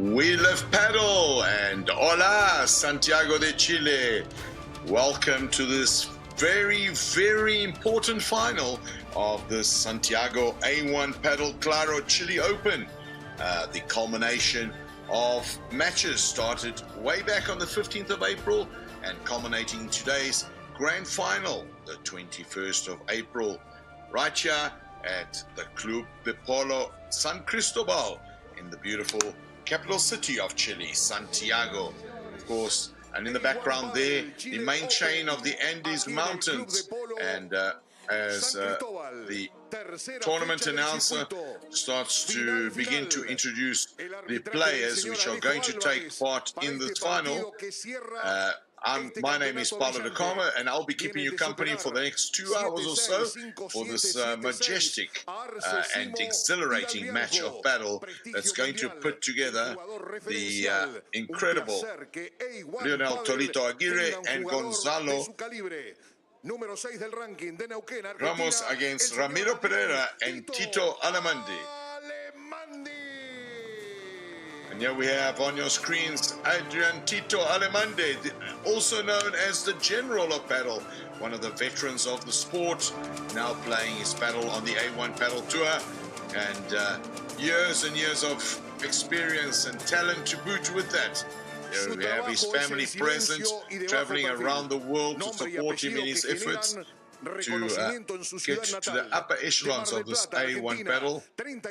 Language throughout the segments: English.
We love paddle and hola Santiago de Chile. Welcome to this very, very important final of the Santiago A1 Paddle Claro Chile Open. The culmination of matches started way back on the 15th of April and culminating today's grand final, the 21st of April, right here at the Club de Polo San Cristobal in the beautiful capital city of Chile, Santiago, of course. And in the background there, the main chain of the Andes Mountains. And as the tournament announcer starts to begin to introduce the players which are going to take part in this final, my name is Paulo de Coma, and I'll be keeping you company for the next 2 hours or so for this majestic and exhilarating match of paddle that's going to put together the incredible Leonel Tolito Aguirre and Gonzalo Ramos against Ramiro Pereyra and Tito Allemandi. And here we have on your screens Adrian Tito Allemandi, also known as the General of Paddle, one of the veterans of the sport, now playing his paddle on the A1 Paddle Tour, and years and years of experience and talent to boot with that. Here we have his family present, traveling around the world to support him in his efforts to get to the upper echelons of this A1 paddle. And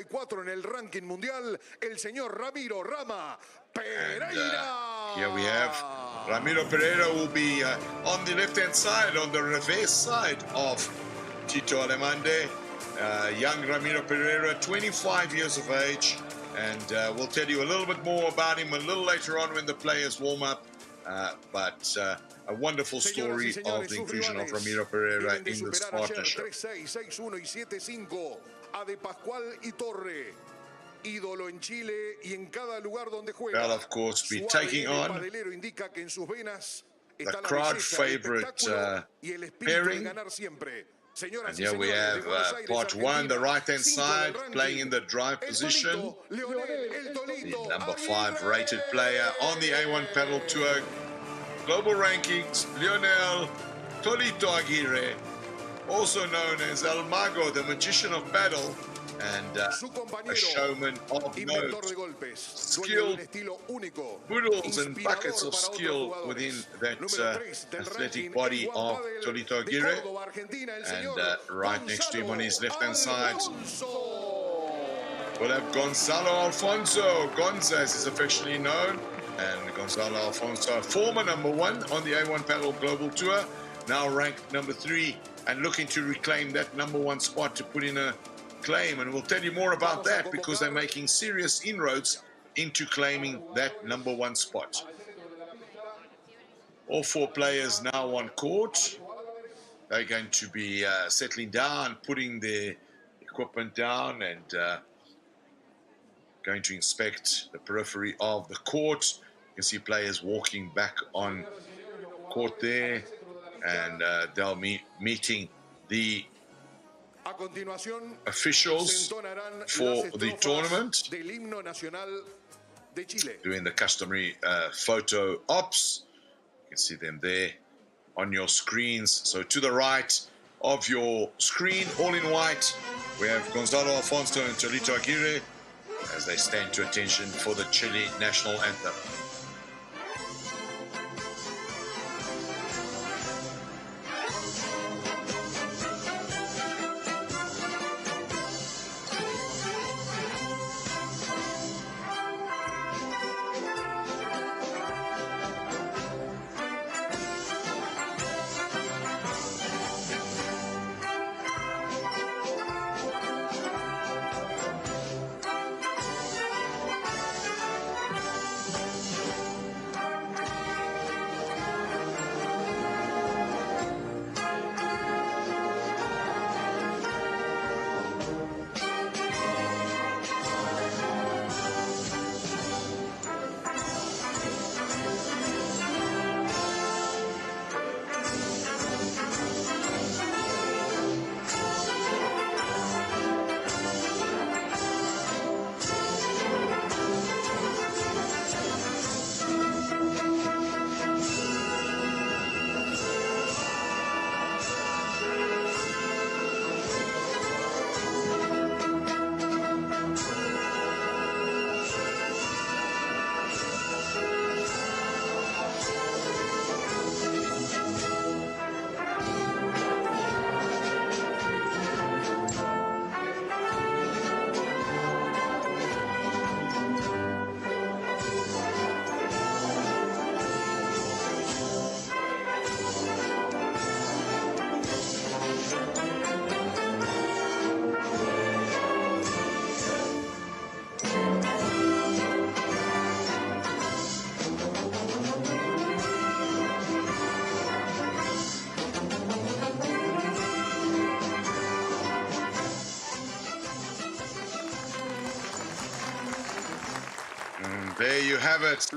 here we have Ramiro Pereyra will be on the left-hand side, on the reverse side of Tito Allemandi. Young Ramiro Pereyra, 25 years of age, and we'll tell you a little bit more about him a little later on when the players warm up. But a wonderful story of the inclusion of Ramiro Pereyra in this partnership. Well, of course, be taking on the crowd favorite pairing. And here we have part one, the right-hand side, playing in the drive position. The number 5 rated player on the A1 Paddle Tour. Global rankings, Leonel Tolito Aguirre, also known as El Mago, the magician of paddle, and a showman of note. Skilled poodles and buckets of skill within that athletic body of Tolito Aguirre. And right next to him on his left-hand side, we'll have Gonzalo Alfonso, Gonza as is affectionately known. And Gonzalo Alfonso, former number 1 on the A1 Paddle Global Tour, now ranked number 3 and looking to reclaim that number 1 spot to put in a claim. And we'll tell you more about that because they're making serious inroads into claiming that number 1 spot. All 4 players now on court. They're going to be settling down, putting their equipment down, and going to inspect the periphery of the court. You can see players walking back on court there, and they'll be meeting the officials for the tournament, doing the customary photo ops. You can see them there on your screens. So to the right of your screen, all in white, we have Gonzalo Alfonso and Tolito Aguirre as they stand to attention for the Chile national anthem. There you have it.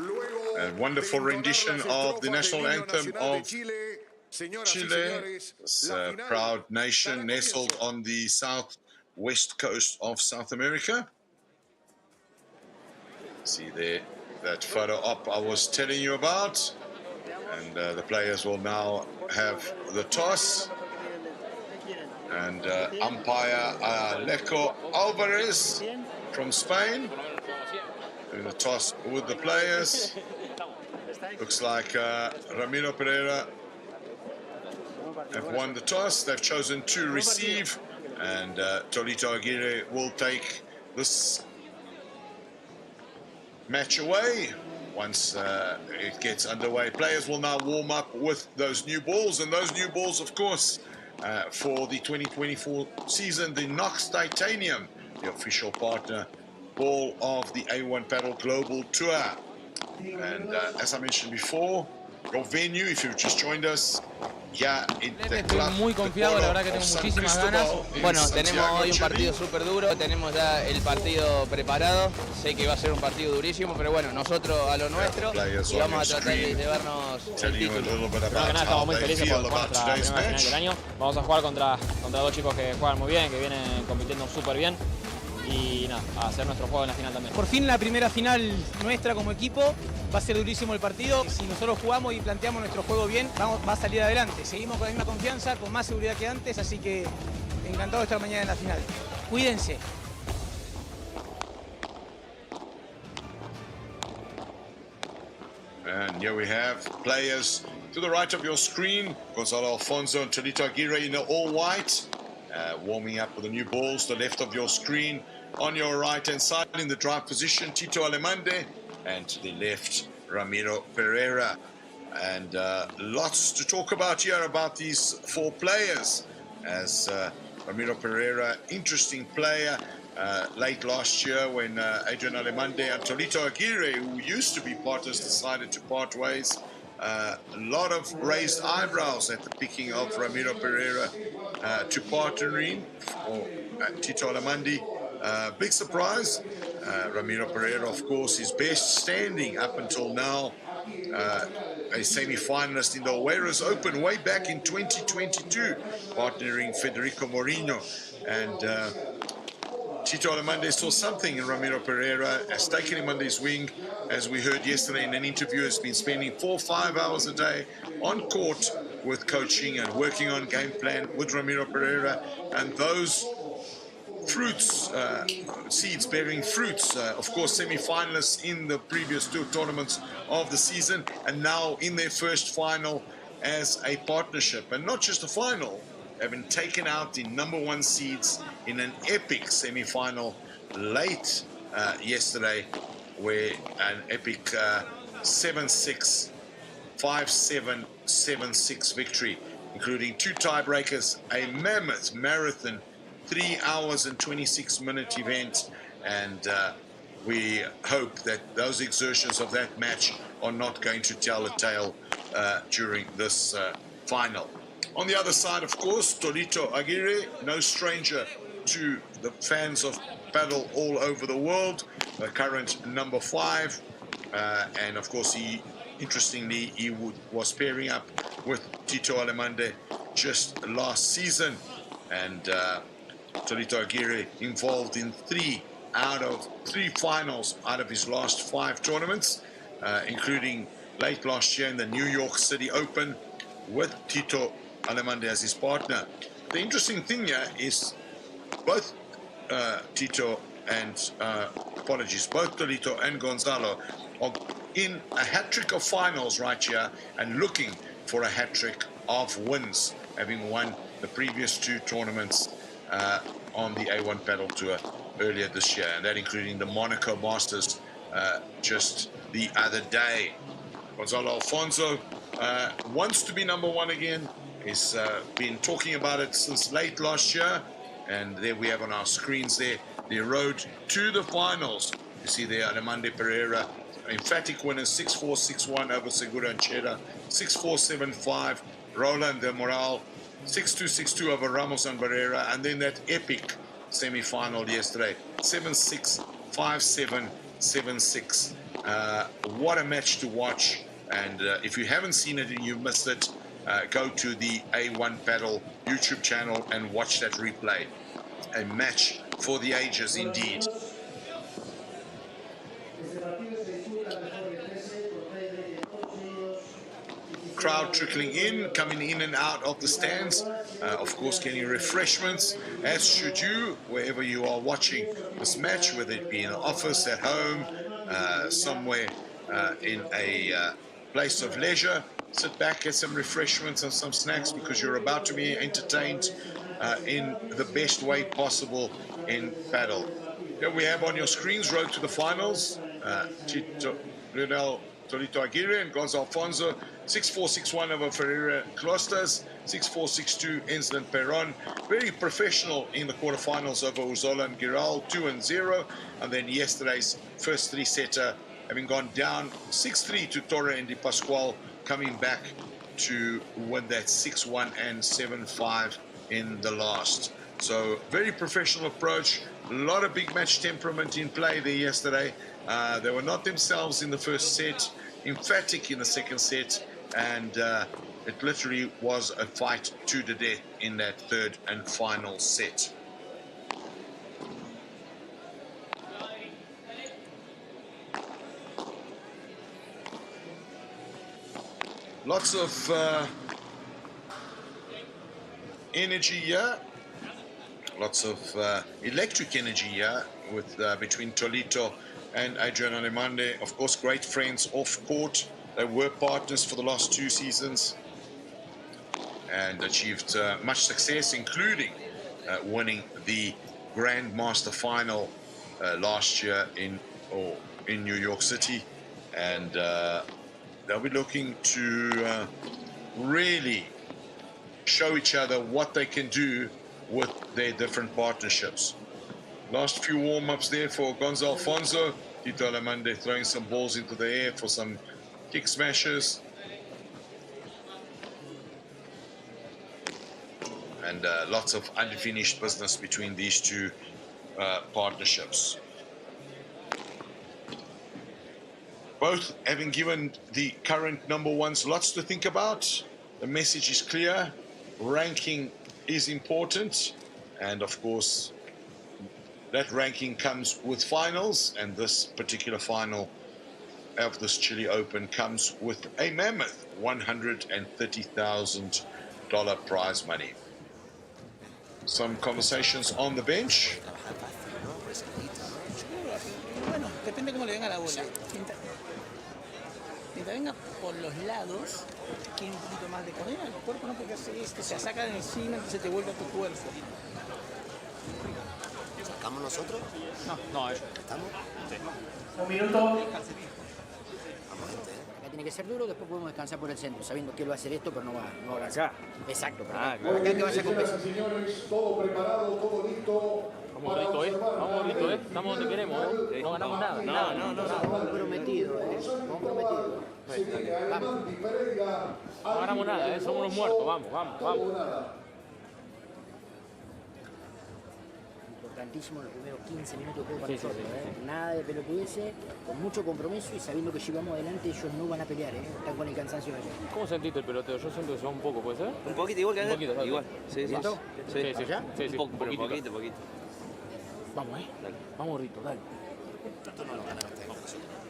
A wonderful rendition of the national anthem of Chile, this proud nation nestled on the southwest coast of South America. See there, that photo op I was telling you about. And the players will now have the toss. And umpire Leco Alvarez from Spain doing the toss with the players. Looks like Ramiro Pereyra have won the toss. They've chosen to receive, and Tolito Aguirre will take this match away once it gets underway. Players will now warm up with those new balls, and those new balls, of course, for the 2024 season, the Knox Titanium, the official partner ball of the A1 Padel Global Tour. And as I mentioned before, your venue, if you've just joined us, Estoy muy confiado, la verdad que tengo muchísimas ganas. Bueno, tenemos hoy un partido súper duro, tenemos ya el partido preparado. Sé que va a ser un partido durísimo, pero bueno, nosotros a lo nuestro y vamos a tratar de llevarnos el título. Primero que nada, estamos muy felices por nuestra primera final del año. Vamos a jugar contra dos chicos que juegan muy bien, que vienen compitiendo súper bien. Y nada, a hacer nuestro juego en la final también. Por fin la primera final nuestra como equipo, va a ser durísimo el partido. Si nosotros jugamos y planteamos nuestro juego bien, va a salir adelante. Seguimos con la misma confianza, con más seguridad que antes, así que encantado de estar mañana en la final. Cuídense. And here we have players to the right of your screen. Gonzalo, Alfonso and Tolito Aguirre in all white. Warming up with the new balls, the left of your screen. On your right-hand side in the drive position, Tito Allemandi, and to the left, Ramiro Pereyra. And lots to talk about here about these four players. As Ramiro Pereyra, interesting player, late last year when Adrian Allemandi and Tolito Aguirre, who used to be partners, decided to part ways. A lot of raised eyebrows at the picking of Ramiro Pereyra to partnering for Tito Allemandi. Big surprise. Ramiro Pereyra, of course, is best standing up until now. A semi-finalist in the Aguirre's Open way back in 2022, partnering Federico Moreno. And Tito Allemandi saw something in Ramiro Pereyra, has taken him under his wing. As we heard yesterday in an interview, has been spending 4 or 5 hours a day on court with coaching and working on game plan with Ramiro Pereyra. And those fruits, seeds bearing fruits, of course, semi-finalists in the previous 2 tournaments of the season, and now in their first final as a partnership. And not just a final, have been taken out the #1 seeds in an epic semi-final late yesterday, where an epic 7-6, 5-7, 7-6 victory, including 2 tiebreakers, a mammoth marathon 3 hours and 26-minute event, and we hope that those exertions of that match are not going to tell a tale during this final. On the other side, of course, Tolito Aguirre, no stranger to the fans of paddle all over the world, the current #5, and of course interestingly, he was pairing up with Tito Allemandi just last season, and Tolito Aguirre involved in 3 finals out of his last 5 tournaments, including late last year in the New York City Open with Tito Allemandi as his partner. The interesting thing here is both Tito and, both Tolito and Gonzalo are in a hat-trick of finals right here and looking for a hat-trick of wins, having won the previous 2 tournaments on the A1 Padel Tour earlier this year, and that including the Monaco Masters just the other day. Gonzalo Alfonso wants to be #1 again. He's been talking about it since late last year, and there we have on our screens there the road to the finals. You see there Allemandi Pereyra, emphatic winners, 6-4, 6-1 over Segura and Cheddar, 6-4, 7-5, Roland de Moral, 6-2, 6-2 over Ramos and Barrera, and then that epic semi-final yesterday, 7-6, 5-7, 7-6 What a match to watch. And if you haven't seen it and you missed it, go to the A1 Padel YouTube channel and watch that replay. A match for the ages indeed. Crowd trickling in, coming in and out of the stands. Of course, getting refreshments, as should you, wherever you are watching this match, whether it be in an office, at home, somewhere in a place of leisure. Sit back, get some refreshments and some snacks, because you're about to be entertained in the best way possible in Padel. Here we have on your screens, road to the finals. Leonel, Aguirre and Gonzalo, Alfonso, 6-4, 6-1 over Pereyra Clostas, 6-4, 6-2 Ensland Perón. Very professional in the quarterfinals over Gonzalo and Giral, 2-0. And then yesterday's first three-setter, having gone down 6-3 to Torre and Di Pasquale, coming back to win that 6-1 and 7-5 in the last. So very professional approach, a lot of big match temperament in play there yesterday. They were not themselves in the first set, emphatic in the second set, and it literally was a fight to the death in that third and final set. Lots of energy here, lots of electric energy here with between Tolito and Adrian Allemandi. Of course, great friends off court. They were partners for the last 2 seasons and achieved much success, including winning the Grandmaster Final last year in New York City. And they'll be looking to really show each other what they can do with their different partnerships. Last few warm-ups there for Gonzalo, Alfonso. Tito Allemandi throwing some balls into the air for some kick smashes. And lots of unfinished business between these two partnerships. Both having given the current number ones lots to think about. The message is clear. Ranking is important. And of course, that ranking comes with finals. And this particular final of this Chile Open comes with a mammoth $130,000 prize money. Some conversations on the bench. Bueno, depende cómo le venga la bola. Mientras venga por los lados, tiene un poquito más de cadena. El cuerpo no, porque hace esto, se saca de encima, entonces te vuelve a tu cuerpo. ¿Sacamos nosotros? No, ellos. ¿Estamos? Sí. Un minuto. Vamos, gente. Acá tiene que ser duro, después podemos descansar por el centro, sabiendo que él va a hacer esto, pero no va a Acá. Exacto, pero Ah, acá, claro. acá que vaya con peso. Señores, todo preparado, todo listo. Vamos listo, Vamos listo, Estamos donde queremos, No ganamos nada. No. Comprometido, comprometido. Se viene Allemandi, Pereyra. No ganamos nada, Somos los muertos. Vamos. Importantísimo los primeros 15 minutos de juego para Sí, nosotros. sí. Nada de pelotudeces, con mucho compromiso y sabiendo que llevamos adelante, ellos no van a pelear, Están con el cansancio de ellos. ¿Cómo sentiste el peloteo? Yo siento que se va un poco, ¿puede ser? Un poquito igual que Un ayer. poquito, ¿sabes? Igual. Sí. ¿Siento? Sí. Un poco, pero poquito. Vamos, Dale. Vamos, Rito, dale.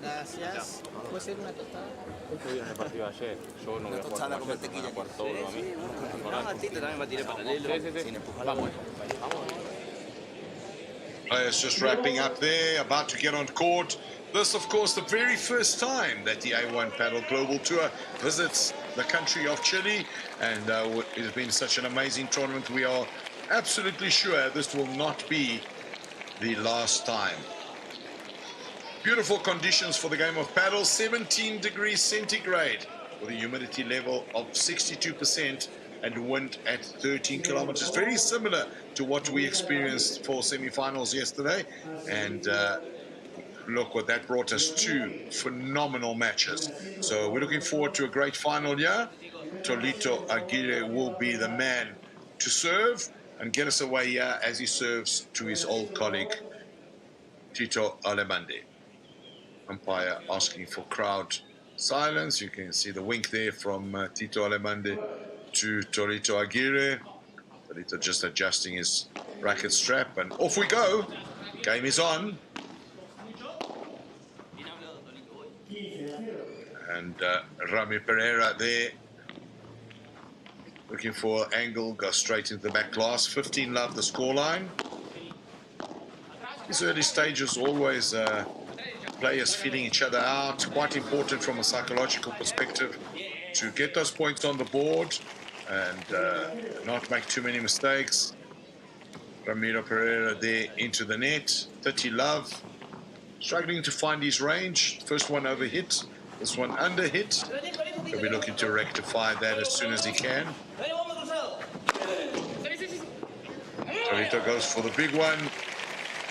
Gracias. ¿Puede ser una tostada? ¿Ustedes vieron el partido de ayer? Yo no voy a jugar tostada como con ayer, me van a mantequilla. jugar todo a mí. No, a Tito también va a tirar paralelo. Sí. Sin empujar. Vamos. Players just wrapping up there, about to get on court. This, of course, the very first time that the A1 Padel Global Tour visits the country of Chile. And it has been such an amazing tournament. We are absolutely sure this will not be the last time. Beautiful conditions for the game of paddle, 17 degrees centigrade with a humidity level of 62% and wind at 13 kilometers. Very similar to what we experienced for semifinals yesterday. And look what that brought us, 2 phenomenal matches. So we're looking forward to a great final here. Tolito Aguirre will be the man to serve and get us away here as he serves to his old colleague, Tito Allemandi. Umpire asking for crowd silence. You can see the wink there from Tito Allemandi to Torito Aguirre. Torito just adjusting his racket strap, and off we go. Game is on. And Ramiro Pereyra there, looking for an angle, goes straight into the back glass. 15-love the scoreline. These early stages always players feeling each other out. Quite important from a psychological perspective to get those points on the board and not make too many mistakes. Ramiro Pereyra there into the net. 30-love. Struggling to find his range. First one over hit. This one under hit. He'll be looking to rectify that as soon as he can. Torito goes for the big one.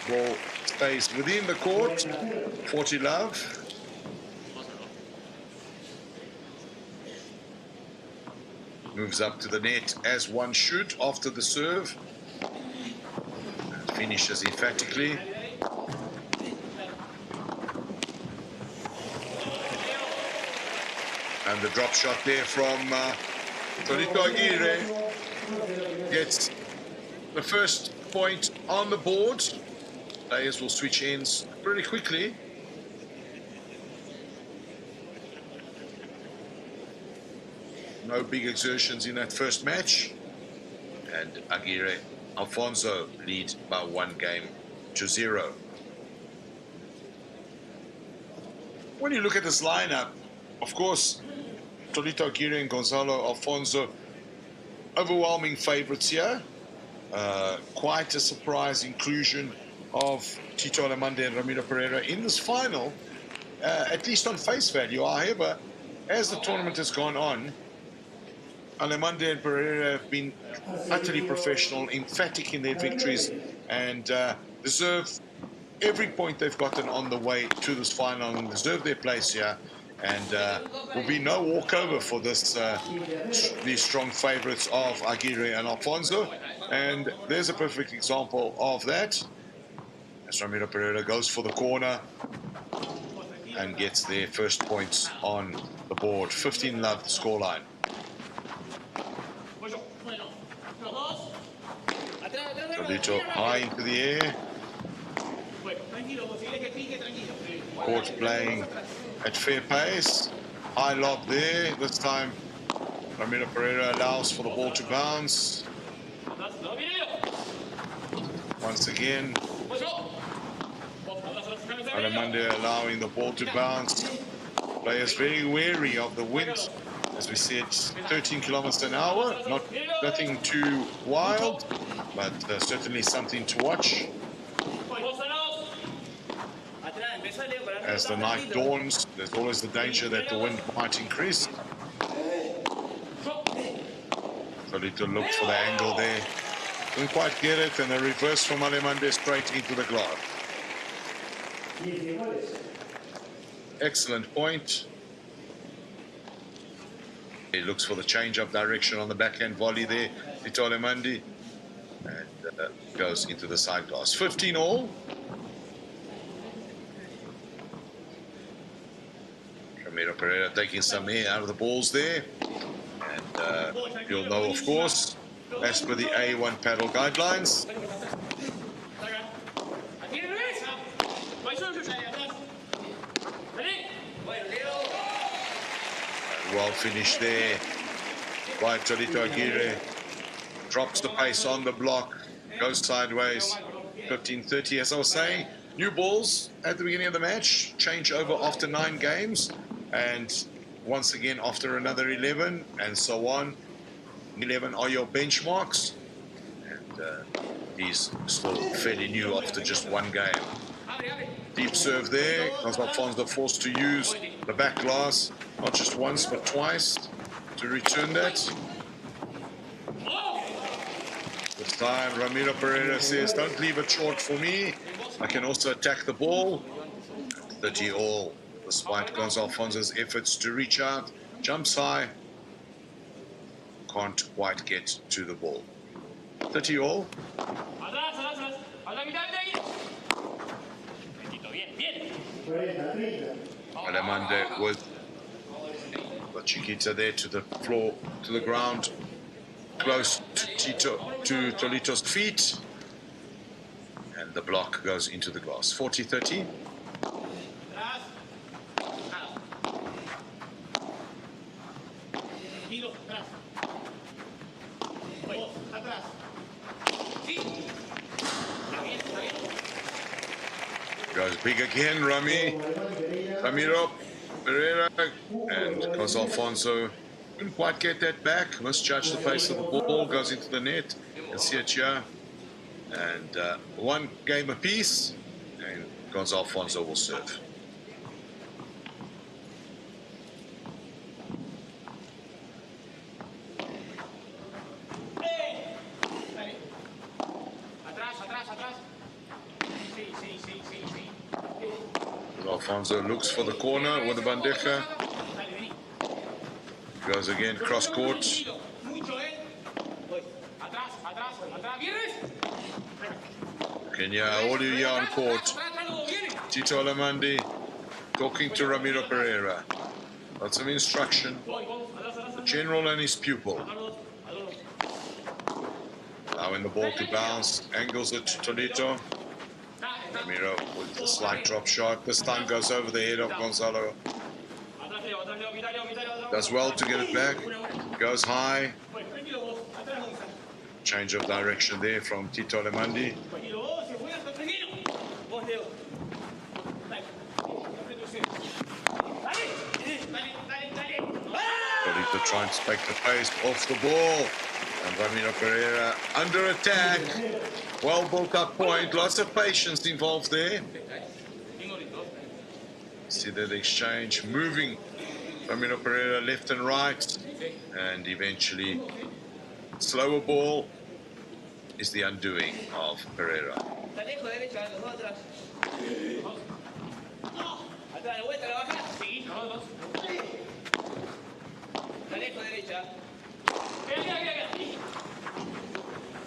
Ball stays within the court. 40-love. Moves up to the net as one should after the serve. And finishes emphatically. And the drop shot there from Torito Aguirre gets the first point on the board. Players will switch ends pretty quickly. No big exertions in that first match. And Aguirre, Alfonso lead by 1-0. When you look at this lineup, of course, Torito Aguirre and Gonzalo, Alfonso, overwhelming favorites here. Quite a surprise inclusion of Tito Allemandi and Ramiro Pereyra in this final, at least on face value. However, as the tournament has gone on, Allemandi and Pereyra have been utterly professional, emphatic in their victories, and deserve every point they've gotten on the way to this final and deserve their place here. And will be no walkover for this these strong favorites of Aguirre and Alfonso. And there's a perfect example of that. As Ramiro Pereyra goes for the corner and gets their first points on the board. 15-love the scoreline. Torito high into the air. Court playing at fair pace. High lob there. This time Ramiro Pereyra allows for the ball to bounce. Once again, Allemandi allowing the ball to bounce. Players very wary of the wind. As we said, 13 kilometers an hour. Nothing too wild, but certainly something to watch. As the night dawns, there's always the danger that the wind might increase. Torito looked for the angle there. Didn't quite get it, and a reverse from Allemandi straight into the glove. Excellent point. He looks for the change-up direction on the backhand volley there, Tito Allemandi, and goes into the side glass. 15 all. Ramiro Pereyra taking some air out of the balls there. And you'll know, of course, as per the A1 paddle guidelines, well finished there by Torito Aguirre. Drops the pace on the block, goes sideways. 15-30, as I was saying. New balls at the beginning of the match, change over after 9 games, and once again after another 11, and so on. 11 are your benchmarks, and he's still fairly new after just 1 game. Deep serve there. Alfonso forced to use the back glass, not just once but twice, to return that. This time Ramiro Pereyra says, don't leave it short for me. I can also attack the ball. 30 all, despite Alfonso's efforts to reach out. Jumps high. Can't quite get to the ball. 30 all. Allemandi with Chiquita there to the floor, to the ground, close to Tolito's feet. And the block goes into the glass. 40-30. Goes big again, Ramiro, Pereyra, and Alfonso couldn't quite get that back. Misjudged the pace of the ball, goes into the net. You can see it here. And one game apiece, and Alfonso will serve. Alfonso looks for the corner with the bandeja. Goes again cross court. Kenya audio here on court. Tito Allemandi talking to Ramiro Pereyra. Lots of instruction. The general and his pupil. Allowing the ball to bounce. Angles it to Tolito. Ramiro with a slight drop shot. This time goes over the head of Gonzalo. Does well to get it back. Goes high. Change of direction there from Tito Allemandi. Tolito trying to spike the pace off the ball. And Ramiro Pereyra under attack. Well built up point. Lots of patience involved there. See that exchange moving Ramiro Pereyra left and right. And eventually slower ball is the undoing of Pereyra.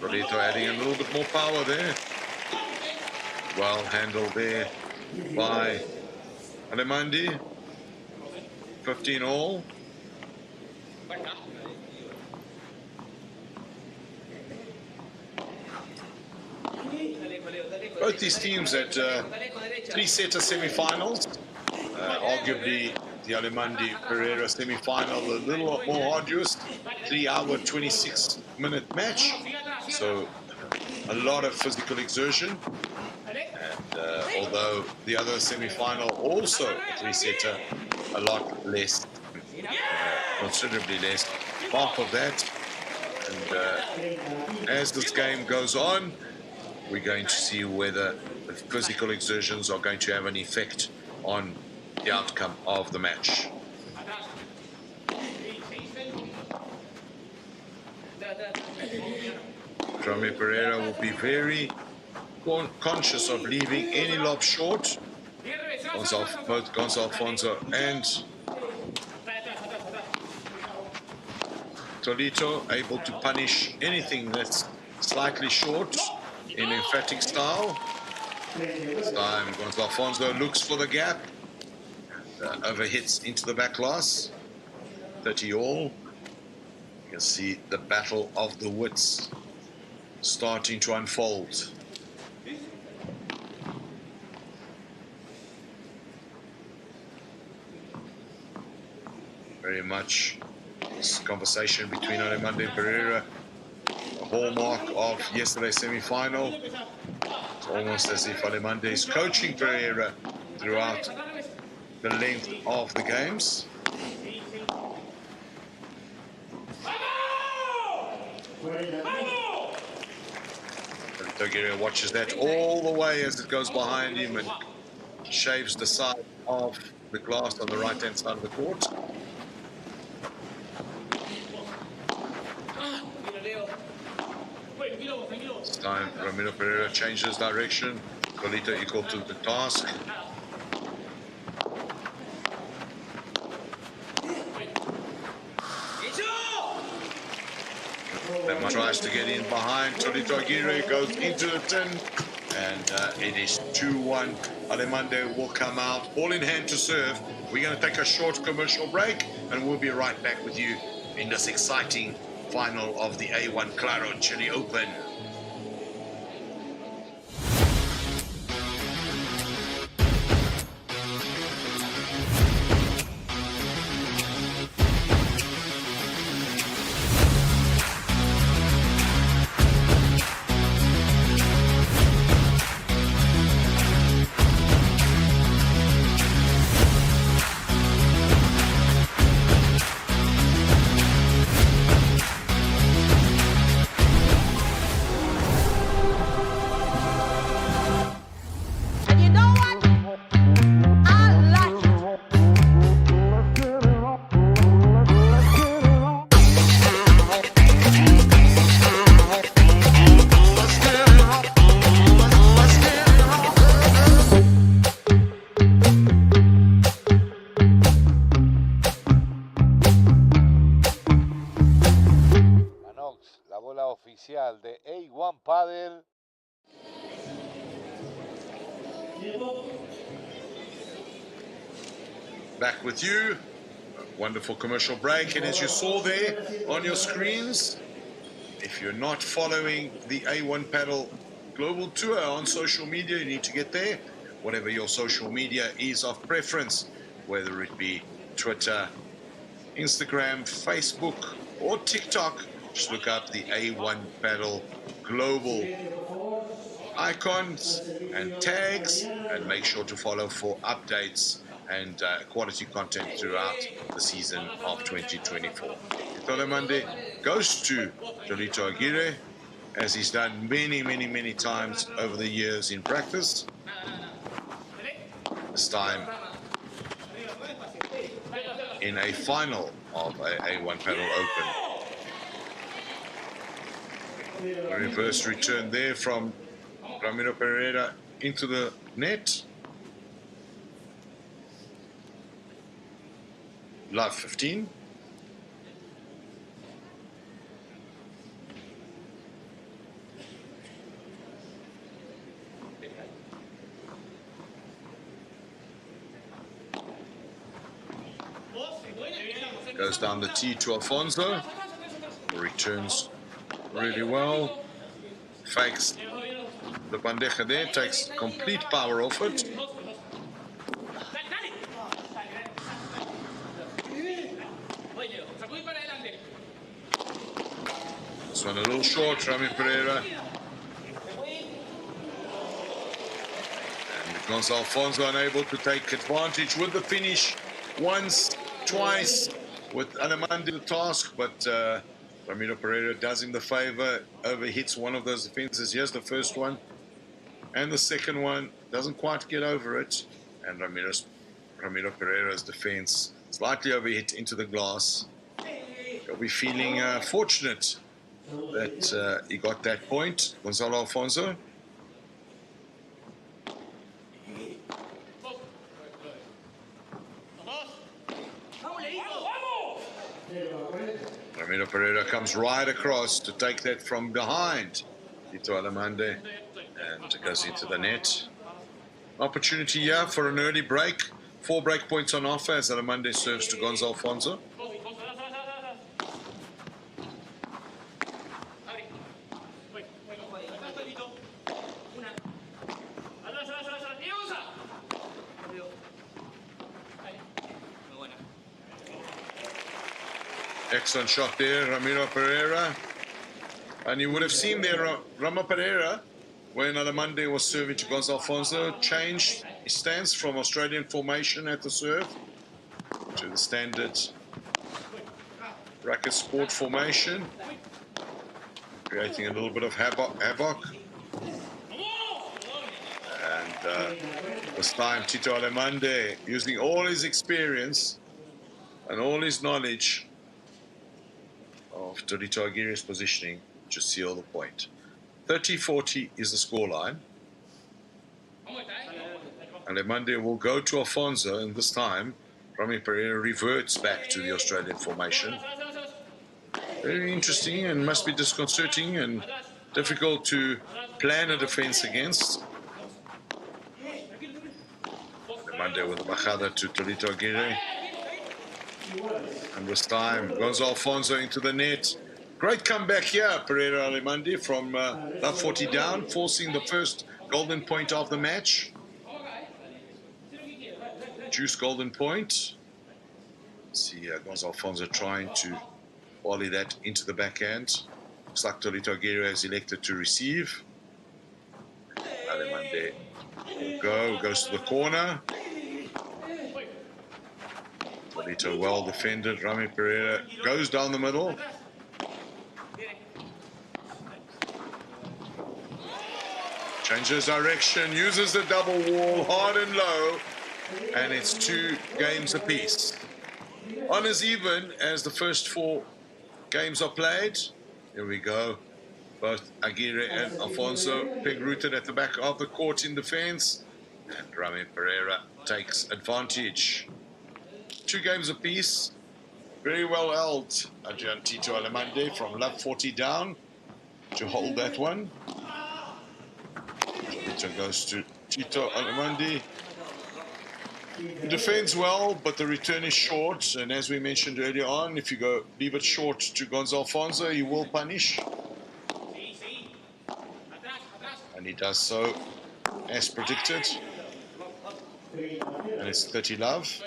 Tolito adding a little bit more power there. Well handled there by Allemandi. 15 all. Both these teams at three-setter semi-finals. Arguably the Allemandi Pereyra semi-final a little more arduous. 3-hour, 26-minute match. So a lot of physical exertion. And although the other semi-final also a three-setter, a lot less, considerably less, half of that. And as this game goes on, we're going to see whether the physical exertions are going to have an effect on the outcome of the match. Ramiro Pereyra will be very conscious of leaving any lob short. Both Gonzalo, Alfonso and Tolito able to punish anything that's slightly short in emphatic style. This time Gonzalo Alfonso looks for the gap. Overhits into the back glass. 30 all. You can see the battle of the wits starting to unfold. Very much this conversation between Allemandi and Pereyra, a hallmark of yesterday's semi-final. It's almost as if Allemandi is coaching Pereyra throughout the length of the games. Aguirre watches that all the way as it goes behind him and shaves the side of the glass on the right-hand side of the court. This time Ramiro Pereyra changes direction. Tolito equal to the task. Lemma tries to get in behind. Tolito Aguirre goes into the tin. And it is 2-1. Allemandi will come out, ball in hand to serve. We're going to take a short commercial break, and we'll be right back with you in this exciting final of the A1 Claro Chile Open. De A1 Padel. Back with you. A wonderful commercial break, and as you saw there on your screens, if you're not following the A1 Padel Global Tour on social media, you need to get there. Whatever your social media is of preference, whether it be Twitter, Instagram, Facebook, or TikTok. Just look up the A1 Padel Global icons and tags, and make sure to follow for updates and quality content throughout the season of 2024. Allemandi goes to Jolito Aguirre, as he's done many times over the years in practice. This time in a final of A1 Padel Open. A reverse return there from Ramiro Pereyra into the net. Love 15. Goes down the tee to Alfonso. Returns really well. Fakes the bandeja there, takes complete power off it. This one a little short, Ramiro Pereyra. And Gonzalo Alfonso unable to take advantage with the finish once, twice, with Allemandi the task, but Ramiro Pereyra does him the favor, overhits one of those defenses. Here's the first one, and the second one doesn't quite get over it, and Ramiro Pereyra's defense slightly overhit into the glass. He'll be feeling fortunate that he got that point. Gonzalo Alfonso. Ramiro Pereyra comes right across to take that from behind Tito Allemandi, and it goes into the net. Opportunity here for an early break. 4 break points on offer as Allemandi serves to Gonzalo Alfonso. Excellent shot there, Ramiro Pereyra. And you would have seen there, Ramiro Pereyra, when Allemandi was serving to Gonzalo Alfonso, changed his stance from Australian formation at the serve to the standard racket sport formation, creating a little bit of havoc. And this time, Tito Allemandi, using all his experience and all his knowledge of Jolito Aguirre's positioning to seal the point. 30-40 is the scoreline. Allemandi will go to Alfonso, and this time Ramiro Pereyra reverts back to the Australian formation. Very interesting, and must be disconcerting and difficult to plan a defense against. Allemandi with the bajada to Tolito Aguirre. And this time, Gonzalo Alfonso into the net. Great comeback here, Pereyra Allemandi, from love 40 down, forcing the first golden point of the match. Juice golden point. See Gonzalo Alfonso trying to volley that into the backhand. Looks like Tolito Aguirre has elected to receive. Allemandi will goes to the corner. Tolito well defended. Ramiro Pereyra goes down the middle. Changes direction, uses the double wall hard and low, and it's 2 games apiece. On as even as the first 4 games are played. Here we go. Both Aguirre and Alfonso peg-rooted at the back of the court in defense, and Ramiro Pereyra takes advantage. 2 games apiece. Very well held, Adrian Tito Allemandi from love 40 down to hold that one. It goes to Tito Allemandi. He defends well, but the return is short. And as we mentioned earlier on, if you leave it short to Gonzalo Alfonso, he will punish. And he does so as predicted. And it's 30 love.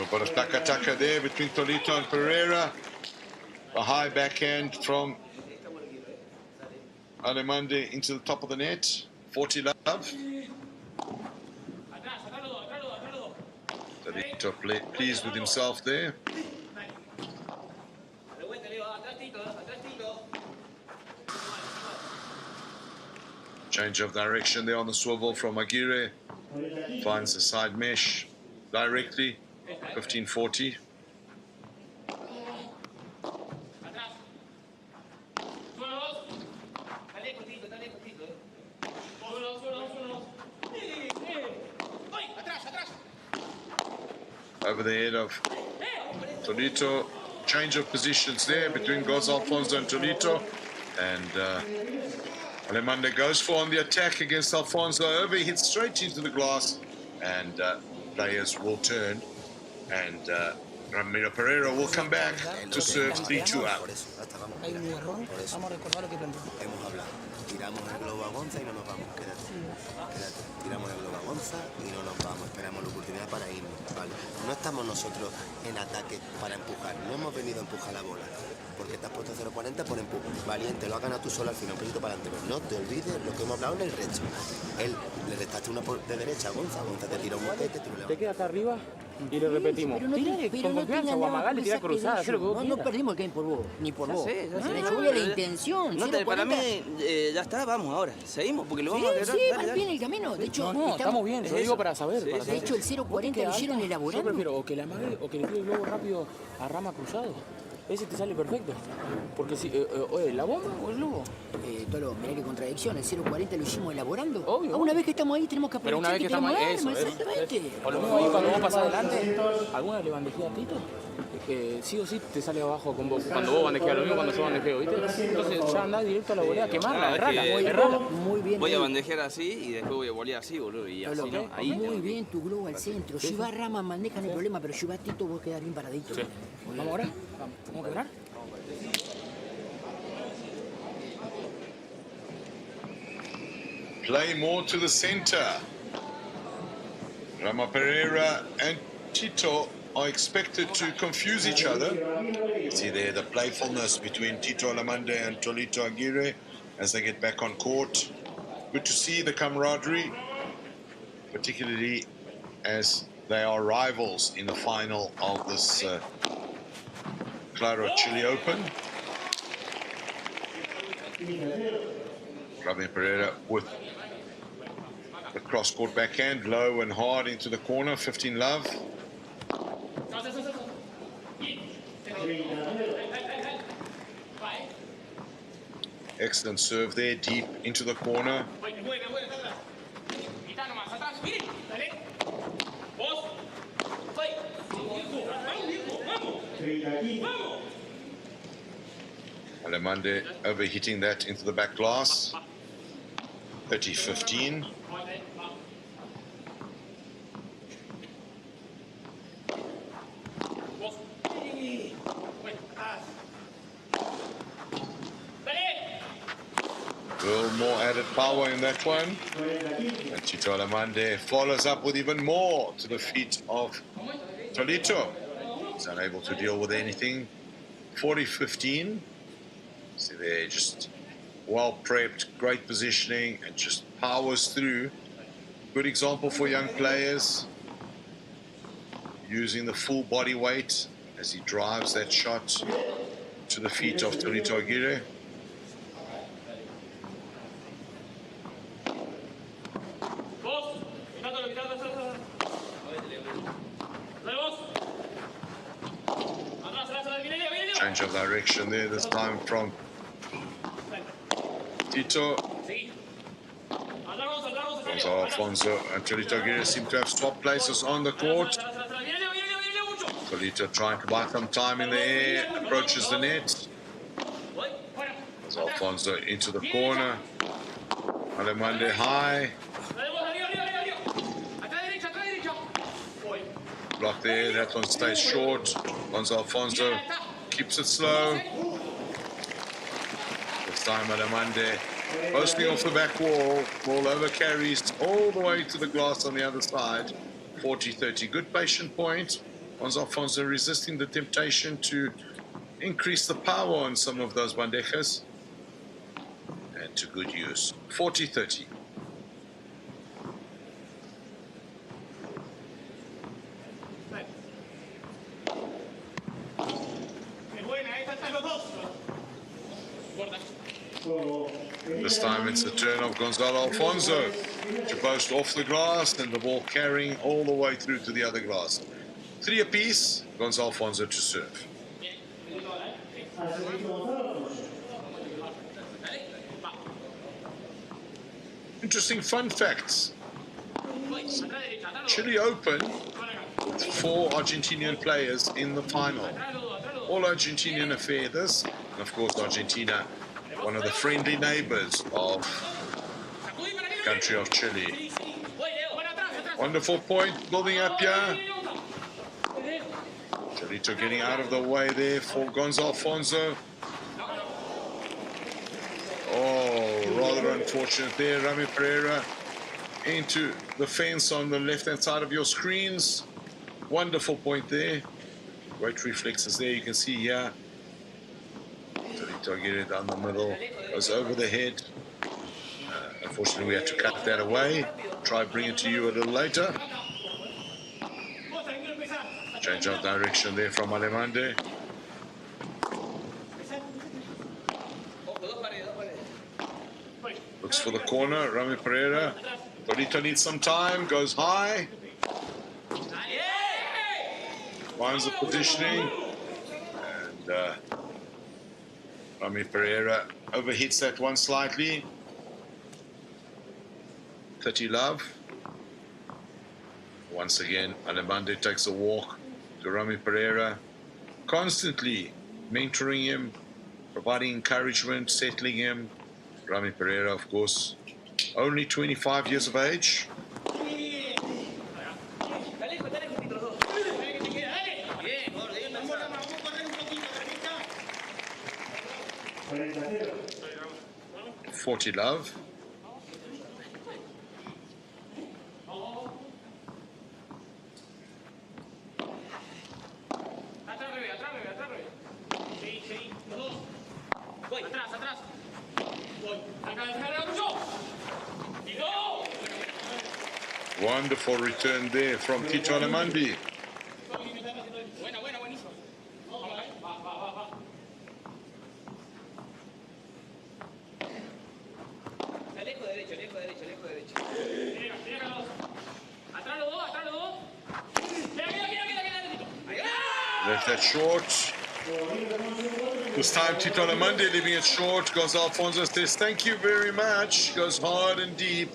But a taka-taka there between Tolito and Pereyra. A high backhand from Allemandi into the top of the net. 40 love. Tolito pleased with himself there. Change of direction there on the swivel from Aguirre. Finds the side mesh directly. 15-40. Over the head of Tolito. Change of positions there between Gonzalo Alfonso and Tolito. And Allemandi goes for on the attack against Alfonso. Over, he hits straight into the glass. And players will turn. And Ramiro Pereyra will come back to serve 3-2 out. Hay un error, vamos a recordar lo que planteó. Hemos hablado. Tiramos el globo a Gonza y no nos vamos. Quédate. Tiramos el globo a Gonza y no nos vamos. Esperamos la oportunidad para irnos. Vale. No estamos nosotros en ataque para empujar. No hemos venido a empujar la bola. Porque te has puesto 0.40 por empuje. Valiente, lo has ganado tú solo al final, un poquito para adelante. Pero no te olvides lo que hemos hablado en el resto. Él le restaste una de derecha a Gonza. Gonza te tira un boquete, te queda acá arriba y le repetimos. Con confianza, o amagale, tira cruzada, hacer lo que vos quieras. No perdimos el game por vos, ni por vos. Le chubué la intención. No, para mí ya está, vamos ahora. Seguimos, porque lo vamos a quebrar. Sí, va bien el camino. De hecho, no, estamos bien, te lo digo para saber. De hecho, el 0.40 lo hicieron elaborando. Yo prefiero o que la amague o que le tire el globo rápido a rama cruzado. Ese te sale perfecto. Porque si, ¿la bomba o el globo? Tolo, mirá qué contradicción. El 0.40 lo hicimos elaborando. Obvio. Una vez que estamos ahí tenemos que aprovechar. Pero una vez que estamos ahí, eso. Exactamente. O lo mismo ahí cuando vos pasás adelante, ¿alguna le bandejea a Tito? Sí o sí te sale abajo con vos. Cuando vos bandejeas, lo mismo cuando yo bandejeo, ¿viste? Entonces ya andás directo a la volea, quemarla, errala. Muy bien. Voy a bandejear así y después voy a volear así, boludo. Y así, ¿no? Ahí. Muy bien tu globo al centro. Si va Rama, maneja no hay problema, pero si va Tito, vos quedás bien paradito. Sí. ¿Vamos ahora? ¿Vamos a quebrar? Play more to the center. Ramiro Pereyra and Tito are expected to confuse each other. You see there the playfulness between Tito Allemandi and Tolito Aguirre as they get back on court. Good to see the camaraderie, particularly as they are rivals in the final of this Claro Chile Open. Ramiro Pereyra with the cross-court backhand, low and hard into the corner, 15 love. Excellent serve there, deep into the corner. Allemandi overhitting that into the back glass. 30-15. A little more added power in that one. And Tito Allemandi follows up with even more to the feet of Tolito. He's unable to deal with anything. 40-15. See there, just well prepped, great positioning, and just powers through. Good example for young players. Using the full body weight as he drives that shot to the feet of Tolito Aguirre. Change of direction there, this time from Tito. Gonzalo, Alfonso and Tolito Aguirre seem to have swapped places on the court. Tolito trying to buy some time in the air, approaches the net. As Alfonso into the corner. Allemandi high. Block there, that one stays short. Alfonso keeps it slow. This time Allemandi posting off the back wall. Ball over carries all the way to the glass on the other side. 40-30. Good patient point. Alfonso resisting the temptation to increase the power on some of those bandejas. And to good use. 40-30. This time it's the turn of Gonzalo Alfonso to post off the glass and the ball carrying all the way through to the other glass. 3 apiece, Gonzalo Alfonso to serve. Interesting fun facts. Chile Open with 4 Argentinian players in the final. All Argentinian affair this, and of course Argentina, one of the friendly neighbors of the country of Chile. Wonderful point building up here. Cholito getting out of the way there for Gonzalo Alfonso. Oh, rather unfortunate there. Ramiro Pereyra into the fence on the left-hand side of your screens. Wonderful point there. Great reflexes there. You can see here. Tolito Aguirre down the middle. Goes over the head. Unfortunately, we had to cut that away. Try bring it to you a little later. Change of direction there from Allemandi. Looks for the corner. Ramiro Pereyra. Tolito needs some time. Goes high. Finds the positioning. And Ramiro Pereyra overhits that one slightly. 30 love. Once again, Allemandi takes a walk to Ramiro Pereyra, constantly mentoring him, providing encouragement, settling him. Ramiro Pereyra, of course, only 25 years of age. $40 love. Wonderful return there from Tito Allemandi. Left that short. This time Tito Allemandi leaving it short. Gonzalo Alfonso says, thank you very much. Goes hard and deep.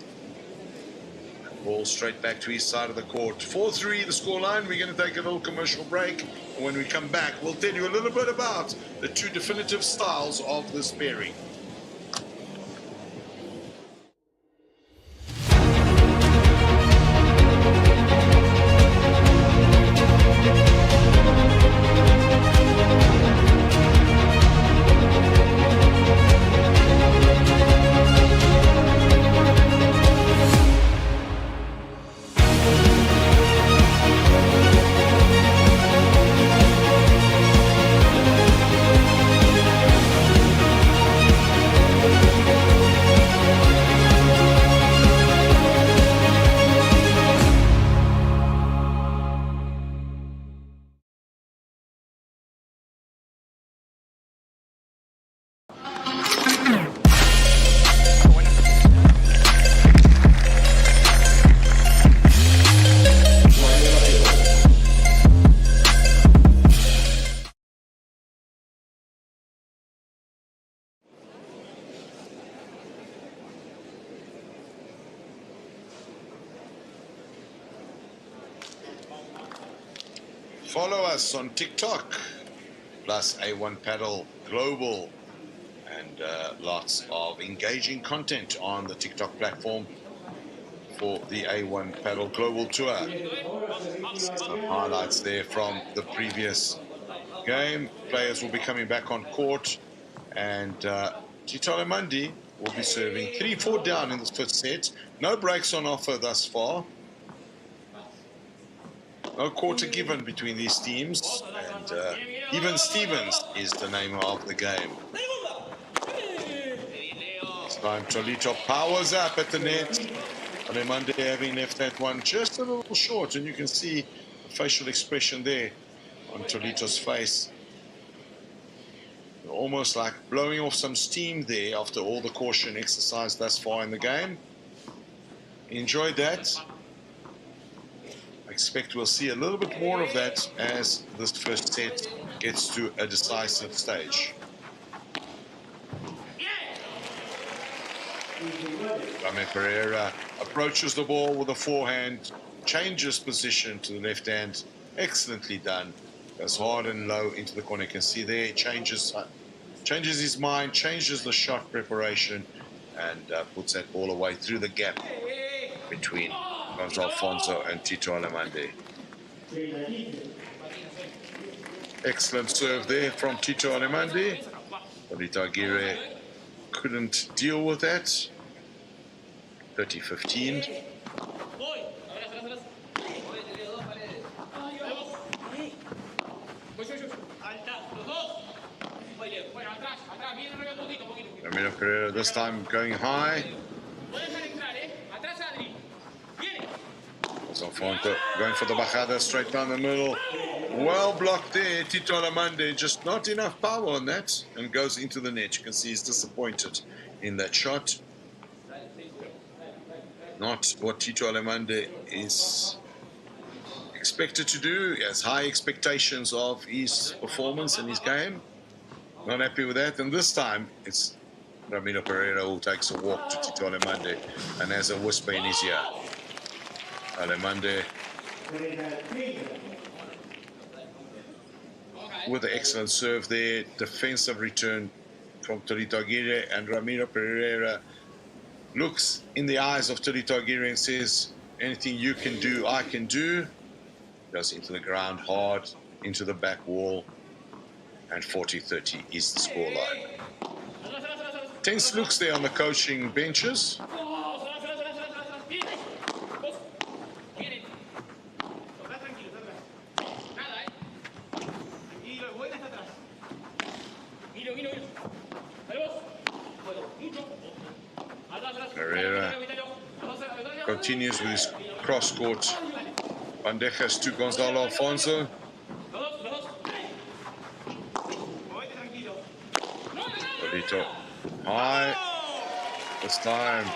Ball straight back to his side of the court. 4-3 the scoreline. We're going to take a little commercial break. And when we come back, we'll tell you a little bit about the two definitive styles of this pairing. Follow us on TikTok, plus A1 Padel Global, and lots of engaging content on the TikTok platform for the A1 Padel Global Tour. Some highlights there from the previous game. Players will be coming back on court, and Tito Allemandi will be serving 3-4 down in the fifth set. No breaks on offer thus far. No quarter given between these teams, and even Stevens is the name of the game. This time Tolito powers up at the net. Allemandi having left that one just a little short, and you can see the facial expression there on Tolito's face. Almost like blowing off some steam there after all the caution exercised thus far in the game. Enjoyed that. I expect we'll see a little bit more of that as this first set gets to a decisive stage. Pereyra approaches the ball with a forehand, changes position to the left hand. Excellently done. Goes hard and low into the corner. You can see there, changes his mind, changes the shot preparation, and puts that ball away through the gap between Gonzalo Alfonso and Tito Allemandi. Excellent serve there from Tito Allemandi. But Aguirre couldn't deal with that. 30-15. Ramiro Pereyra this time going high. Alfonso going for the bajada straight down the middle. Well blocked there, Tito Allemandi. Just not enough power on that, and goes into the net. You can see he's disappointed in that shot. Not what Tito Allemandi is expected to do. He has high expectations of his performance and his game. Not happy with that, and this time it's Ramiro Pereyra who takes a walk to Tito Allemandi and has a whisper in his ear. Allemandi with the excellent serve there, defensive return from Tolito Aguirre, and Ramiro Pereyra looks in the eyes of Tolito Aguirre and says, anything you can do, I can do. Goes into the ground hard, into the back wall, and 40-30 is the scoreline. Tense looks there on the coaching benches. Pereyra continues with his cross-court bandejas to Gonzalo Alfonso. Tolito high. This time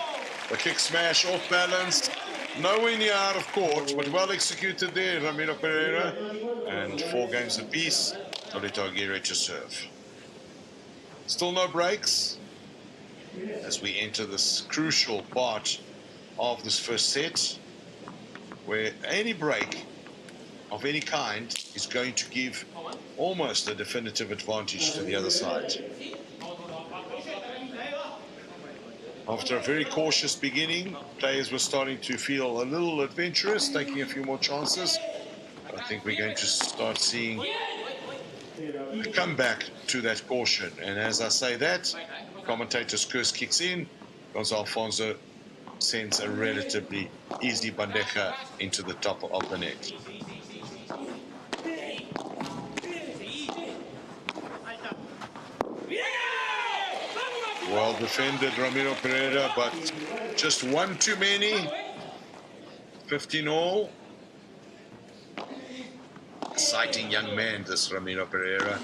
the kick smash off balance. Nowhere near out of court, but well executed there, Ramiro Pereyra. And 4 games apiece, Tolito Aguirre to serve. Still no breaks as we enter this crucial part of this first set, where any break of any kind is going to give almost a definitive advantage to the other side. After a very cautious beginning, players were starting to feel a little adventurous, taking a few more chances. I think we're going to start seeing a comeback to that caution. And as I say that, commentator's curse kicks in. Gonzalo Alfonso sends a relatively easy bandeja into the top of the net. Well defended, Ramiro Pereyra, but just one too many. 15 all. Exciting young man, this Ramiro Pereyra.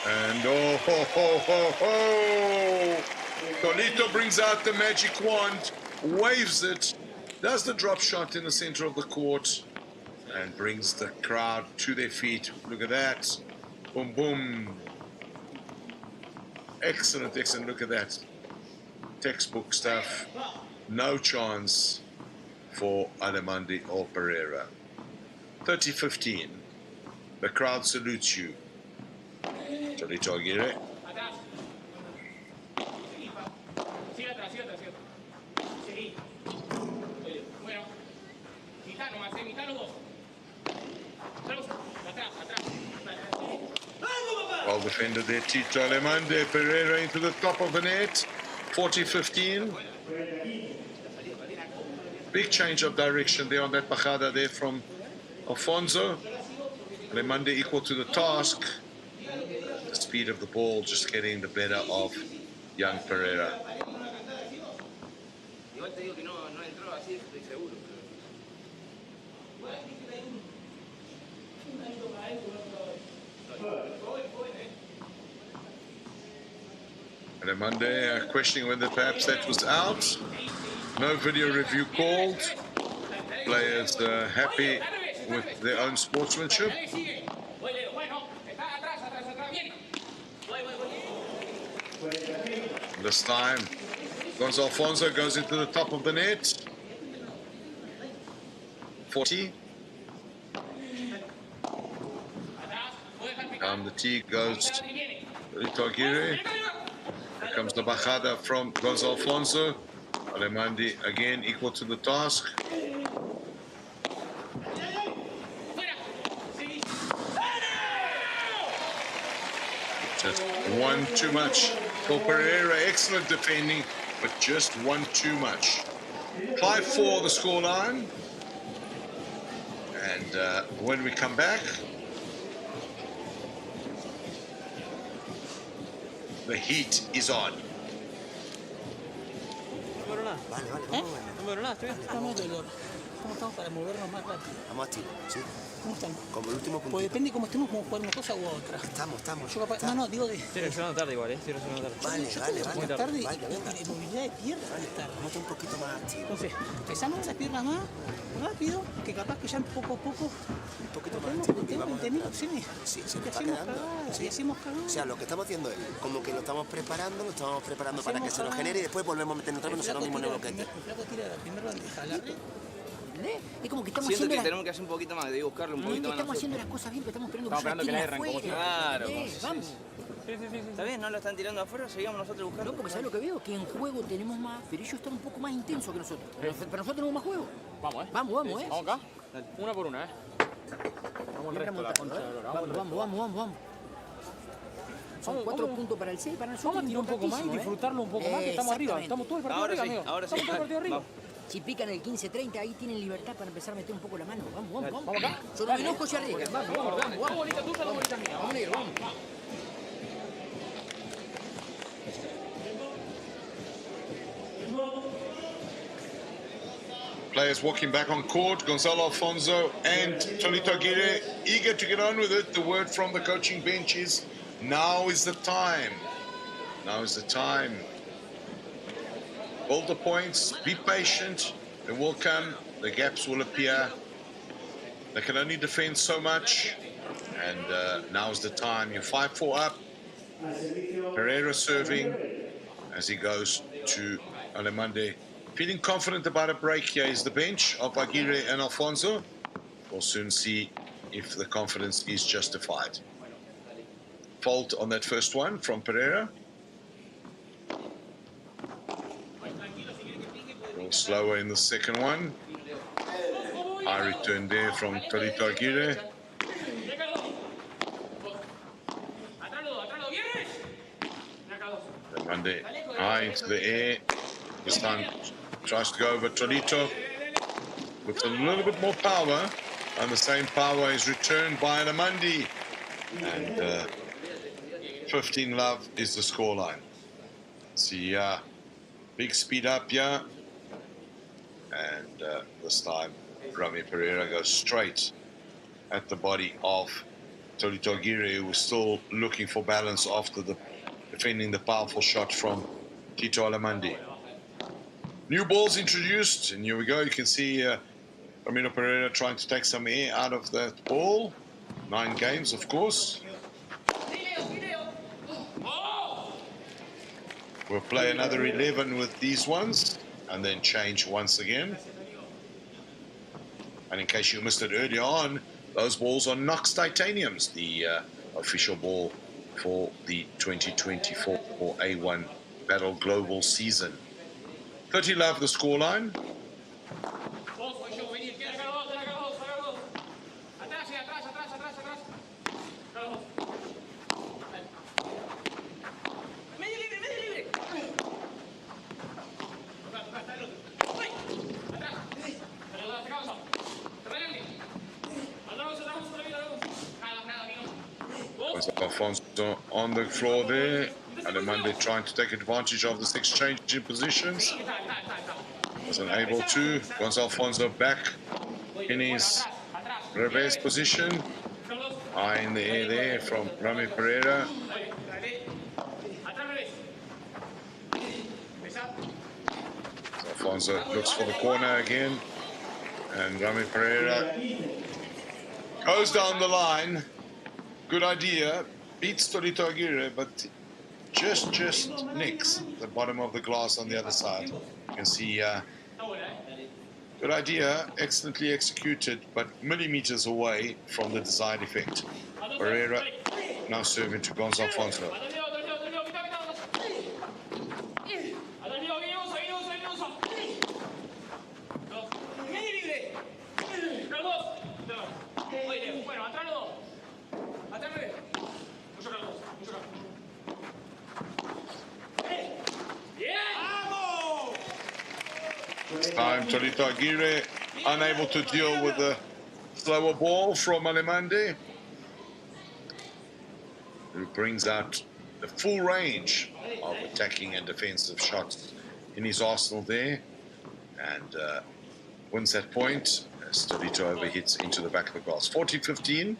And oh, ho, ho, ho, ho. Tolito brings out the magic wand, waves it, does the drop shot in the center of the court, and brings the crowd to their feet. Look at that. Boom, boom. Excellent, excellent. Look at that. Textbook stuff. No chance for Allemandi or Pereyra. 30-15. The crowd salutes you. Tolito Aguirre. Well defended there, Tito Allemandi. Pereyra into the top of the net. 40-15. Big change of direction there on that bajada there from Alfonso. Allemandi equal to the task. The speed of the ball just getting the better of young Pereyra. Allemandi questioning whether perhaps that was out. No video review called. Players happy with their own sportsmanship. This time, Gonzalo Alfonso goes into the top of the net. 40. Down the tee goes Tolito Aguirre. Here comes the bajada from Gonzalo Alfonso. Allemandi again equal to the task. Just one too much for Pereyra. Excellent defending, but just one too much. 5-4 the scoreline. And when we come back, the heat is on. ¿Cómo estamos para movernos más rápido? Vamos a tiro, ¿sí? ¿Cómo estamos? Como el último puntito. Pues depende de cómo estemos, como jugar una cosa u otra. Estamos. Yo capaz, no, digo de... Estoy reaccionando tarde igual, estoy reaccionando tarde. Vale. tarde Vale, venga. y movilidad de piernas tarde. Vamos a un poquito más activo. Entonces, empezamos las piernas más rápido, que capaz que ya poco a poco... Un poquito más tenemos activo. 20.000 opciones. Sí, se te Y está hacemos quedando. cagadas, Sí. y hacemos cagadas. O sea, lo que estamos haciendo es como que lo estamos preparando para que se nos cagadas. genere y después volvemos a meternos otra vez, no será lo mismo neuro que El flaco tira la primera bandeja al arte. Es como que estamos Siento haciendo que tenemos que hacer un poquito más, de buscarlo un poquito más. estamos haciendo las cosas bien, pero estamos esperando Estamos que esperando que la ellos erren, como tiren Claro, afuera. como si- Vamos. Sí. Está bien, no lo están tirando afuera, seguimos nosotros buscando. No, porque ¿sabes lo que veo? Que en juego tenemos más, pero ellos están un poco más intensos que nosotros. Pero nosotros tenemos más juego. Vamos, Vamos, Vamos acá. Una por una, Vamos el resto, la concha de la lora. Vamos. Son 4 puntos para el 6, para nosotros. Vamos a tirar un poco más y disfrutarlo un poco más, que estamos arriba. Estamos todo el partido Ahora arriba, sí, amigo. ahora sí. Estamos todo el partido arriba. Si pican el 15-30, ahí tienen libertad para empezar a meter un poco la mano. Vamos. Vamos acá. Yo no me enojo, se arriesga. Vamos, bolita tuya, la bolita mía. Vamos, negro, vamos. Players walking back on court. Gonzalo, Alfonso, and Tolito Aguirre eager to get on with it. The word from the coaching bench is, now is the time. Now is the time. Hold the points, be patient. It will come, the gaps will appear. They can only defend so much. And now's the time. You're 5-4 up. Pereyra serving as he goes to Allemandi. Feeling confident about a break here is the bench of Aguirre and Alfonso. We'll soon see if the confidence is justified. Fault on that first one from Pereyra. A little slower in the second one. High return there from Tolito Aguirre. Monday high into the air. This time tries to go over Tolito with a little bit more power, and the same power is returned by Allemandi. And 15-love is the scoreline. See, big speed up here, and this time Ramiro Pereyra goes straight at the body of Tolito Aguirre, who was still looking for balance after defending the powerful shot from Tito Allemandi. New balls introduced, and here we go. You can see Ramiro Pereyra trying to take some air out of that ball. 9 games, of course. We'll play another 11 with these ones, and then change once again. And in case you missed it earlier on, those balls are Knox Titaniums, the official ball for the 2024 A1 Padel Global season. 30-love the scoreline. Alfonso on the floor there. Allemandi trying to take advantage of this exchange in positions. Wasn't able to. Gonzalo Alfonso back in his reverse position. High in the air there from Ramiro Pereyra. Alfonso looks for the corner again. And Ramiro Pereyra goes down the line. Good idea. Beats Tolito Aguirre, but just nicks the bottom of the glass on the other side. You can see good idea, excellently executed, but millimeters away from the desired effect. Pereyra now serving to Gonzalo Alfonso. This time Tolito Aguirre unable to deal with the slower ball from Allemandi, who brings out the full range of attacking and defensive shots in his arsenal there, and wins that point as Tolito overhits into the back of the glass. 40-15.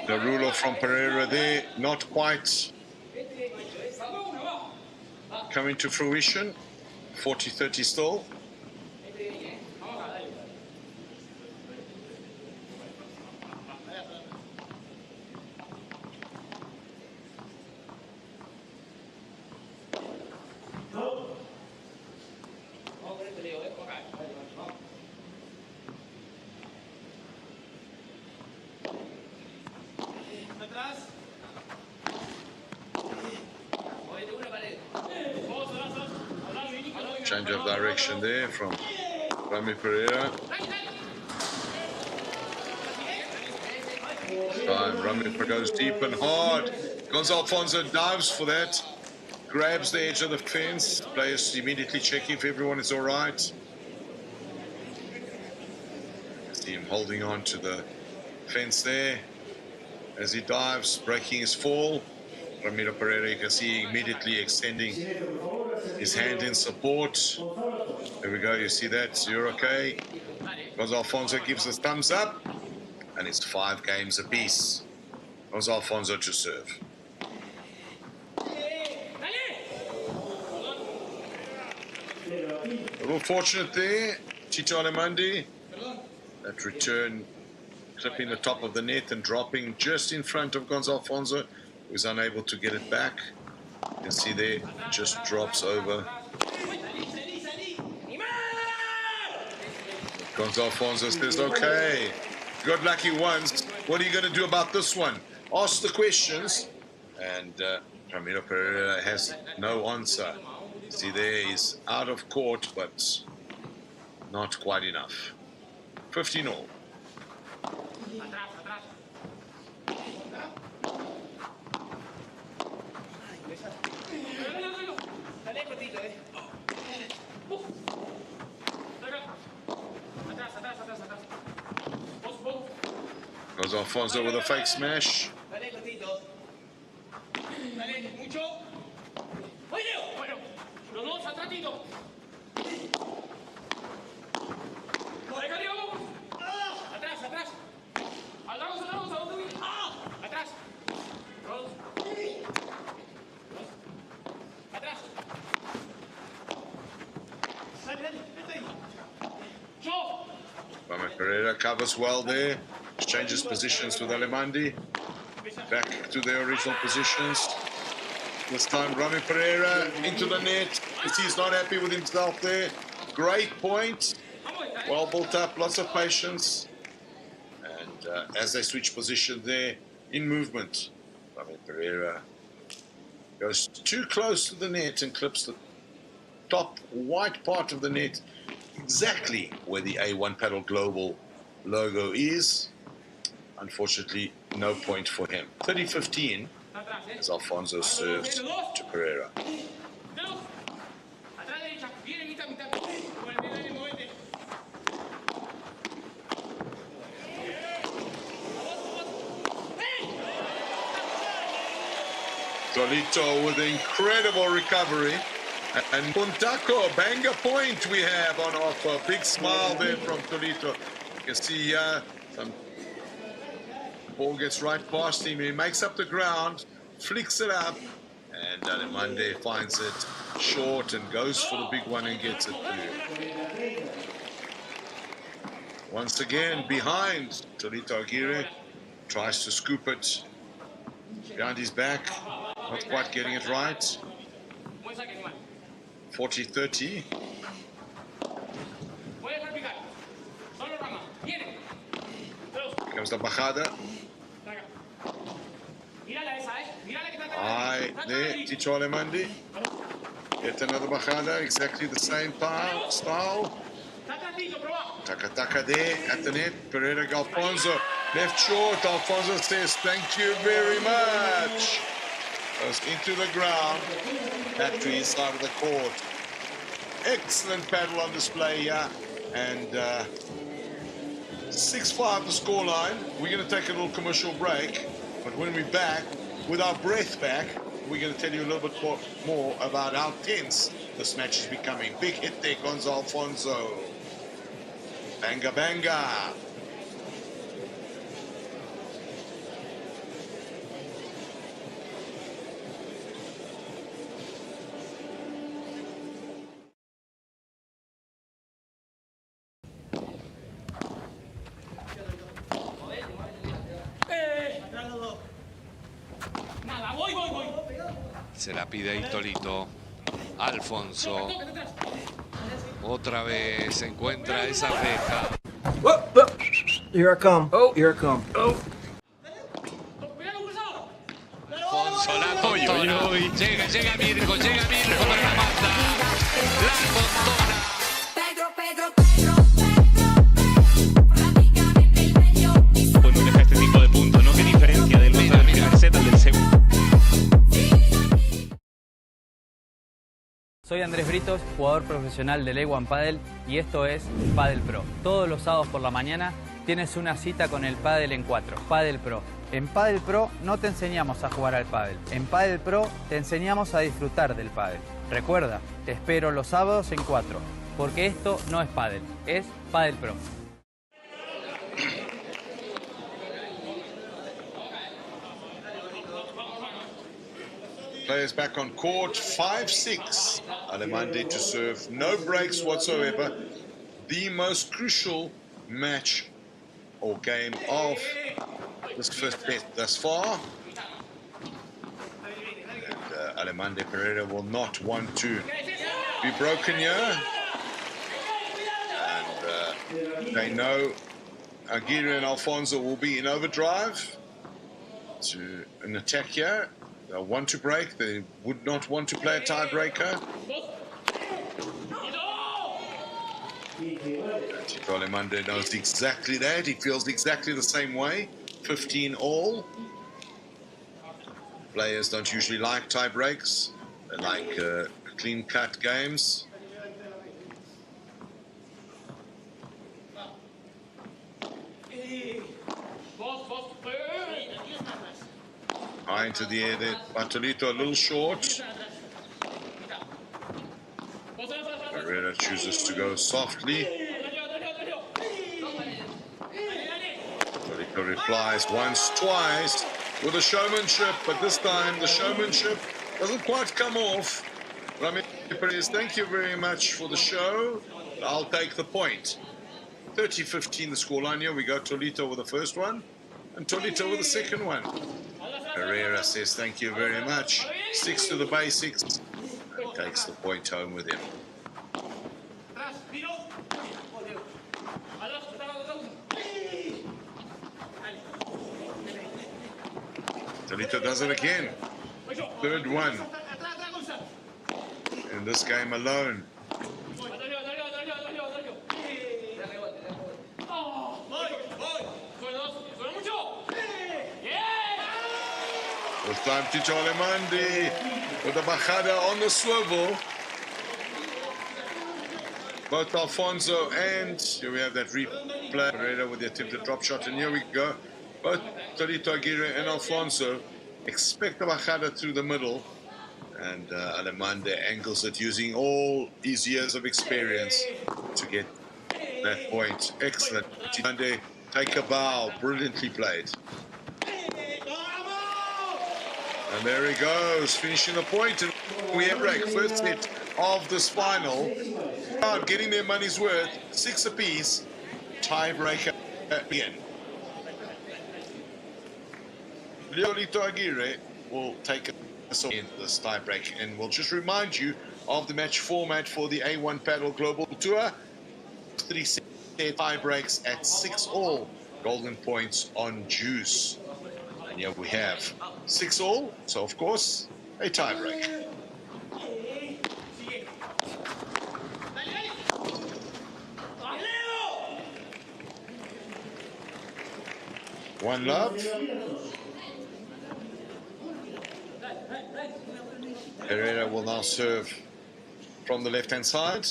The ruler from Pereyra there, not quite coming to fruition. 40-30 still. Change of direction there from Ramiro Pereyra. Time Ramiro goes deep and hard. Gonzalo Alfonso dives for that. Grabs the edge of the fence. Players immediately checking if everyone is all right. See him holding on to the fence there as he dives, breaking his fall. Ramiro Pereyra, you can see immediately extending his hand in support. There we go, you see that, you're okay. Alfonso gives us thumbs up, and it's 5 games apiece. Alfonso to serve. A little fortunate there, Tito Allemandi. That return clipping the top of the net and dropping just in front of Alfonso, who's unable to get it back. You can see there, just drops over. Alfonso says, okay, got lucky once. What are you going to do about this one? Ask the questions. And Ramiro Pereyra has no answer. See there, he's out of court, but not quite enough. 15-all. Goes Alfonso with a fake smash. Pereyra covers well there. Changes positions with Allemandi. Back to their original positions. This time Ramiro Pereyra into the net. You see he's not happy with himself there. Great point. Well built up, lots of patience. And as they switch position there, in movement, Ramiro Pereyra goes too close to the net and clips the top white part of the net, exactly where the A1 Padel Global logo is. Unfortunately, no point for him. 30-15 as Alfonso serves to Pereyra. Tolito with incredible recovery. And Puntaco, banger point we have on offer. Big smile there from Tolito. You can see some ball gets right past him. He makes up the ground, flicks it up, and Allemandi finds it short and goes for the big one and gets it through. Once again, behind Tolito Aguirre, tries to scoop it behind his back, not quite getting it right. 40-30. Comes the bajada. High there, Tito Allemandi. Get another bajada, exactly the same style. Taka there at the net. Pereyra Alfonso left short. Alfonso says, thank you very much. Goes into the ground, back to his side of the court. Excellent paddle on display here, and 6-5 the scoreline. We're going to take a little commercial break, but when we're back, with our breath back, we're going to tell you a little bit more about how tense this match is becoming. Big hit there, Gonzalo Alfonso. Banga, banga. Se la pide ahí Tolito. Alfonso. Otra vez se encuentra esa reja. Here I come. Oh, here I come. Oh. Alfonso la montona. Llega Mirko para la manda. La montona. Cuando deja este tipo de puntos, ¿no? ¿Qué diferencia del punto de primera receta del segundo? Soy Andrés Britos, jugador profesional del A1 Padel, y esto es Padel Pro. Todos los sábados por la mañana tienes una cita con el Padel en 4. Padel Pro, En Padel Pro no te enseñamos a jugar al pádel. En Padel Pro te enseñamos a disfrutar del pádel. Recuerda, te espero los sábados en 4, porque esto no es pádel, es Padel Pro. Players back on court, 5-6. Allemandi to serve, no breaks whatsoever. The most crucial match or game of this first set thus far. And Allemandi Pereyra will not want to be broken here. And they know Aguirre and Alfonso will be in overdrive to an attack here. They'll want to break. They would not want to play a tiebreaker. Allemandi knows exactly that. He feels exactly the same way. 15 all. Players don't usually like tie breaks. They like clean-cut games. High into the air there. Bartolito a little short. Pereyra chooses to go softly. Bartolito replies once, twice with a showmanship, but this time the showmanship doesn't quite come off. Ramiro, thank you very much for the show. I'll take the point. 30-15 the scoreline here. We go Tolito with the first one and Tolito with the second one. Pereyra says thank you very much. Sticks to the basics and takes the point home with him. Tolito does it again. Third one in this game alone. This time Tito Allemandi with the bajada on the swivel. Both Alfonso and here we have that replay. Pereyra with the attempted drop shot, and here we go. Both Tolito, Aguirre and Alfonso expect the bajada through the middle, and Allemandi angles it using all his years of experience to get that point. Excellent. Allemandi take a bow, brilliantly played. And there he goes, finishing the point, and we have break. First set of this final. Getting their money's worth, 6 apiece. Tiebreaker again. Leonel Aguirre will take us in this tiebreak, and we'll just remind you of the match format for the A1 Padel Global Tour. 3 set tiebreaks at 6 all. Golden points on juice. And here we have 6 all, so of course, a tiebreak. One love. Pereyra will now serve from the left-hand side.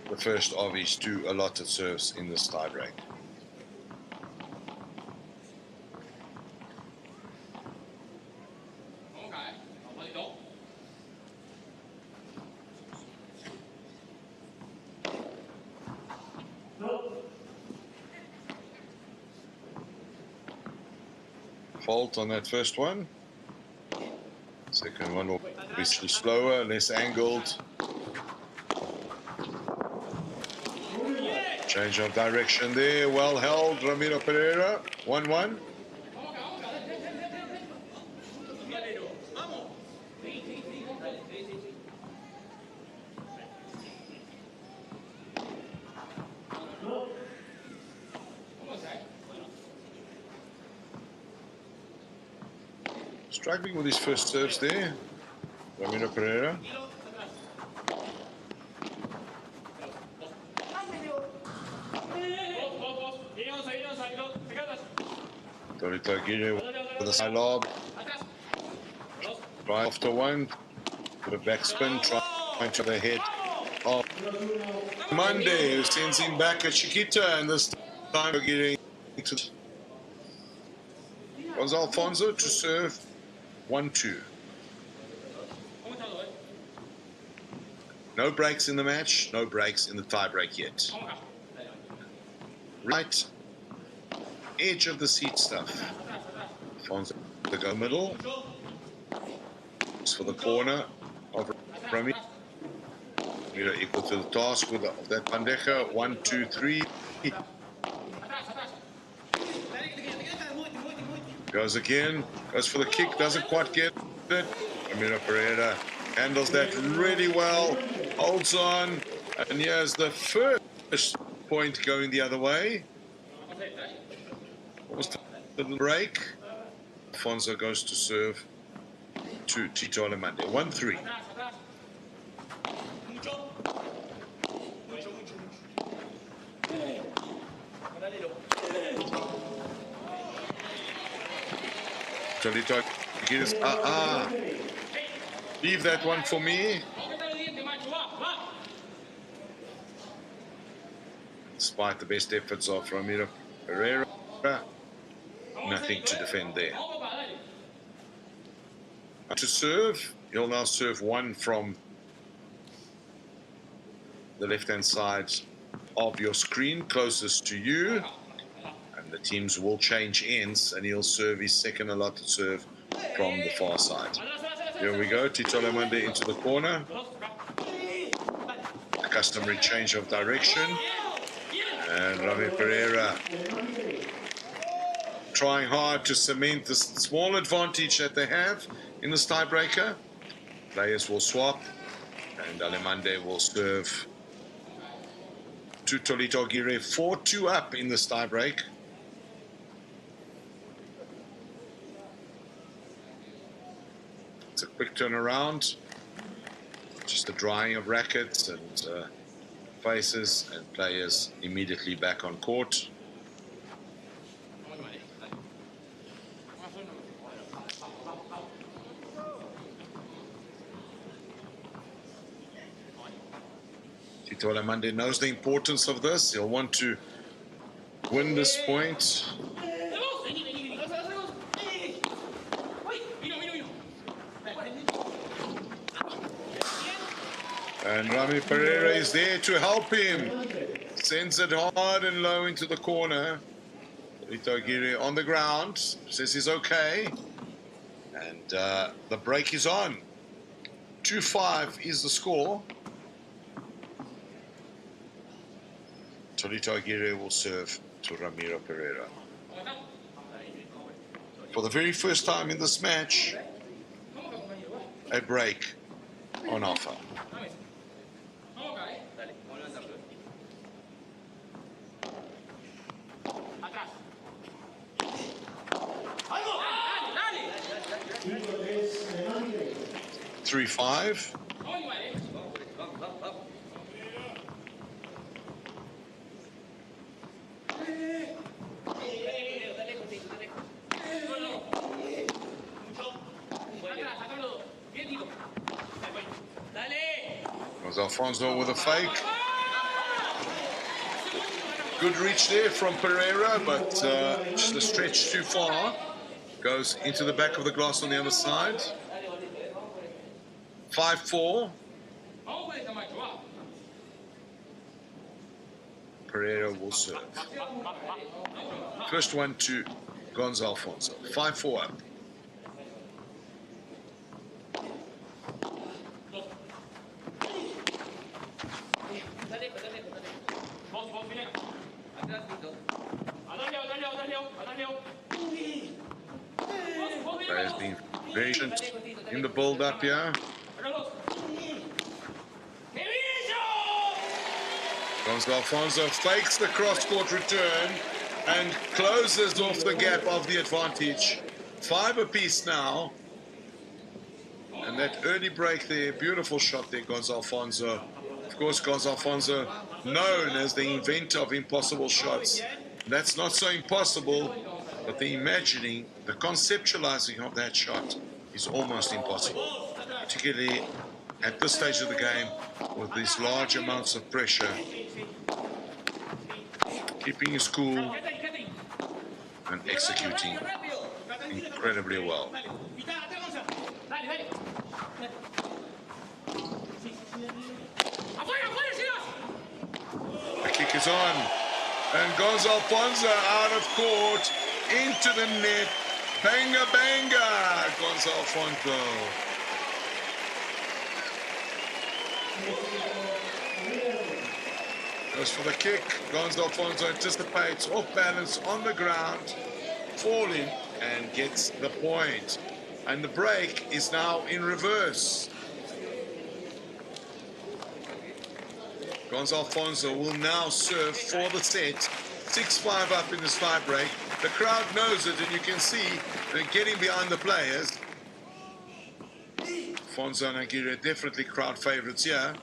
The first of his 2 allotted serves in this tiebreak. Fault on that first one. Second one will be slower, less angled. Change of direction there, well held, Ramiro Pereyra, 1-1. Struggling with his first serves there, Ramiro Pereyra. Tolito Aguirre with a side lob. Try after one, with a backspin, trying to the head of Monday, who sends him back at Chiquita, and this time we're getting to Gonzalo Alfonso to serve 1-2. No breaks in the match, no breaks in the tie break yet. Right edge of the seat stuff. Alfonso to go middle. For the corner of Ramiro. Ramiro equal to the task with that bandeja. 1, 2, 3. Goes again. Goes for the kick. Doesn't quite get it. Ramiro Pereyra handles that really well. Holds on. And here's the first point going the other way. Almost the break. Alfonso goes to serve to Tito Allemandi. 1-3. Tolito Aguirre. Leave that one for me. Despite the best efforts of Ramiro Pereyra, nothing to defend there. To serve, he'll now serve one from the left-hand side of your screen, closest to you. And the teams will change ends, and he'll serve his second allotted serve from the far side. Here we go, Tito Allemandi into the corner. A customary change of direction. And Ramiro Pereyra trying hard to cement the small advantage that they have in this tiebreaker. Players will swap, and Allemandi will serve to Tolito Aguirre. 4-2 up in this tiebreak. It's a quick turnaround. Just a drying of rackets and faces, and players immediately back on court. Tito Allemandi knows the importance of this. He'll want to win this point. And Ramiro Pereyra is there to help him. Sends it hard and low into the corner. Tolito Aguirre on the ground. Says he's okay. And the break is on. 2-5 is the score. Tolito Aguirre will serve to Ramiro Pereyra. For the very first time in this match, a break on offer. Three, 5. Was Alfonso with a fake. Good reach there from Pereyra, but just a stretch too far. Goes into the back of the glass on the other side. 5-4. Pereyra will serve. First one to Gonzalo Alfonso. 5-4 up. Players being patient in the build-up here. Gonzalo Alfonso fakes the cross-court return and closes off the gap of the advantage. 5 apiece now. And that early break there, beautiful shot there, Gonzalo Alfonso. Of course, Gonzalo Alfonso, known as the inventor of impossible shots. That's not so impossible, but the imagining, the conceptualizing of that shot is almost impossible, particularly at this stage of the game with these large amounts of pressure. Keeping his cool and executing incredibly well. The kick is on, and Gonzalo out of court, into the net. Banga, banga, Gonzalo Alfonso. Goes for the kick. Gonzalo Alfonso anticipates, off balance on the ground, falling, and gets the point. And the break is now in reverse. Gonzalo Alfonso will now serve for the set. 6-5 up in this tie break. The crowd knows it, and you can see they're getting behind the players. Alfonso and Aguirre definitely crowd favorites here.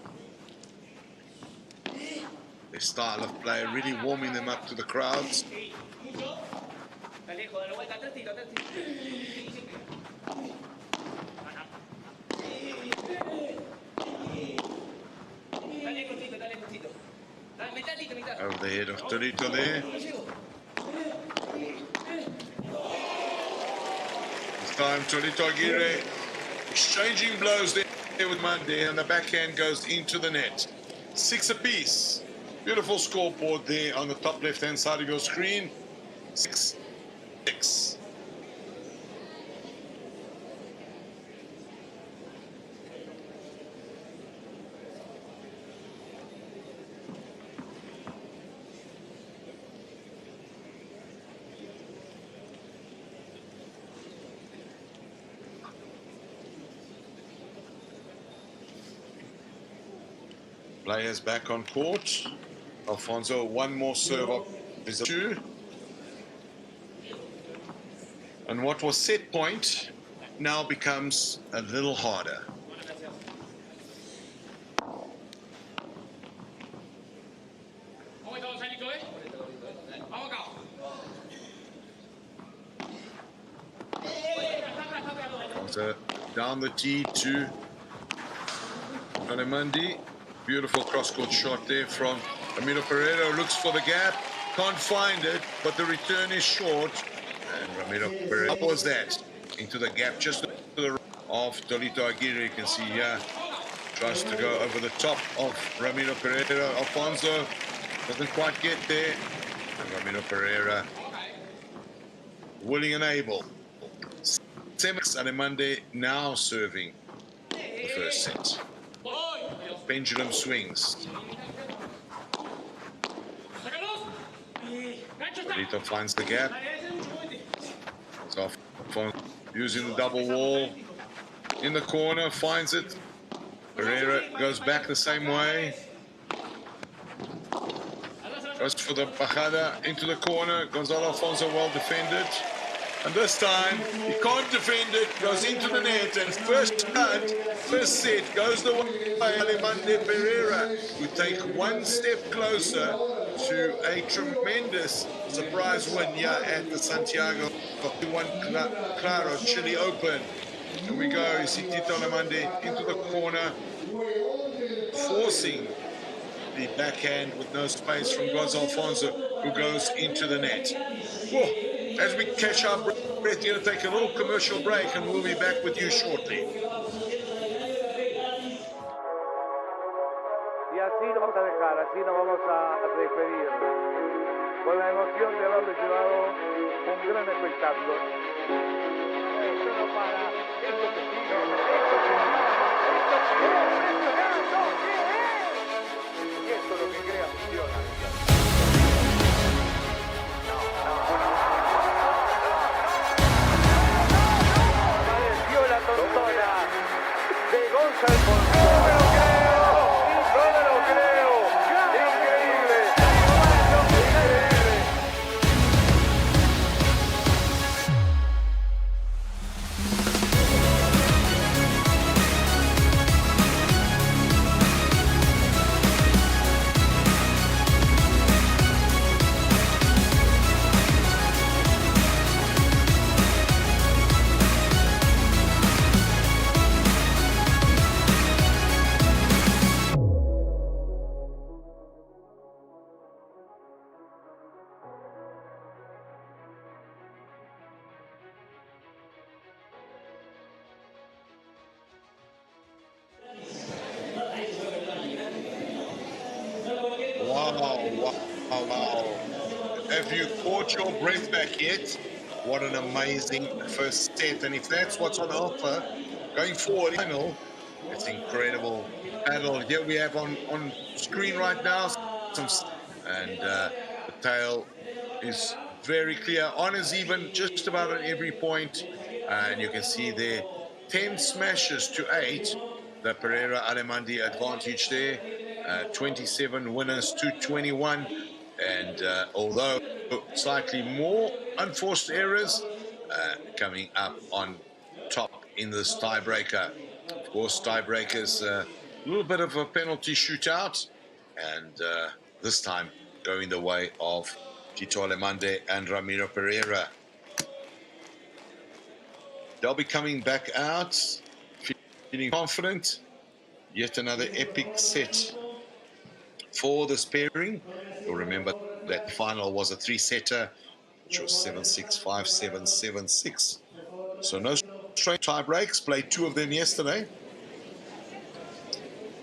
Their style of play really warming them up to the crowds. Over the head of Torito there. This time Torito Aguirre exchanging blows there with Monday, and the backhand goes into the net. 6 apiece. Beautiful scoreboard there on the top left-hand side of your screen. 6-6. Players back on court. Alfonso, one more serve up is a 2. And what was set point now becomes a little harder. So down the tee to Allemandi. Beautiful cross-court shot there from Ramiro. Pereyra looks for the gap, can't find it, but the return is short. And Ramiro Pereyra, how was that? Into the gap just to the right of Torito Aguirre. You can see here, tries to go over the top of Ramiro Pereyra. Alfonso doesn't quite get there. And Ramiro Pereyra, willing and able. Allemandi now serving the first set. Pendulum swings. Torito finds the gap. Alfonso using the double wall in the corner, finds it. Pereyra goes back the same way. Goes for the bajada into the corner. Gonzalo Alfonso well defended. And this time, he can't defend it, goes into the net, and first cut, first set, goes the way by Allemandi Pereyra, who take one step closer to a tremendous surprise win here at the Santiago 1 Claro Chile Open. Here we go, you see Tito Allemandi into the corner, forcing the backhand with no space from Gonzalo Alfonso, who goes into the net. Whoa. As we catch our breath, we're going to take a little commercial break, and we'll be back with you shortly. Y así nos vamos a dejar, así nos vamos a despedir, con la emoción de haberles llevado un gran espectáculo. Esto no para, esto que sigue, y esto es lo que crea funciona. De Gonzalo, no me lo creo, increíble, increíble. Wow. Have you caught your breath back yet? What an amazing first set. And if that's what's on offer going forward, final, it's incredible. Padel, here we have on screen right now. And the tail is very clear. Honors even just about on every point. And you can see there 10 smashes to 8. The Pereyra Allemandi advantage there. 27 winners to 21. And although slightly more unforced errors, coming up on top in this tiebreaker. Of course, tiebreakers, a little bit of a penalty shootout. And this time going the way of Tito Allemandi and Ramiro Pereyra. They'll be coming back out, feeling confident. Yet another epic set for this pairing. You'll remember that final was a 3-setter, which was 7-6, 5-7, 7-6. So no straight tie breaks. Played 2 of them yesterday.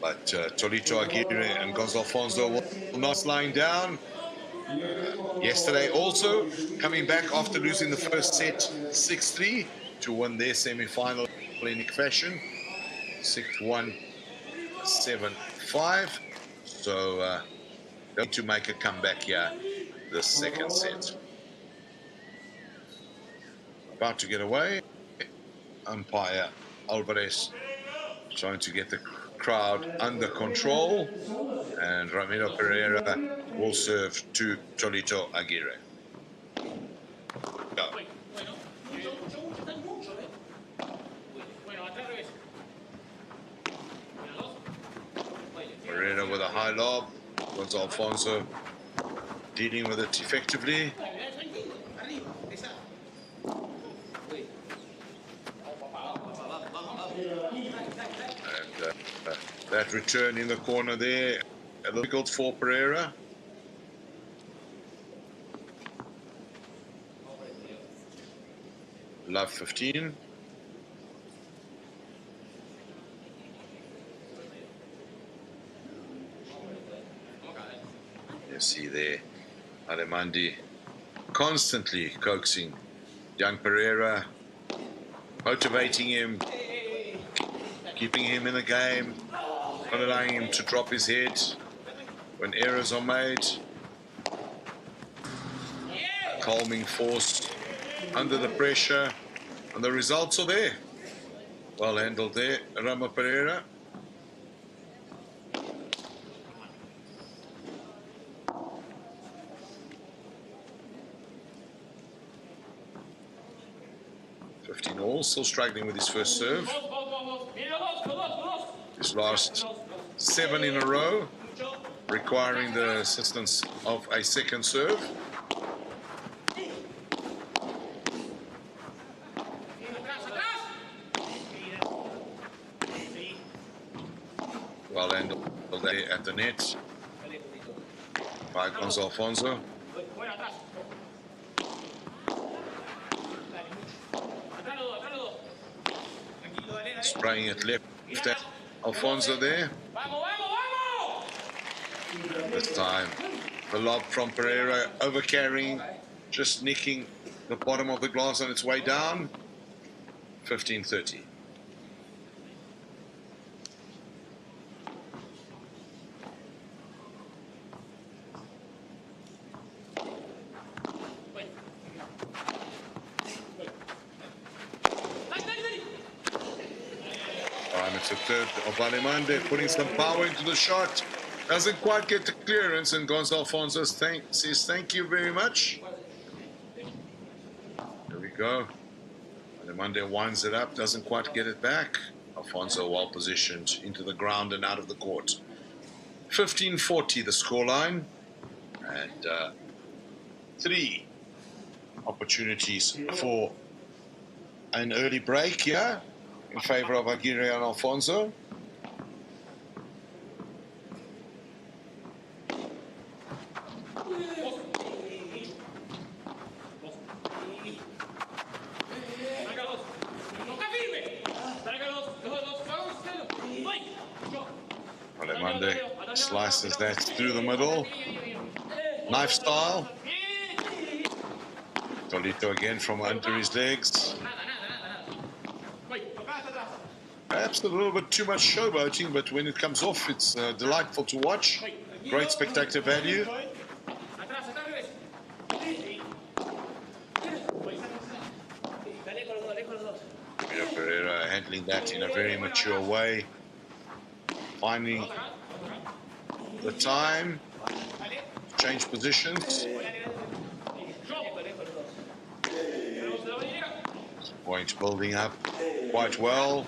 But Tolito Aguirre and Gonzalo Alfonso will not lying down. Yesterday also coming back after losing the first set 6-3 to win their semi-final in fashion. 6-1, 7-5. So they need to make a comeback here this second set. About to get away. Umpire Alvarez trying to get the crowd under control. And Ramiro Pereyra will serve to Tolito Aguirre. Go. Pereyra with a high lob. Gonzalo Alfonso dealing with it effectively. And that return in the corner there, a little difficult for Pereyra. Love 15. You see there, Allemandi constantly coaxing young Pereyra, motivating him, keeping him in the game, not allowing him to drop his head when errors are made. Calming force under the pressure, and the results are there. Well handled there, Ramiro Pereyra. All still struggling with his first serve. His last 7 in a row, requiring the assistance of a second serve. Well handled there at the net by Gonzalo Alfonso. Spraying it left at Alfonso there. This time, the lob from Pereyra overcarrying, just nicking the bottom of the glass on its way down. 15-30. It's a third of Allemandi putting some power into the shot. Doesn't quite get the clearance, and Gonzalo Alfonso says thank you very much. There we go. Allemandi winds it up, doesn't quite get it back. Alfonso well positioned into the ground and out of the court. 15-40 the scoreline, and 3 opportunities for an early break here in favor of Aguirre and Alfonso. Allemandi Slices that through the middle. Knife style. Tolito again from under his legs. Perhaps a little bit too much showboating, but when it comes off, it's delightful to watch. Great spectator value. Pereyra handling that in a very mature way. Finding the time to change positions. Point building up quite well.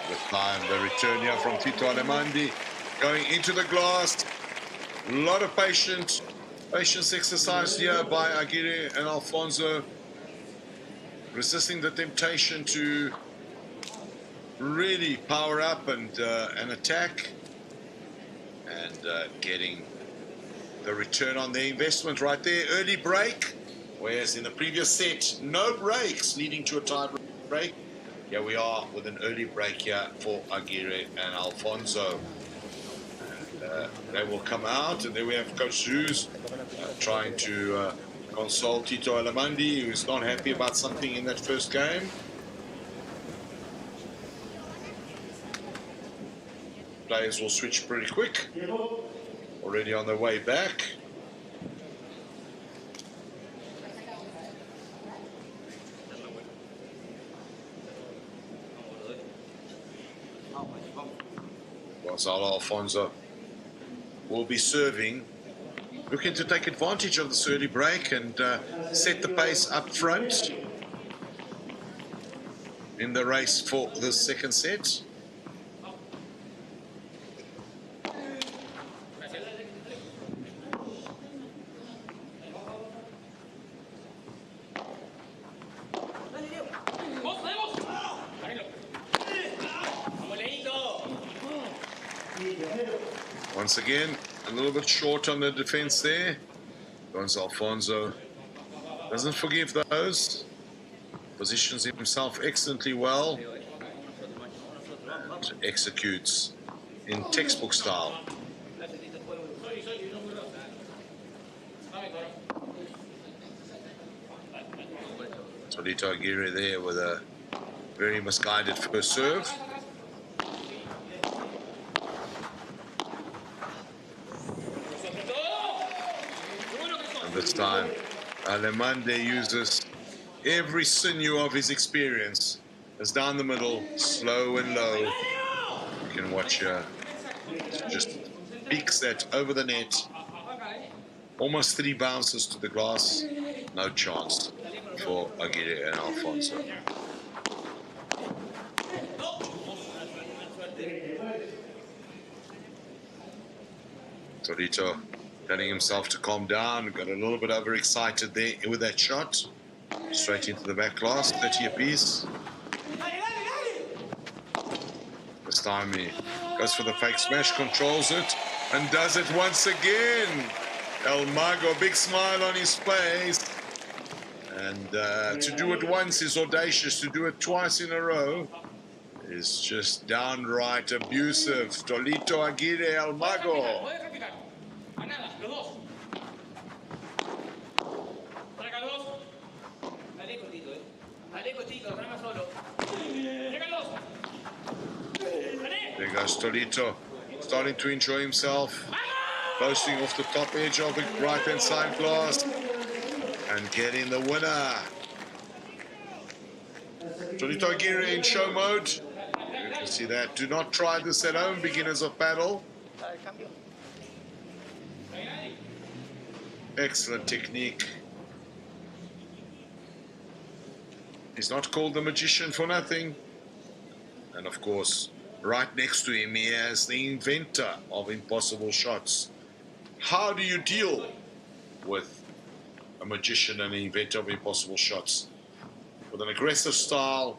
This time the return here from Tito Allemandi going into the glass. A lot of patience exercised here by Aguirre and Alfonso, resisting the temptation to really power up and attack, and getting the return on their investment right there. Early break, whereas in the previous set, no breaks leading to a tie break. Here we are with an early break here for Aguirre and Alfonso. And they will come out, and then we have Coach Zeus trying to console Tito Allemandi, who's not happy about something in that first game. Players will switch pretty quick. Already on their way back. Gonzalo Alfonso will be serving, looking to take advantage of this early break and set the pace up front in the race for the second set. Once again, a little bit short on the defense there. Gonzalo Alfonso doesn't forgive those. Positions himself excellently well and executes in textbook style. Tolito Aguirre there with a very misguided first serve. This time, Allemandi uses every sinew of his experience. As down the middle, slow and low. You can watch just peeks that over the net. Almost 3 bounces to the glass. No chance for Aguirre and Alfonso. Tolito telling himself to calm down, got a little bit overexcited there with that shot. Straight into the back glass, 30 apiece. This time he goes for the fake smash, controls it, and does it once again. El Mago, big smile on his face. And to do it once is audacious, to do it twice in a row is just downright abusive. Tolito Aguirre, El Mago. There goes Tolito, starting to enjoy himself, posting off the top edge of the right-hand side glass and getting the winner. Tolito Aguirre in show mode. You can see that. Do not try this at home, beginners of Padel. Excellent technique. He's not called the magician for nothing. And of course, right next to him, he has the inventor of impossible shots. How do you deal with a magician and an inventor of impossible shots? With an aggressive style,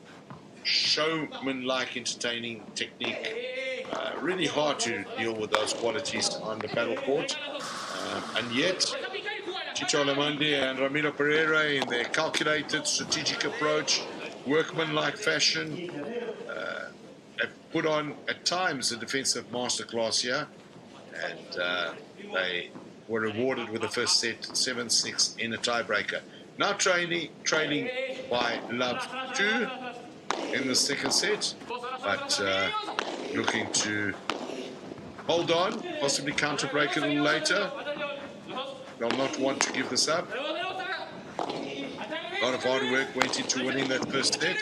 showman-like entertaining technique. Really hard to deal with those qualities on the paddle court. And yet, Tito Allemandi and Ramiro Pereyra, in their calculated, strategic approach, workman-like fashion, have put on at times a defensive masterclass here, and they were rewarded with the first set 7-6 in a tiebreaker. Now trailing by love 2 in the second set, but looking to hold on, possibly counter break a little later. They'll not want to give this up. A lot of hard work went into winning that first set.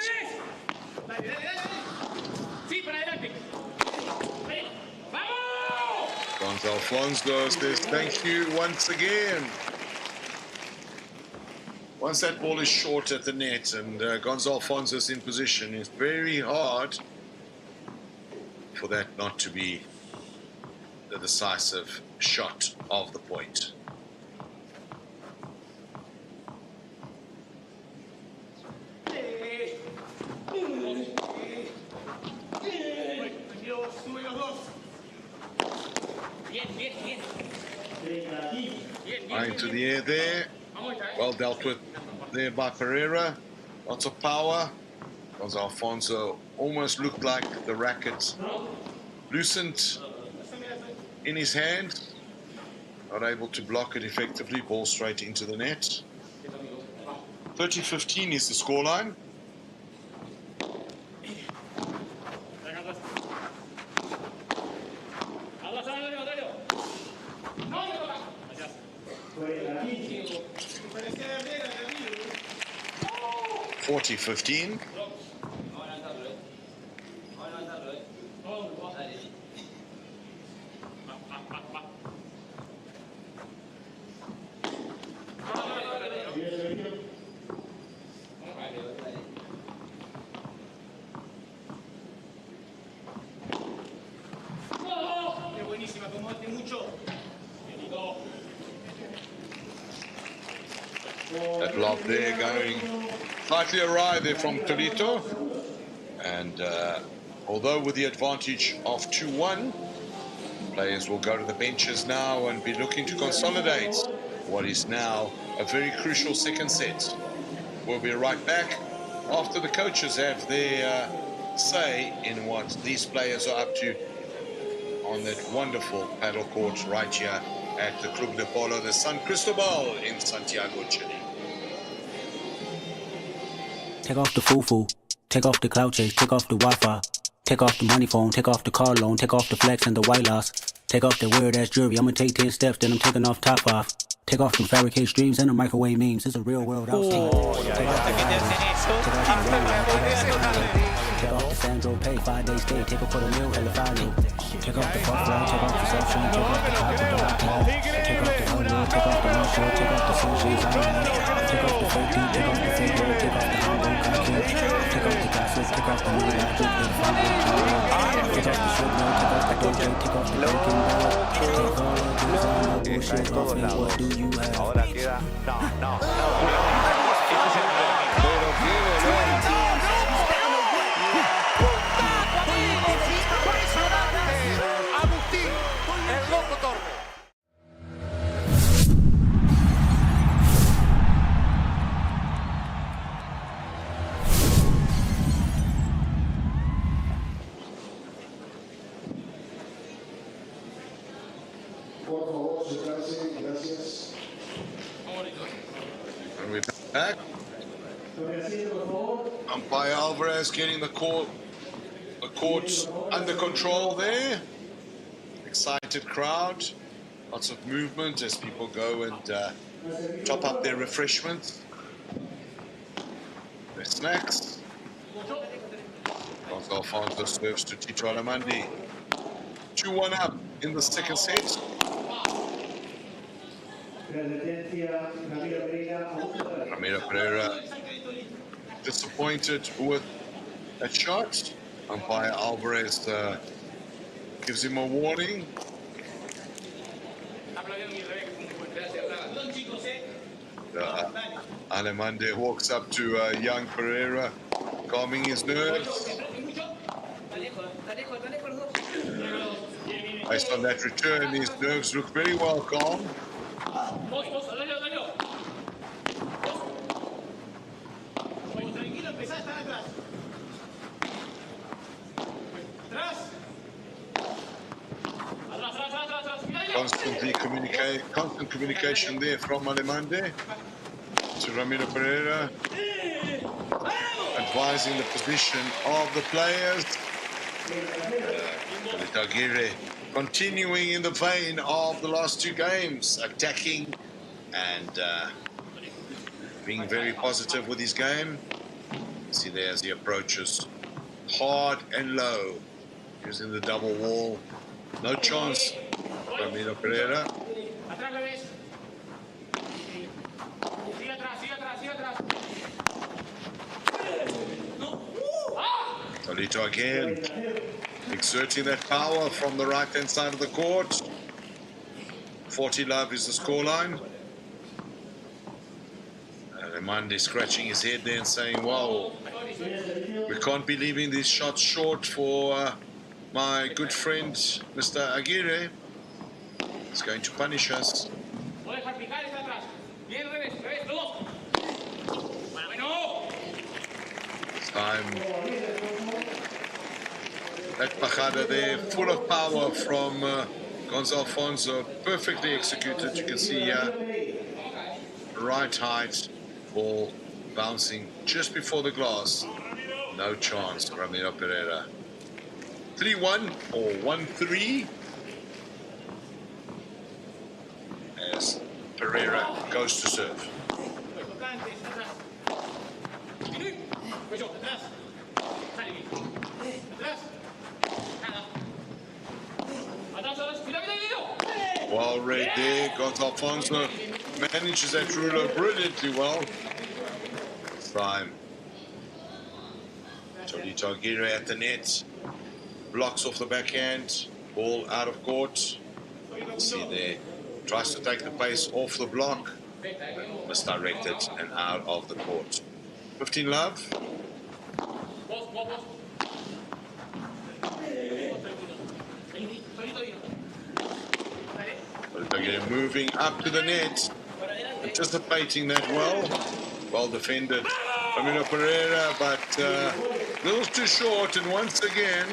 Alfonso says thank you once again. Once that ball is short at the net and Gonzalo Alfonso is in position, it's very hard for that not to be the decisive shot of the point. High into the air there. Well dealt with there by Pereyra. Lots of power. Gonzalo Alfonso almost looked like the racket loosened in his hand. Not able to block it effectively. Ball straight into the net. 30-15 is the scoreline. $40-15. That lob there going slightly awry there from Torito, and although with the advantage of 2-1, players will go to the benches now and be looking to consolidate what is now a very crucial second set. We'll be right back after the coaches have their say in what these players are up to on that wonderful paddle court right here at the Club de Polo de San Cristobal in Santiago, Chile. Take off the foo-foo, take off the cloud chase, take off the Wi-Fi, take off the money phone, take off the car loan, take off the flex and the white loss, take off the weird-ass jewelry, I'ma take 10 steps, then I'm taking off top 5. Take off the fabricate streams and the microwave memes, it's a real world outside. Take off the Sandro pay, 5-day stay, take off for the meal, hella final. Take off the fuck flag, take off the sunshine, take off the clouds with the rock cloud. Take off the Hollywood, take off the Russia, take off the sunshades, take off the fake deep, take off the fake road, take off the Hamburg cocktail. Take off the gossip, take off the money like drip, take off the take off the shit, take off the dojo, take off the bacon bag. Take all of these on no bullshit, offense, what do you have? Ahora queda, no. And we're back. Umpire Alvarez getting the court under control there. Excited crowd. Lots of movement as people go and top up their refreshments, their snacks. Alfonso serves to Tito Allemandi. 2-1 up in the second set. Ramiro Pereyra disappointed with that shot. Umpire Alvarez gives him a warning. Allemandi walks up to young Pereyra, calming his nerves. Based on that return, his nerves look very well calm. constant communication there from Allemandi to Ramiro Pereyra, advising the position of the players. Aguirre continuing in the vein of the last two games, attacking and being very positive with his game. See there as he approaches hard and low, using the double wall. No chance, Ramiro Pereyra. Tolito again, exerting that power from the right-hand side of the court. 40 love is the scoreline. Allemandi scratching his head there and saying, wow, we can't be leaving these shots short for my good friend, Mr. Aguirre. He's going to punish us. Time. That bajada there, full of power from Gonzalo Alfonso, perfectly executed. You can see here, right height, ball bouncing just before the glass. No chance, Ramiro Pereyra. 3-1 or 1-3 as Pereyra goes to serve. Well read there, Gonzalo Alfonso manages that ruler brilliantly well. Time. Tolito Aguirre at the net, blocks off the backhand, ball out of court. See there, tries to take the pace off the block, misdirected and out of the court. 15 love. Again, moving up to the net, anticipating that well. Well defended, Ramiro Pereyra, but a little too short. And once again,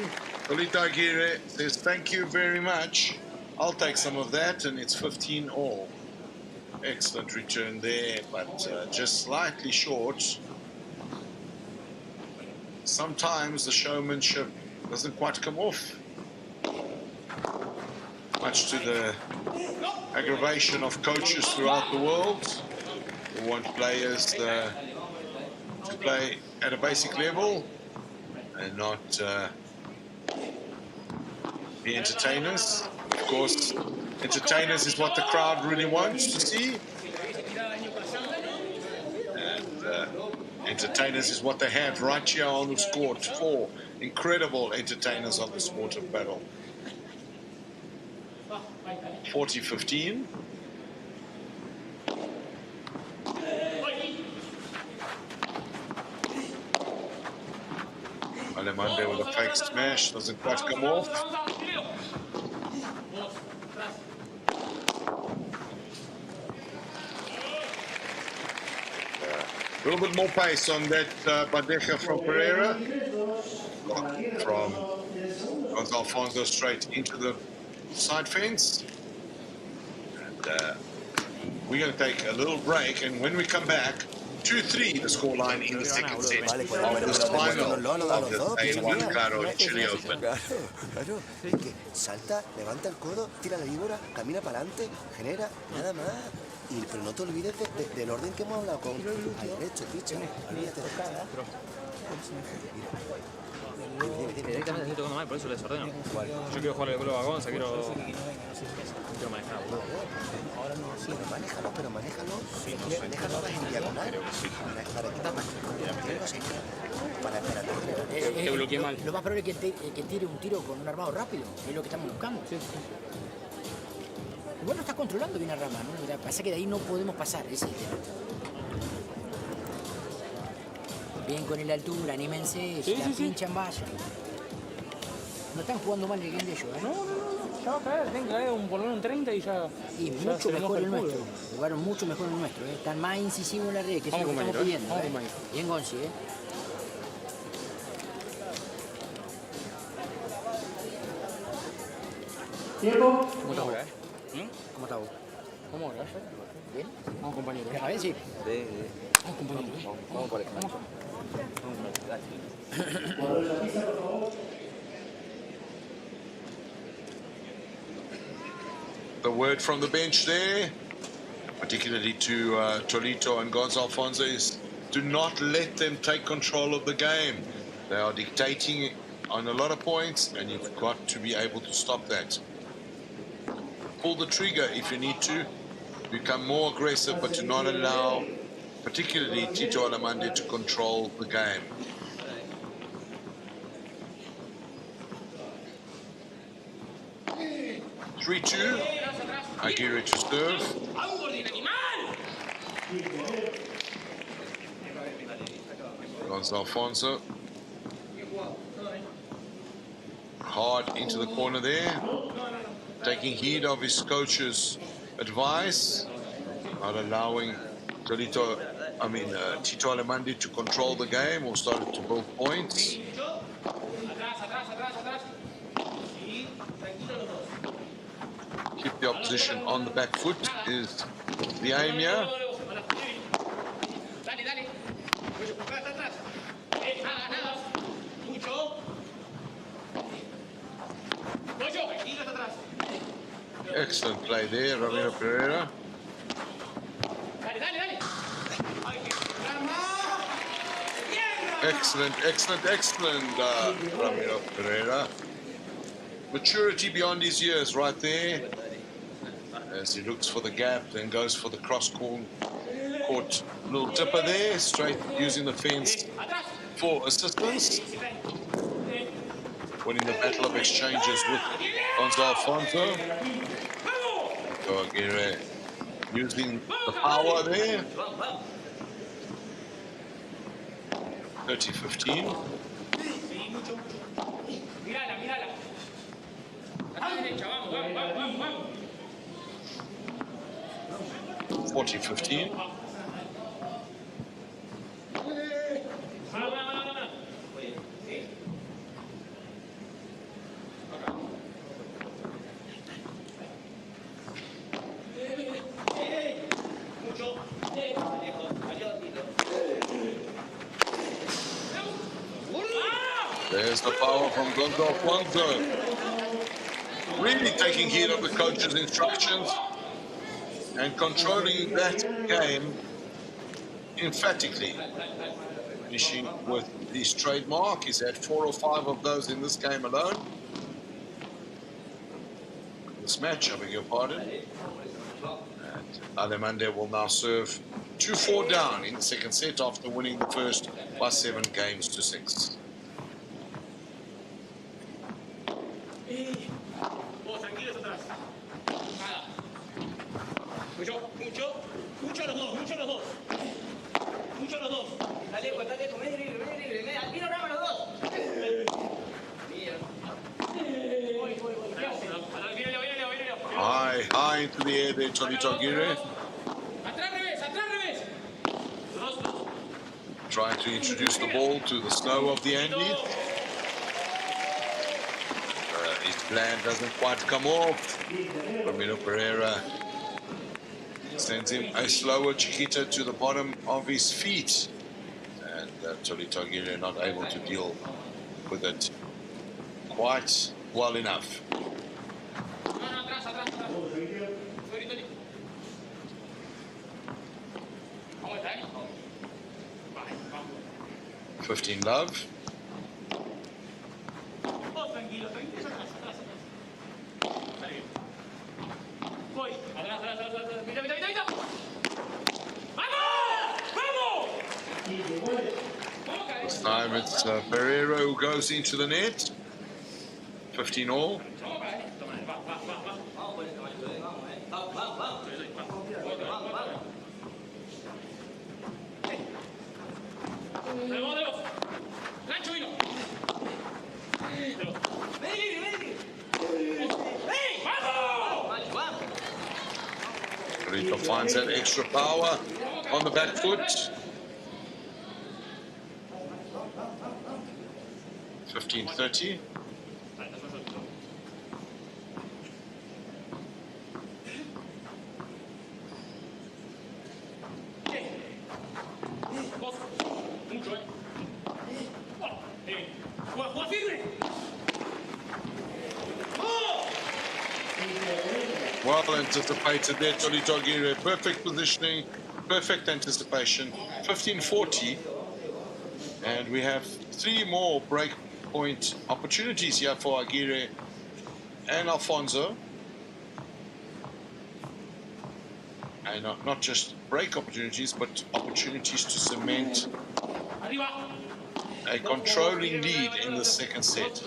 Tolito Aguirre says, thank you very much. I'll take some of that, and it's 15 all. Excellent return there, but just slightly short. Sometimes the showmanship doesn't quite come off, much to the aggravation of coaches throughout the world who want players to play at a basic level and not be entertainers. Of course, entertainers is what the crowd really wants to see, and entertainers is what they have right here on the court. 4 incredible entertainers on the sport of paddle. 40-15. Allemandi with a fake smash, doesn't quite come off. A little bit more pace on that Badeja from Pereyra. From Gonzalo Alfonso straight into the side fence. And we're going to take a little break, and when we come back, 2-3 the scoreline in the second set of this final of the A1 Claro Chile Open. Claro, que salta, levanta el codo, tira la víbora, camina para adelante, genera, nada más. Pero no te olvides del orden que hemos hablado con al derecho, picha. Olvídate de Directamente estoy tocando mal, por eso les ordeno. Yo quiero jugar el globo a Gonza, quiero manejar. Ahora no, sí, pero manéjalo en diagonal. Te bloqueé mal. Lo más probable es que tire un tiro con un armado rápido, es lo que estamos buscando. Sí. Igual no estás controlando bien la rama, ¿no? Pasa que de ahí no podemos pasar, ese es el tema. Bien con la altura, anímense, si la pinchan, vaya. No están jugando mal el game de ellos, ¿eh? No, ya va a caer, tienen que caer por lo menos un 30 y ya... Y mucho mejor el nuestro, jugaron mucho mejor el nuestro, ¿eh? Están más incisivos en la red, que es lo que estamos pidiendo, ¿eh? Bien Gonzi, ¿eh? Tiempo. ¿Cómo estás ahora, ¿Cómo estás vos? ¿Cómo ahora? ¿Bien? Vamos, compañero. ¿A ver si? Vamos, compañero. Vamos por eso. Vamos. The word from the bench there, particularly to Tolito and Gonzalo Alfonso, is do not let them take control of the game. They are dictating on a lot of points, and you've got to be able to stop that. Pull the trigger if you need to, become more aggressive, but do not allow, particularly Tito Allemandi, to control the game. Three-two. Aguirre to serve. Gonzalo Alfonso. Hard into the corner there. Taking heed of his coach's advice. Not allowing Tito Allemandi to control the game or started to build points. Keep the opposition on the back foot is the aim here. Excellent play there, Ramiro Pereyra. Excellent, Ramiro Pereyra. Maturity beyond his years right there. As he looks for the gap, then goes for the cross-court little tipper there, straight using the fence for assistance. Winning the battle of exchanges with Gonzalo Alfonso. So Aguirre using the power there. 30-15. 40-15. There's the power from Gonzalo Alfonso. Really taking heed of the coach's instructions and controlling that game emphatically. Finishing with his trademark. He's had 4 or 5 of those in this game alone. This match, I beg your pardon. And Allemandi will now serve 2-4 down in the second set after winning the first by 7 games to 6. Mucho los dos. Dale, medio libre. Vino Rama los dos. High into the air there, Tolito Aguirre. Atrás revés. Trying to introduce the ball to the snow of the Andes. His plan doesn't quite come off. Ramiro Pereyra sends him a slower Chiquita to the bottom of his feet. And Tolito Aguirre not able to deal with it quite well enough. 15 love. This time it's Pereyra who goes into the net. 15 all. Rico finds that extra power on the back foot. 15-30. Well anticipated there, Tolito Aguirre. Perfect positioning, perfect anticipation. 15-40. And we have 3 more break point opportunities here for Aguirre and Alfonso. And not just break opportunities, but opportunities to cement a controlling lead in the second set.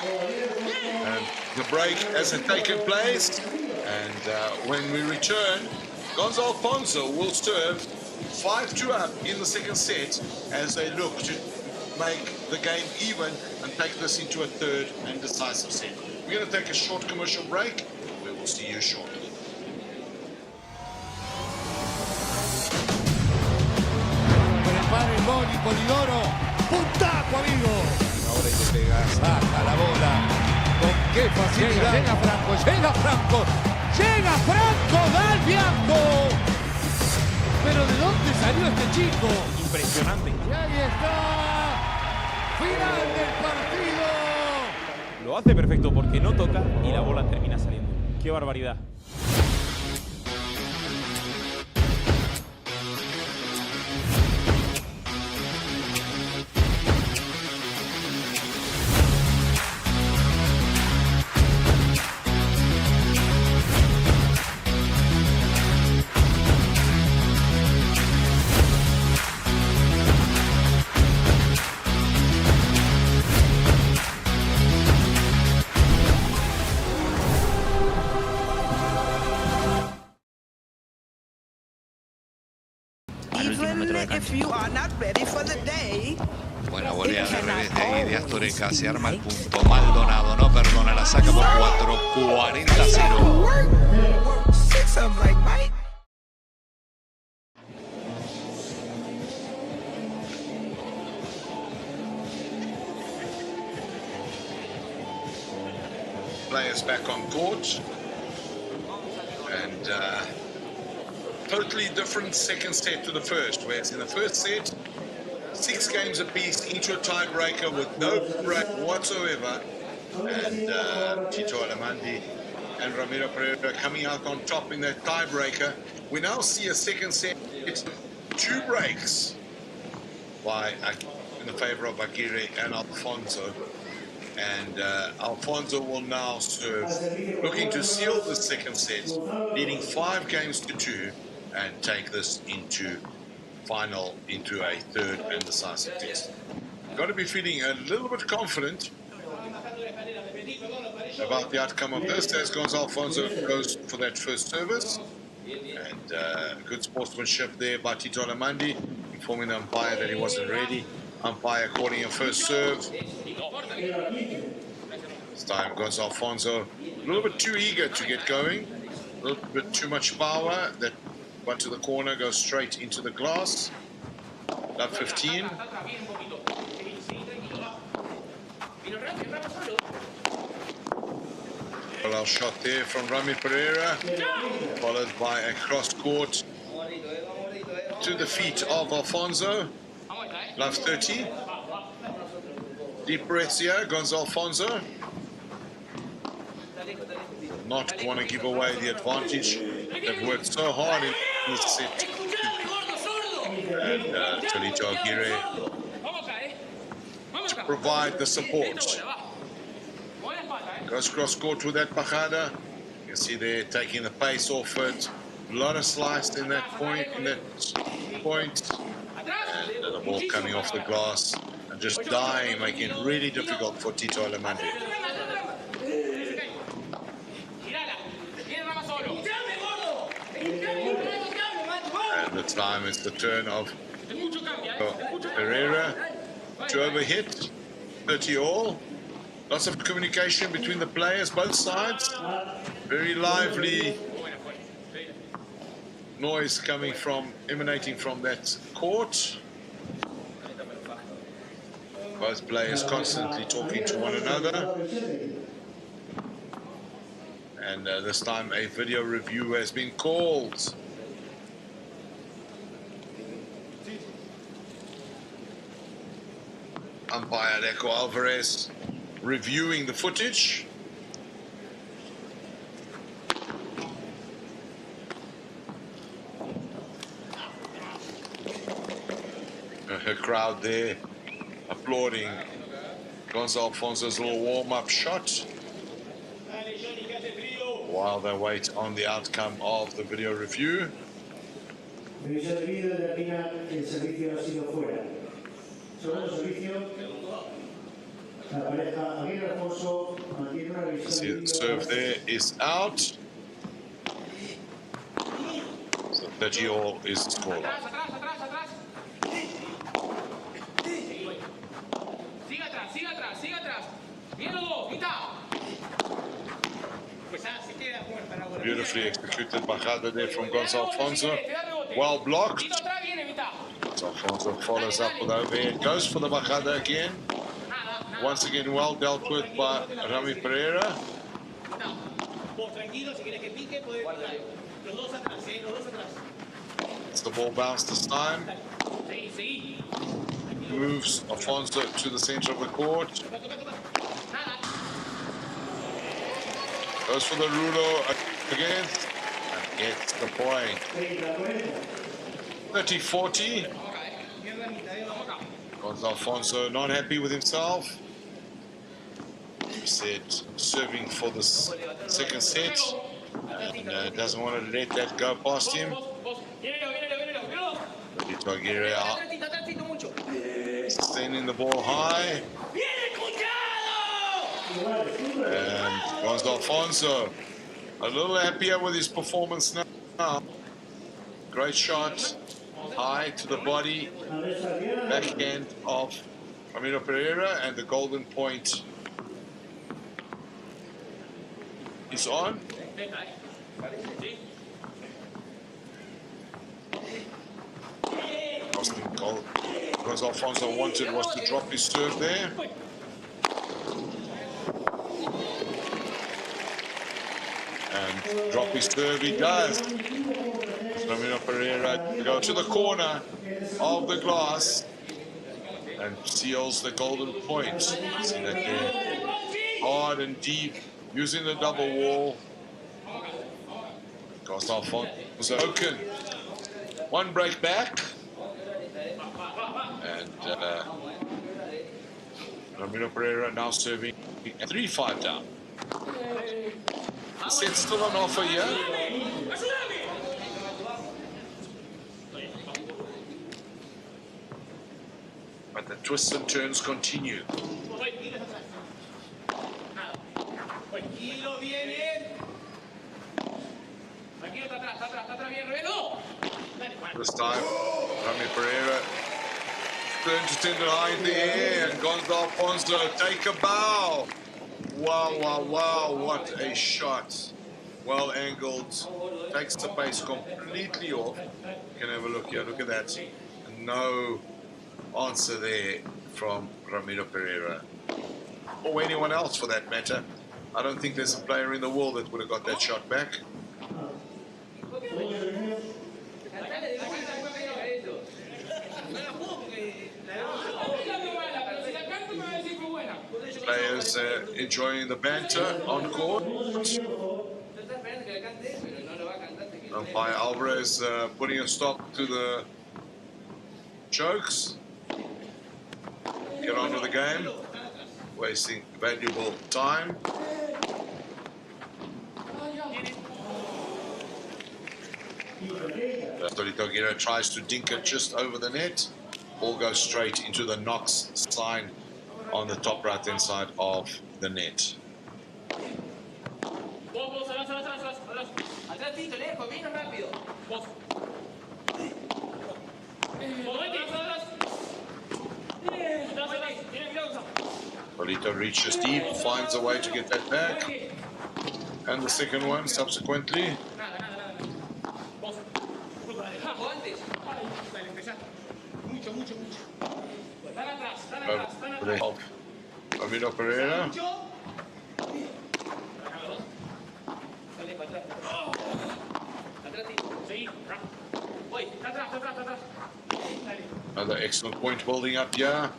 And the break hasn't taken place, and when we return, Gonzalo Alfonso will serve 5-2 up in the second set as they look to make the game even and take this into a third and decisive set. We're going to take a short commercial break. We will see you shortly. Prepara el gol y Polidoro. ¡Puntaco, amigo! Ahora te pega, saca la bola. Con qué facilidad. Llega Franco, llega Franco. Llega Franco, da el Bianco. Pero ¿de dónde salió este chico? Impresionante. Y ahí está. Final del partido. Lo hace perfecto porque no toca y la bola termina saliendo. ¡Qué barbaridad! Buena volea de revés de ahí de Astoreca, se arma el punto. Maldonado no perdona, la saca por 4, 40-0. Players back on court, and totally different second set to the first, whereas in the first set 6 games apiece into a tiebreaker with no break whatsoever, and Tito Allemandi and Ramiro Pereyra coming out on top in that tiebreaker. We now see a second set, it's 2 breaks in the favor of Aguirre and Alfonso. And Alfonso will now serve, looking to seal the second set, leading 5 games to 2, and take this into a third and decisive test. Got to be feeling a little bit confident about the outcome of this as Gonzalo Alfonso goes for that first service. And good sportsmanship there by Tito Allemandi, informing the umpire that he wasn't ready. Umpire calling a first serve. This time Gonzalo Alfonso a little bit too eager to get going, a little bit too much power. That one to the corner goes straight into the glass. Love 15. Well, shot there from Ramiro Pereyra, followed by a cross court to the feet of Alfonso. Love 30. Deep breaths here, Gonzalo Alfonso. Not want to give away the advantage. They've worked so hard in this set. And Tolito Aguirre to provide the support. Goes cross court with that Bajada. You can see they're taking the pace off it. A lot of slice in that point. And the ball coming off the glass and just dying, making it really difficult for Tito Allemandi. And this time it's the turn of Pereyra to overhit. 30 all. Lots of communication between the players, both sides. Very lively noise emanating from that court. Both players constantly talking to one another. And this time a video review has been called. Umpire Leco Alvarez reviewing the footage. Her crowd there applauding Gonzalo Alfonso's little warm-up shot while they wait on the outcome of the video review. See the serve there is out. So 30-all is the score. Beautifully executed bajada there from Gonzalo Alfonso. Well blocked. Alfonso follows up with overhead. Goes for the bajada again. Once again, well dealt with by Ramiro Pereyra. It's the ball bounce this time. Moves Alfonso to the center of the court. Goes for the rulo again and gets the point. 30-40. Gonzalo Alfonso not happy with himself. He said serving for the second set and doesn't want to let that go past him. Aguirre out. Sending the ball high. And Gonzalo Alfonso a little happier with his performance now. Great shot, high to the body, backhand of Ramiro Pereyra, and the golden point is on. Gonzalo Alfonso wanted was to drop his serve there. And drop his serve he does. Ramiro Pereyra go to the corner of the glass and seals the golden point. See that there. Hard and deep, using the double wall. Gonzalo Alfonso broken. One break back. And Ramiro Pereyra now serving 3-5 down. The set's still on offer here. But the twists and turns continue. This time, Ramiro Pereyra turns to tender high in the air, and Gonzalo Alfonso take a bow. Wow, wow, wow, what a shot. Well angled, takes the pace completely off. You can have a look here, look at that. No answer there from Ramiro Pereyra. Or anyone else for that matter. I don't think there's a player in the world that would have got that shot back. Players enjoying the banter on court. Umpire Alvarez putting a stop to the chokes. Get on with the game. Wasting valuable time. Aguirre tries to dink it just over the net. Ball goes straight into the Knox sign on the top right hand side of the net. Polito reaches deep, finds a way to get that back. And the second one subsequently. Ramiro Pereyra. Another excellent point building up here.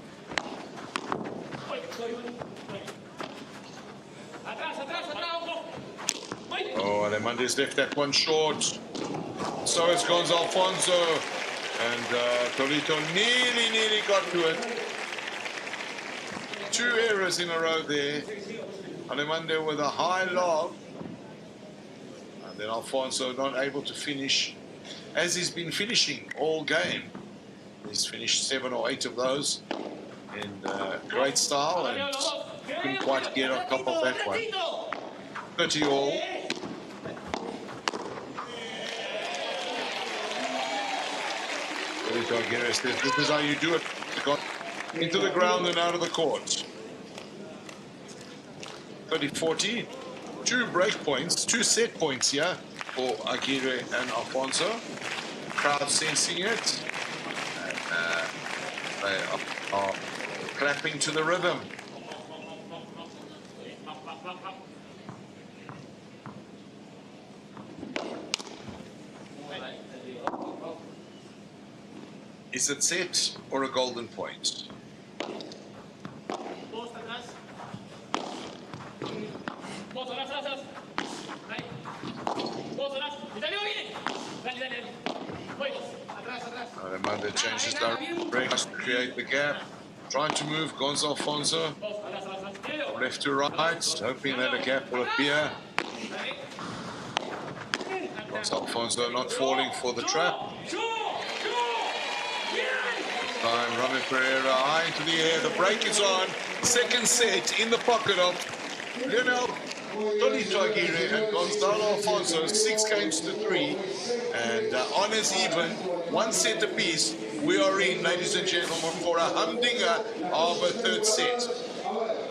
Allemandi's left that one short. So it's Gonzalo Alfonso. And Tolito nearly got to it. 2 errors in a row there. Allemandi with a high lob. And then Alfonso not able to finish as he's been finishing all game. He's finished 7 or 8 of those in great style and couldn't quite get on top of that one. 30 all. Aguirre says this is how you do it. Into the ground and out of the court. 30-40. 2 break points, 2 set points here for Aguirre and Alfonso. Crowd sensing it. And they are clapping to the rhythm. Is it set or a golden point? Allemandi changes direction to create the gap. Trying to move Gonzalo Alfonso left to right, hoping that a gap will appear. Gonzalo Alfonso not falling for the trap. Time, Ramiro Pereyra high into the air. The break is on. Second set in the pocket of Leonel, Tolito Aguirre and Gonzalo Alfonso. 6 games to 3. And honors even. 1 set apiece. We are in, ladies and gentlemen, for a humdinger of a 3rd set.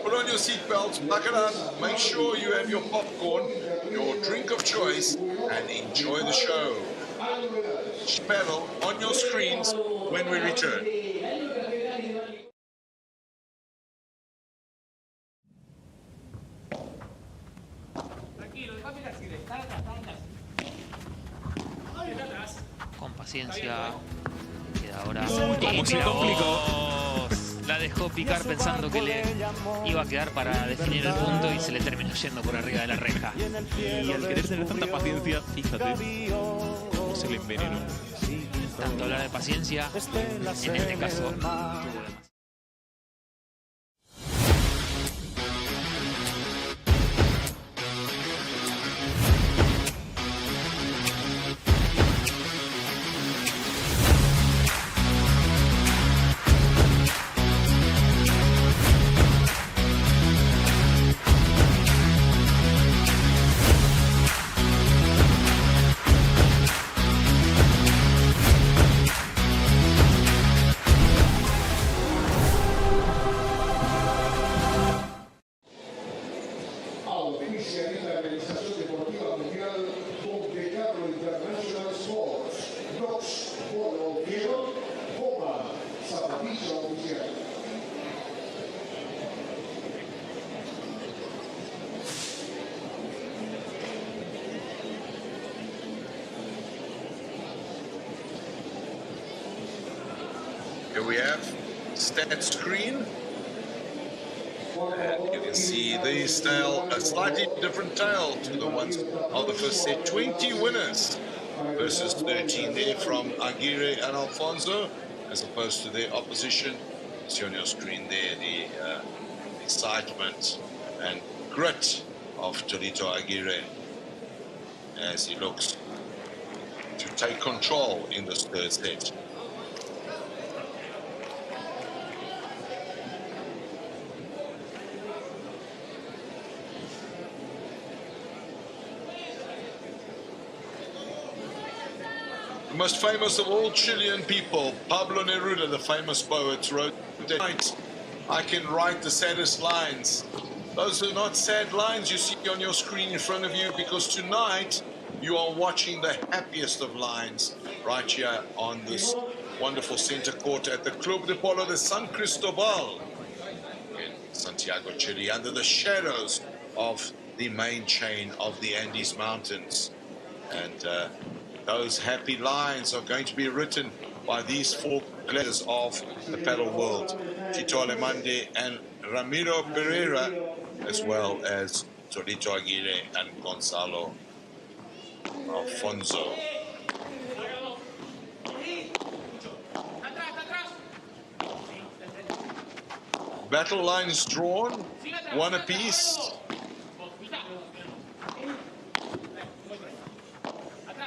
Put on your seatbelts, buckle up, make sure you have your popcorn, your drink of choice, and enjoy the show. Padel on your screens when we return. Con paciencia queda ahora. Cómo se complicó. La dejó picar pensando que le iba a quedar para definir el punto y se le terminó yendo por arriba de la reja. Y al querer tener tanta paciencia, fíjate cómo se le envenenó. Tanto hablar de paciencia, en este caso, Here we have stat screen. And you can see these tail, a slightly different tail to the ones of the first set. 20 winners versus 13 there from Aguirre and Alfonso, as opposed to their opposition. See on your screen there the excitement and grit of Tolito Aguirre as he looks to take control in this 3rd set. The most famous of all Chilean people, Pablo Neruda, the famous poet, wrote, "Tonight I can write the saddest lines." Those are not sad lines you see on your screen in front of you, because tonight you are watching the happiest of lines right here on this wonderful center court at the Club de Polo de San Cristobal in Santiago, Chile, under the shadows of the main chain of the Andes Mountains. And those happy lines are going to be written by these 4 players of the paddle world, Tito Allemandi and Ramiro Pereyra, as well as Tolito Aguirre and Gonzalo Alfonso. Battle lines drawn, one apiece.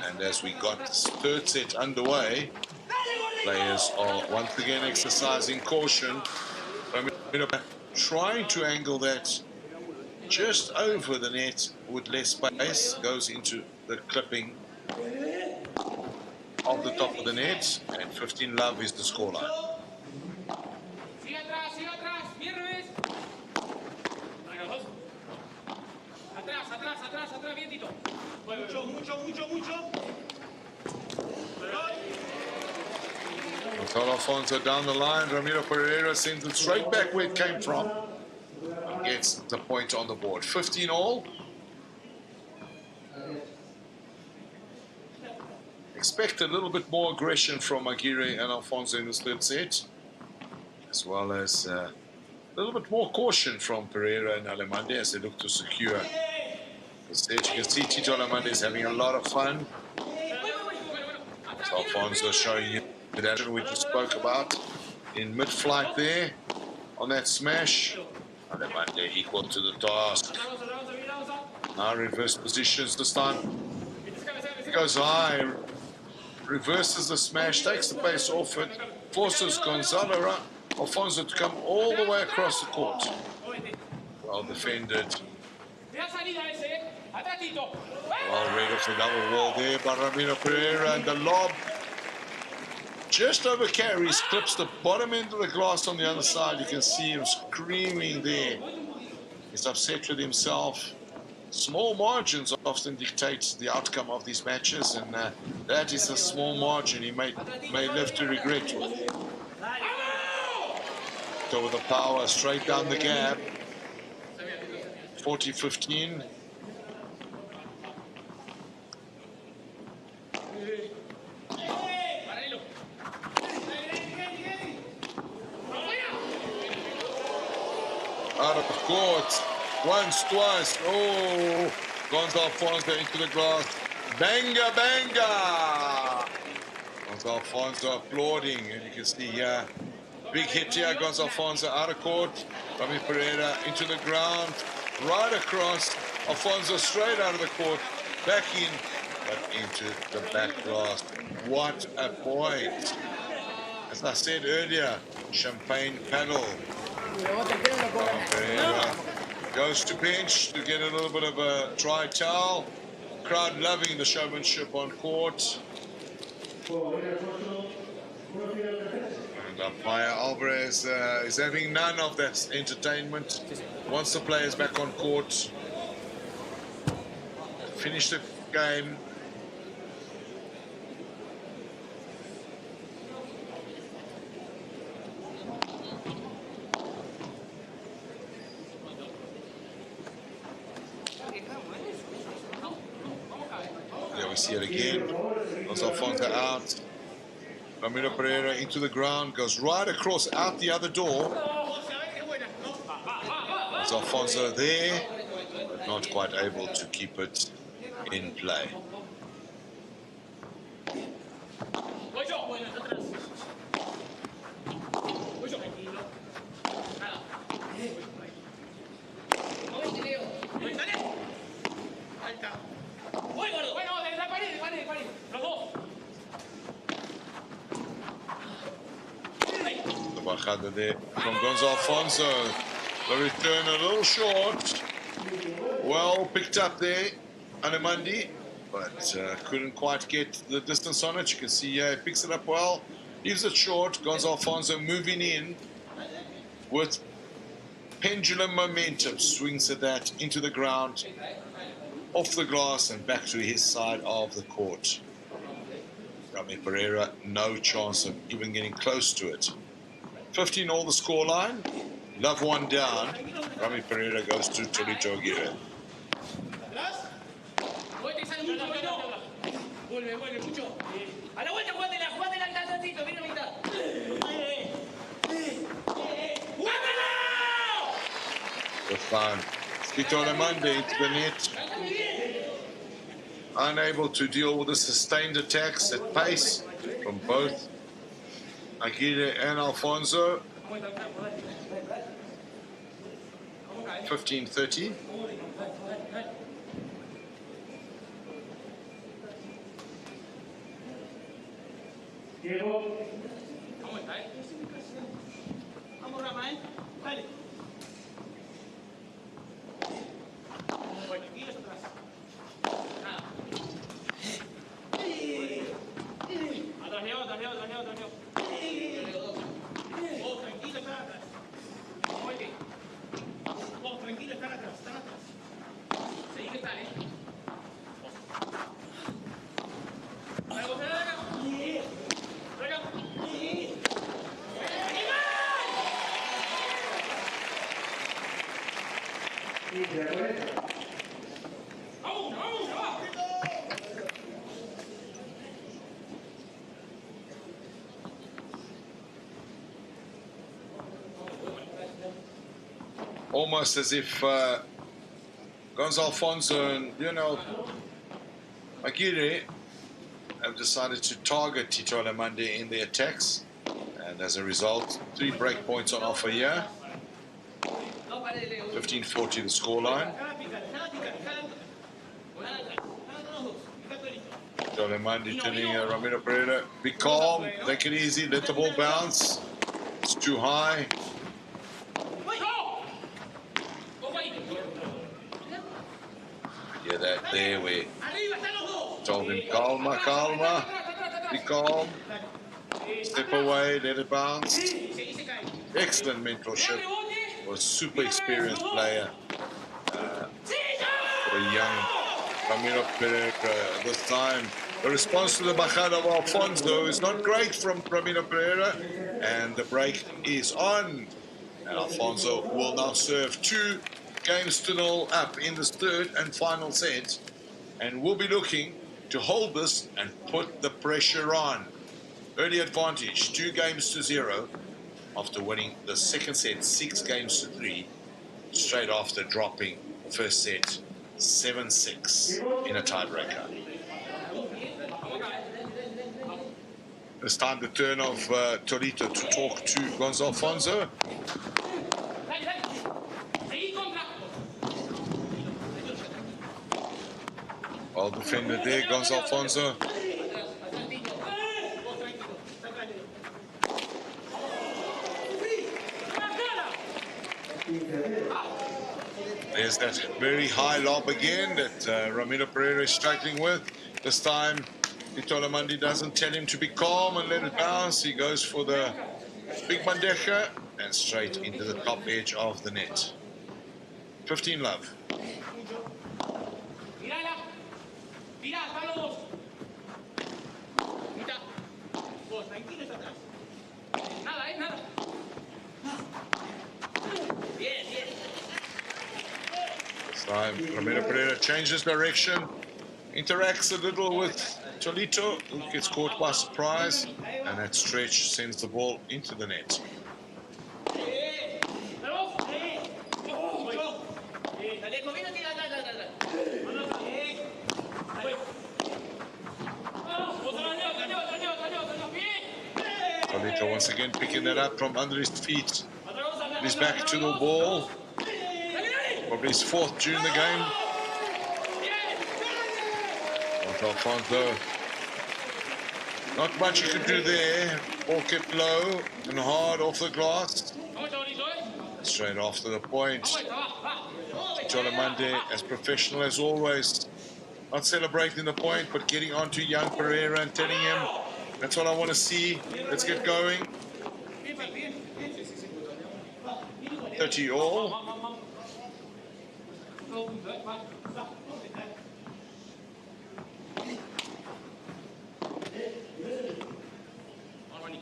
And as we got this third set underway, players are once again exercising caution. Ramiro trying to angle that just over the net with less space, goes into the clipping of the top of the net, and 15-love is the scoreline. Gonzalo Alfonso down the line. Ramiro Pereyra sends it straight back where it came from. And gets the point on the board. 15 all. Expect a little bit more aggression from Aguirre and Alfonso in this third set, as well as a little bit more caution from Pereyra and Allemandi as they look to secure the set. You can see Tito Allemandi is having a lot of fun. So Alfonso showing you that we just spoke about in mid-flight there on that smash. Allemandi equal to the task. Now reverse positions this time. He goes high, reverses the smash, takes the pace off it, forces Gonzalo Alfonso to come all the way across the court. Well defended. Well read off the double wall there by Ramiro Pereyra, and the lob just over carries, clips the bottom end of the glass on the other side. You can see him screaming there. He's upset with himself. Small margins often dictate the outcome of these matches, and that is a small margin he may live to regret with. So with the power straight down the gap, 40-15. Out of court, once, twice. Oh, Gonzalo Alfonso into the glass. Banga, banga! Gonzalo Alfonso applauding, and you can see here, big hit here. Gonzalo Alfonso out of court. Ramiro Pereyra into the ground, right across. Alfonso straight out of the court, back in, but into the back glass. What a point! As I said earlier, champagne paddle. Pereyra goes to bench to get a little bit of a dry towel. Crowd loving the showmanship on court. And umpire Alvarez is having none of that entertainment. Wants the players back on court. Finish the game. We see it again. Goes Alfonso out. Ramiro Pereyra into the ground, goes right across out the other door. Goes Alfonso there, but not quite able to keep it in play. There from Gonzalo Alfonso. The return a little short. Well picked up there, Allemandi, but couldn't quite get the distance on it. You can see he picks it up well, leaves it short. Gonzalo Alfonso moving in with pendulum momentum, swings at that into the ground, off the glass and back to his side of the court. Ramiro Pereyra, no chance of even getting close to it. 15 all the scoreline. Love one down. Ramiro Pereyra goes to Torito Aguirre. The fun. Tito Allemandi into the net. unable to deal with the sustained attacks at pace from both Aguirre and Alfonso. 15-30. Vamos, Rama, dale. Tranquilos atrás. Nada. Atrás, Leo. Vos, tranquilo, están atrás. Oye. Vos, tranquilo, están atrás. Seguí que están, Almost as if Gonzalo, Alfonso and Leonel Aguirre have decided to target Tito Allemandi in the attacks, and as a result 3 break points on offer here. 15-40 the scoreline. Tito Allemandi telling Ramiro Pereyra, be calm, take it easy, let the ball bounce, it's too high. Yeah, that there we told him, calma, be calm, step away, let it bounce. Excellent mentorship. Was a super experienced player for a young Ramiro Pereyra this time. The response to the bajada of Alfonso is not great from Ramiro Pereyra, and the break is on. And Alfonso will now serve 2 games to 0 up in this third and final set, and we'll be looking to hold this and put the pressure on. Early advantage, 2 games to 0 after winning the second set 6 games to 3, straight after dropping the first set 7-6 in a tiebreaker. It's time the turn of Torito to talk to Gonzalo Alfonso. Well defended there, Gonzalo Alfonso. There's that very high lob again that Ramiro Pereyra is struggling with. This time, Tito Allemandi doesn't tell him to be calm and let it bounce. He goes for the big bandeja and straight into the top edge of the net. 15-love. This time, Ramiro Pereyra changes direction, interacts a little with Tolito, who gets caught by surprise, and that stretch sends the ball into the net. Tolito once again picking that up from under his feet. He's back to the ball. Probably his 4th during the game. Alfonso, not much he could do there. Ball kept low and hard off the glass. Straight after the point. Tito Allemandi, as professional as always, not celebrating the point, but getting on to young Pereyra and telling him, that's what I want to see. Let's get going. 30 all.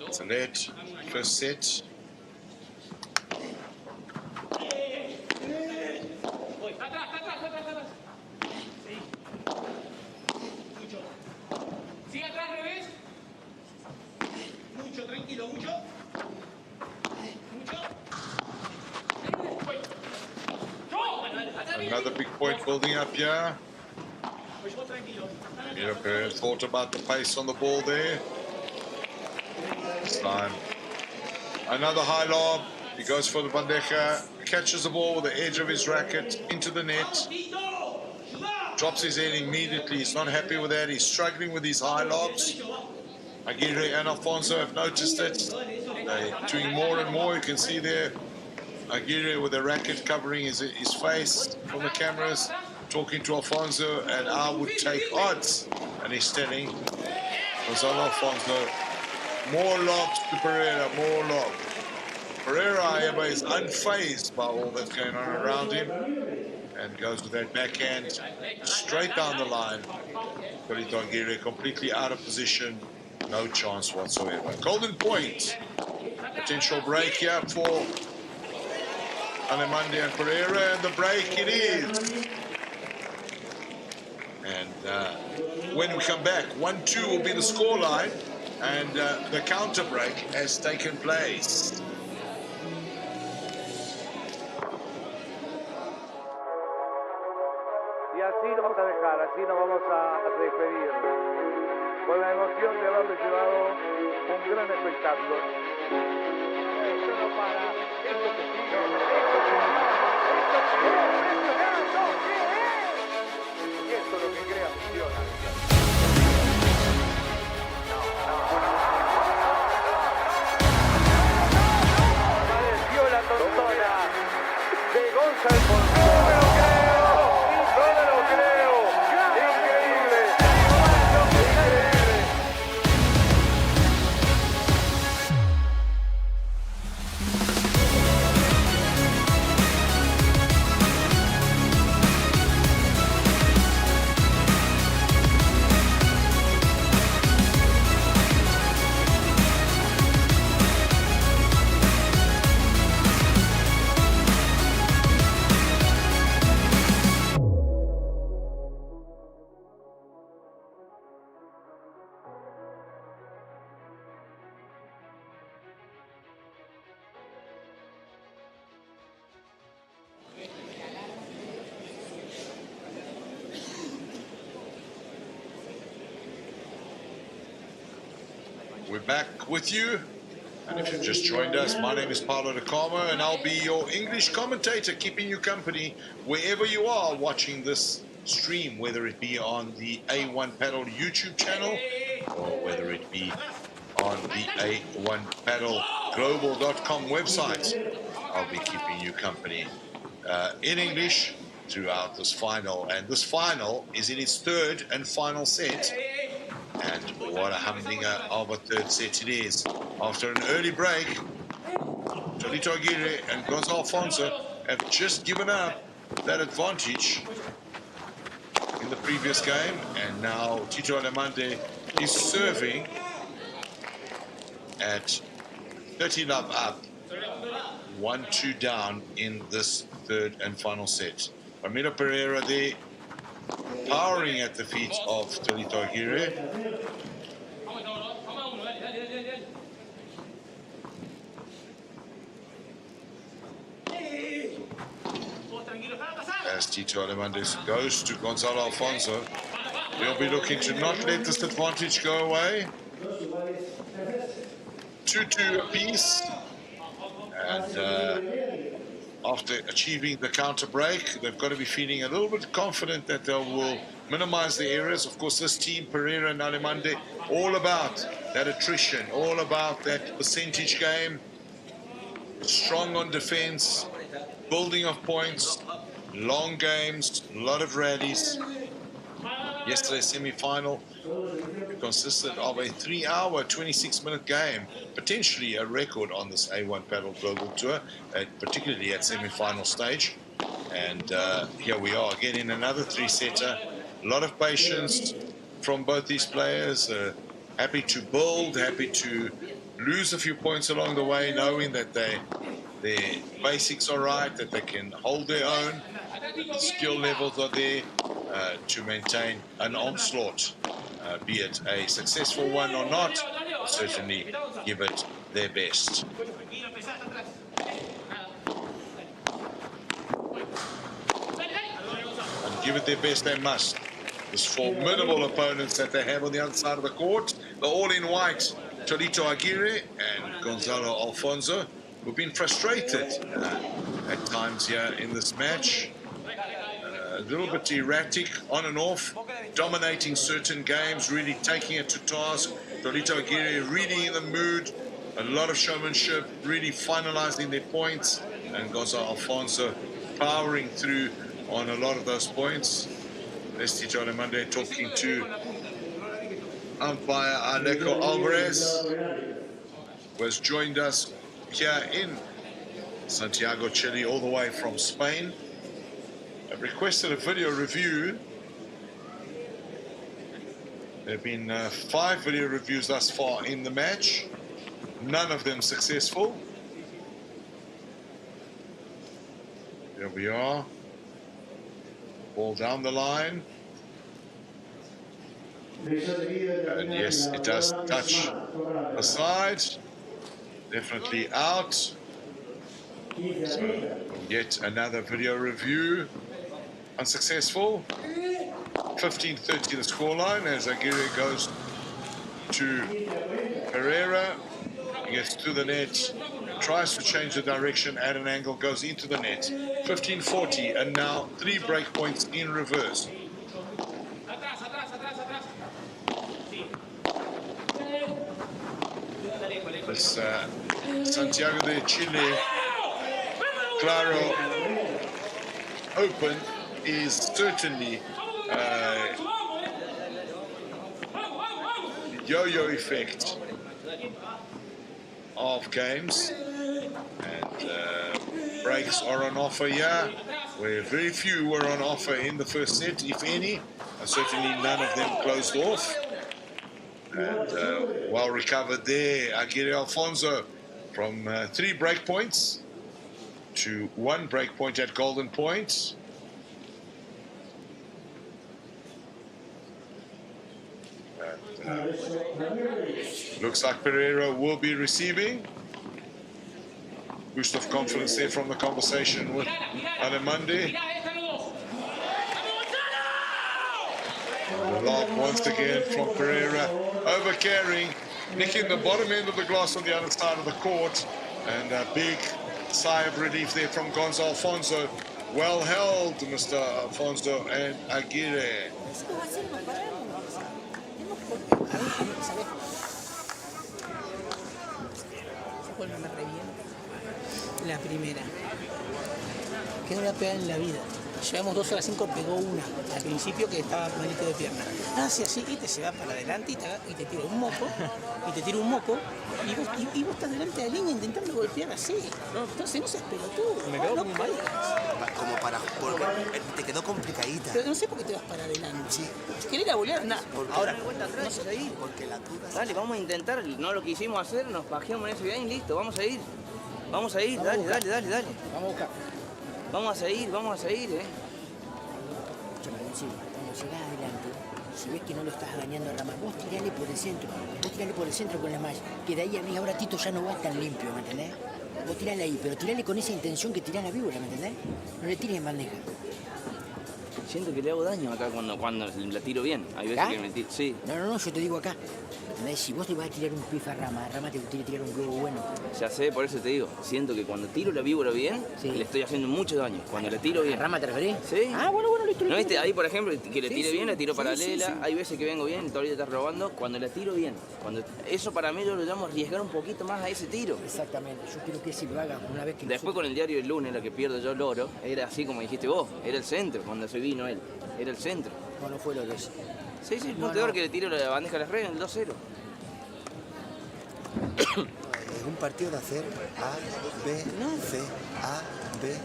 It's a net, first set. Another big point building up here. Pereyra thought about the pace on the ball there. This time, another high lob. He goes for the bandeja, catches the ball with the edge of his racket into the net. Drops his head immediately. He's not happy with that. He's struggling with these high lobs. Aguirre and Alfonso have noticed it. They're doing more and more. You can see there Aguirre with the racket covering his face from the cameras, talking to Alfonso, and I would take odds. And he's telling Gonzalo, Alfonso, more lobs to Pereyra, more lobs. Pereyra, however, is unfazed by all that's going on around him and goes with that backhand straight down the line. Aguirre completely out of position, no chance whatsoever. Golden point. Potential break here for Allemandi and Pereyra, and the break it is. And when we come back, 1-2 will be the scoreline, and the counter break has taken place. Y así nos vamos a dejar, así nos vamos a despedir. Con la emoción de haberle llevado un gran espectáculo. Esto no para, esto que sigue, y esto es lo que crea funciona. Apareció la tontona de Gonzalo. We're back with you, and if you've just joined us, my name is Paulo de Carmo, and I'll be your English commentator, keeping you company wherever you are watching this stream, whether it be on the A1 Padel YouTube channel or whether it be on the A1 Padel Global.com website. I'll be keeping you company in English throughout this final, and this final is in its third and final set. And what a humdinger of a third set it is. After an early break, Tolito Aguirre and Gonzalo Alfonso have just given up that advantage in the previous game, and now Tito Allemandi is serving at 30 love up, 1-2 down in this third and final set. Ramiro Pereyra there, powering at the feet of Tolito Aguirre. As Tito Allemandi goes to Gonzalo Alfonso, he'll be looking to not let this advantage go away. 2-2 apiece, and after achieving the counter break, they've got to be feeling a little bit confident that they will minimize the errors. Of course, this team, Pereyra and Allemandi, all about that attrition, all about that percentage game, strong on defense, building of points, long games, a lot of rallies. Yesterday's semi-final consisted of a 3-hour, 26-minute game, potentially a record on this A1 Padel Global Tour, particularly at semi-final stage. And here we are again in another three-setter. A lot of patience from both these players, happy to build, happy to lose a few points along the way, knowing that their basics are right, that they can hold their own, the skill levels are there to maintain an onslaught, be it a successful one or not, certainly give it their best. And give it their best they must. this formidable opponents that they have on the other side of the court. The all in white, Cholito Aguirre and Gonzalo Alfonso, who've been frustrated at times here in this match. A little bit erratic on and off, dominating certain games, really taking it to task. Cholito Aguirre really in the mood, a lot of showmanship, really finalizing their points, and Gonzalo Alfonso powering through on a lot of those points. Let's see Allemandi talking to umpire Alejo Alvarez, who has joined us here in Santiago, Chile, all the way from Spain. I've requested a video review. There have been 5 video reviews thus far in the match, none of them successful. Here we are. Ball down the line. And yes, it does touch the side. Definitely out. So, yet another video review. Unsuccessful. 15-30 the scoreline as Aguirre goes to Pereyra. He gets to the net. Tries to change the direction at an angle, goes into the net. 15-40, and now 3 break points in reverse. This Santiago de Chile Claro Open is certainly yo-yo effect of games, and breaks are on offer here, where very few were on offer in the first set, if any, and certainly none of them closed off. And well recovered there, Aguirre Alfonso, from 3 break points to 1 break point at golden point. Looks like Pereyra will be receiving. Boost of confidence there from the conversation with Allemandi. The lob once again from Pereyra, over-carrying, nicking the bottom end of the glass on the other side of the court, and a big sigh of relief there from Gonzalo Alfonso. Well held, Mr. Alfonso and Aguirre. La primera, que no la pega en la vida. Llevamos 2 a las 5, pegó una al principio que estaba malito de pierna. Hace así y te se va para adelante y te tira un moco, y vos estás delante de la línea intentando golpear así. Entonces no seas pelotudo. Me quedo no como mal. Como para... Porque te quedó complicadita. Pero no sé por qué te vas para adelante. Sí. ¿Querés ir a volar? Nada. Ahora, No se ahí. Porque la duda... Dale, vamos a intentar, no lo quisimos hacer, nos bajamos en ese bien y listo, vamos a ir. Vamos a ir, dale. Vamos a buscar. Vamos a seguir, Escúchame, cuando llegás adelante, si ves que no lo estás dañando a Rama, vos tirale por el centro con la malla, que de ahí a media hora Tito ya no va tan limpio, ¿me entendés? Vos tirale ahí, pero tirale con esa intención que tirás la víbora, ¿me entendés? No le tires en bandeja. Siento que le hago daño acá cuando la tiro bien. Hay veces ¿Acá? que me tiro. Sí. No, yo te digo acá. ¿Entendés? Si vos te vas a tirar un pif a Rama te quiere tirar un globo bueno. Ya sé, por eso te digo. Siento que cuando tiro la víbora bien, le estoy haciendo mucho daño. Cuando la tiro bien. ¿A Rama te referís? Sí. Ah, bueno, listo. ¿No viste? Ahí, por ejemplo, que le tire bien, la tiro paralela. Sí. Hay veces que vengo bien, todavía estás robando. Cuando la tiro bien. Eso para mí yo lo llamo arriesgar un poquito más a ese tiro. Exactamente. Yo quiero que si lo hagas una vez que... Después con el diario del lunes, la que pierdo yo el oro, era así como dijiste vos. Era el centro, cuando se vino él. Era el centro. No fue lo que es. Sí, el punto de oro que le tiro la bandeja a las redes en el 2-0. Es un partido de hacer A, B, C, A, B, C.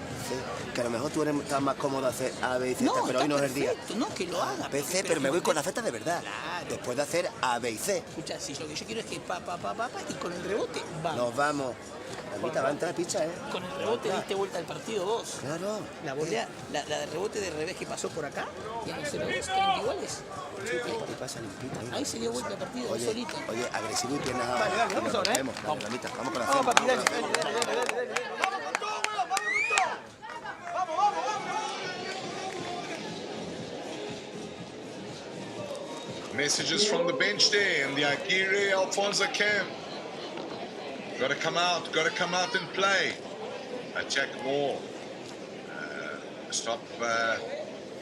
Que a lo mejor tú estás más cómodo hacer A, B y Z, pero hoy no es el día. No, que lo haga. B, C, pero me voy con la Z de verdad. Claro. Después de hacer A, B y C. Escucha, si lo que yo quiero es que y con el rebote vamos. Nos vamos. La mitad va a entrar picha, ¿eh? Con el rebote diste vuelta al partido vos. Claro. La volea, la de rebote de revés que pasó por acá, y a los 0-2, 30 iguales. ¿Qué pasa limpito ahí? Ahí se dio vuelta el partido, solito. Oye, agresivo y piernas abajo. Dale, vamos ahora, ¿eh? Vamos, Ramita, vamos con la Vamos, papi, dale. Messages from the bench there in the Aguirre Alfonso camp. Got to come out and play. Attack more. Stop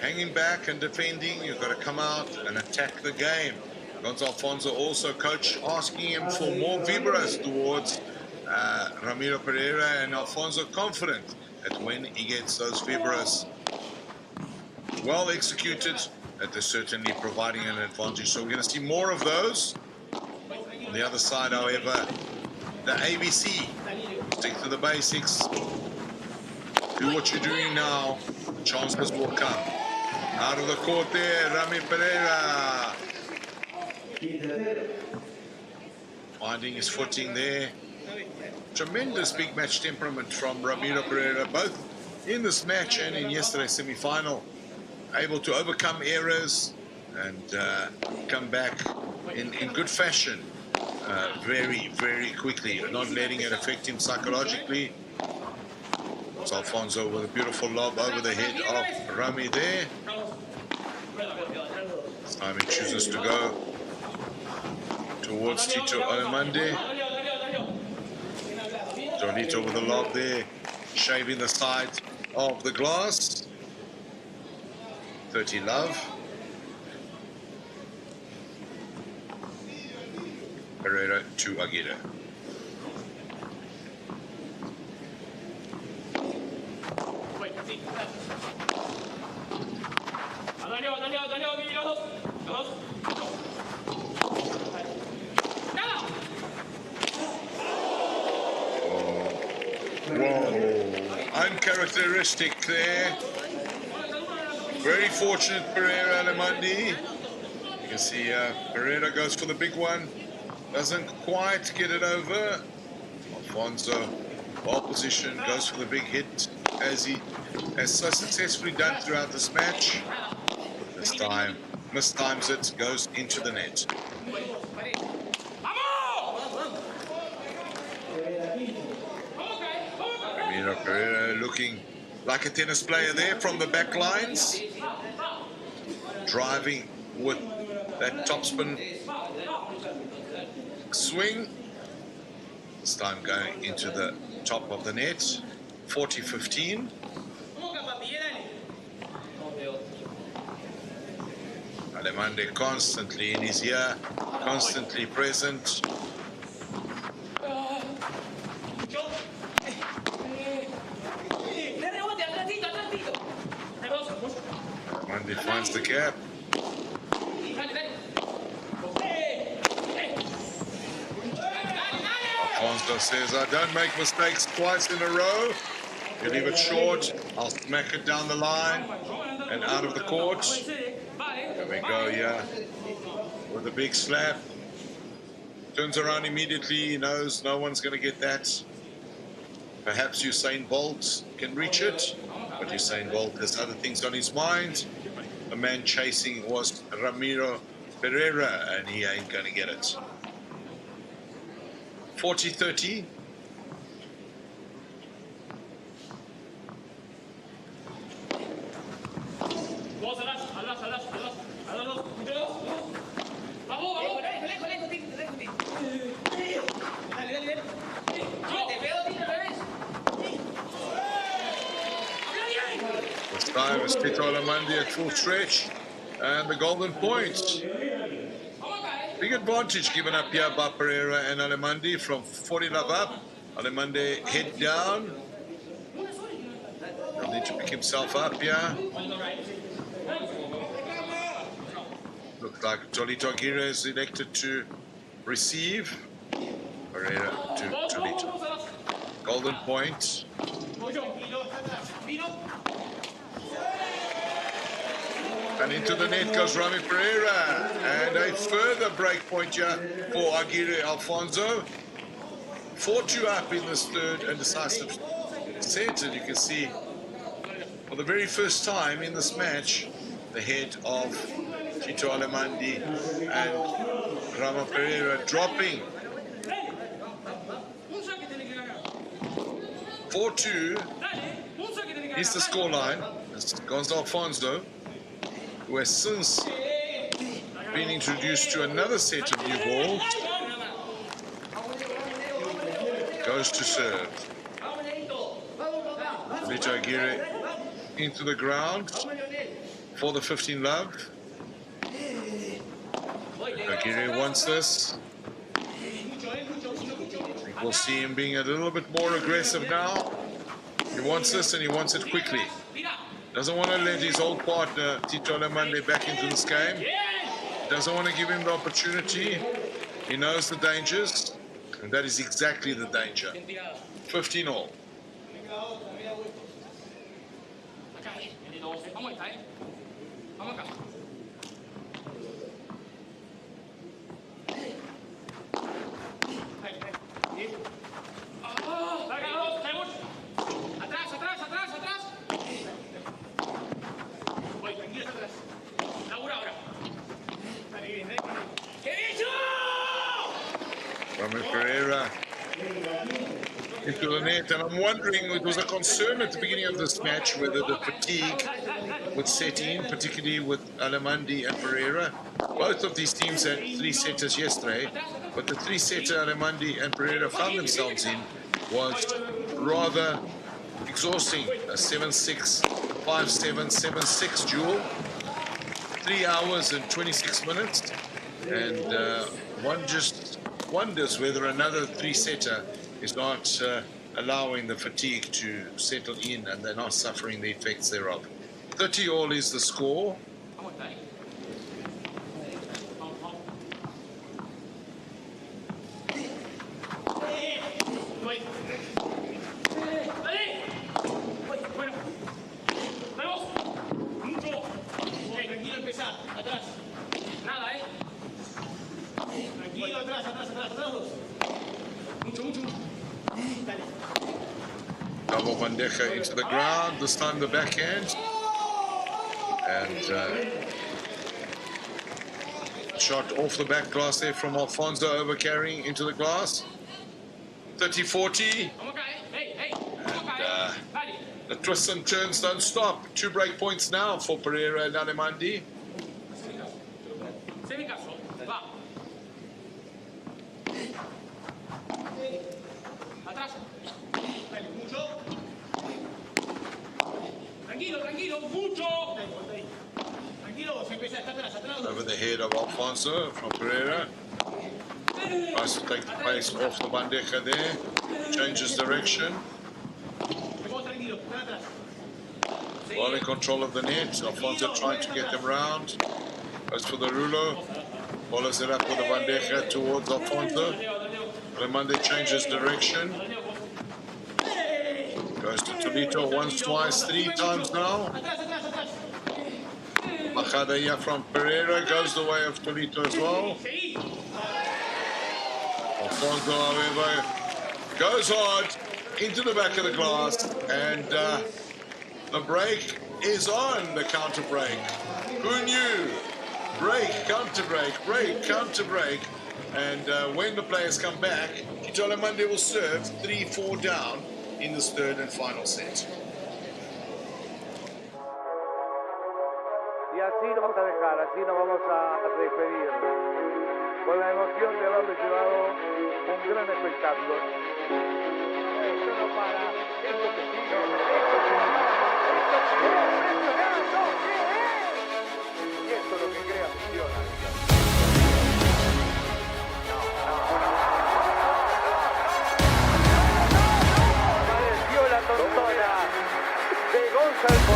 hanging back and defending. You've got to come out and attack the game. Gonzalo Alfonso also, coach, asking him for more vibras towards Ramiro Pereyra, and Alfonso confident that when he gets those vibras well executed, that they're certainly providing an advantage. So we're going to see more of those. On the other side, however, the ABC, stick to the basics. Do what you're doing now. Chances will come. Out of the court there, Ramiro Pereyra. Finding his footing there. Tremendous big match temperament from Ramiro Pereyra, both in this match and in yesterday's semi-final. Able to overcome errors and come back in good fashion very, very quickly, not letting it affect him psychologically. It's Alfonso with a beautiful lob over the head of Rami there. This time he chooses to go towards Tito Allemandi. Jonito with a lob there, shaving the side of the glass. 30 love. Pereyra to Aguirre. Uncharacteristic there. Very fortunate Pereyra Allemandi. You can see Pereyra goes for the big one. Doesn't quite get it over. Alfonso, well positioned, goes for the big hit, as he has so successfully done throughout this match. This time, mistimes it, goes into the net. Ramiro Pereyra looking like a tennis player there from the back lines. Driving with that topspin swing. This time going into the top of the net. 40-15. Allemandi constantly in his ear, constantly present. Allemandi finds the gap. Alfonso says, I don't make mistakes twice in a row. You leave it short, I'll smack it down the line and out of the court. There we go, yeah. With a big slap. Turns around immediately, he knows no one's going to get that. Perhaps Usain Bolt can reach it, but Usain Bolt has other things on his mind. The man chasing was Ramiro Pereyra, and he ain't going to get it. 40-30. This time is Tito Allemandi at full stretch, and the golden point. Big advantage given up here by Pereyra and Allemandi from 40 love up. Allemandi head down. He'll need to pick himself up here. Looks like Tolito Aguirre is elected to receive. Pereyra to Tolito. Golden point. And into the net goes Ramiro Pereyra. And a further break point here for Aguirre Alfonso. 4-2 up in this third and decisive set. And you can see for the very first time in this match, the head of Tito Allemandi and Ramiro Pereyra dropping. 4-2 is the scoreline. It's Gonzalo Alfonso, who has since been introduced to another set of new balls. Goes to serve. Aguirre into the ground for the 15 love. Aguirre wants this. I think we'll see him being a little bit more aggressive now. He wants this and he wants it quickly. Doesn't want to let his old partner, Tito Allemandi, back into this game. Doesn't want to give him the opportunity. He knows the dangers, and that is exactly the danger. 15 all. Pereyra into the net, and I'm wondering, it was a concern at the beginning of this match whether the fatigue would set in, particularly with Allemandi and Pereyra. Both of these teams had 3 setters yesterday, but the 3-setter Allemandi and Pereyra found themselves in was rather exhausting. A 7-6, 5-7, 7-6 duel, 3 hours and 26 minutes, and one just wonders whether another 3-setter is not allowing the fatigue to settle in and they're not suffering the effects thereof. 30 all is the score. Double bandeja into the ground, this time the backhand. And shot off the back glass there from Alfonso, over carrying into the glass. 30-40. And the twists and turns don't stop. 2 break points now for Pereyra and Allemandi. Over the head of Alfonso from Pereyra. Tries to take the pace off the bandeja there. Changes direction. While in control of the net, Alfonso trying to get them round. Goes for the rulo. Follows it up with the bandeja towards Alfonso. Allemandi changes direction. Goes to Tolito once, twice, 3 times now. Bajada from Pereyra goes the way of Tolito as well. Alfonso, however, goes hard into the back of the glass, and the break is on, the counter break. Who knew? Break, counter break, break, counter break. And when the players come back, Tito Allemandi will serve 3-4 down in this 3rd and final set. Y así nos vamos a dejar, así nos vamos a despedir, con la emoción de haberles llevado un gran espectáculo. Esto no para, esto que sigue, y esto es lo que crea afición. Apareció la tontona de Gonzalo.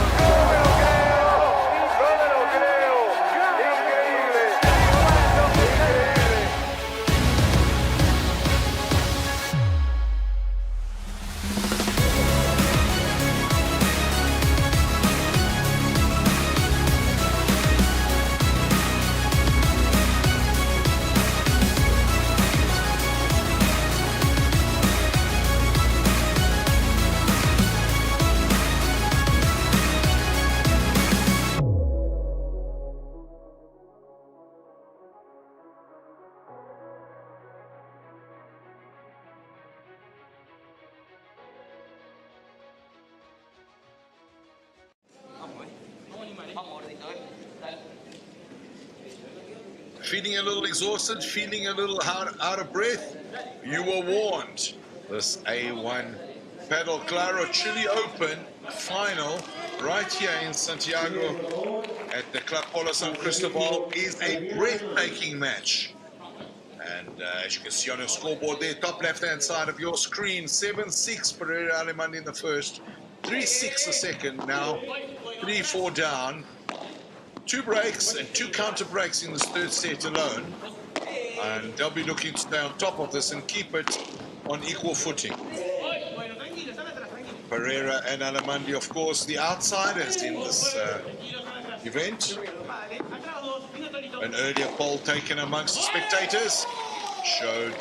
feeling a little exhausted, feeling a little out of breath, you were warned. This A1 Padel Claro Chile Open final right here in Santiago at the Club Polo San Cristobal is a breathtaking match. And as you can see on your scoreboard there, top left-hand side of your screen, 7-6 Pereyra Allemandi in the first, 3-6 the second, now 3-4 down. 2 breaks and 2 counter breaks in this third set alone. And they'll be looking to stay on top of this and keep it on equal footing. Pereyra and Allemandi, of course, the outsiders in this event. An earlier poll taken amongst the spectators showed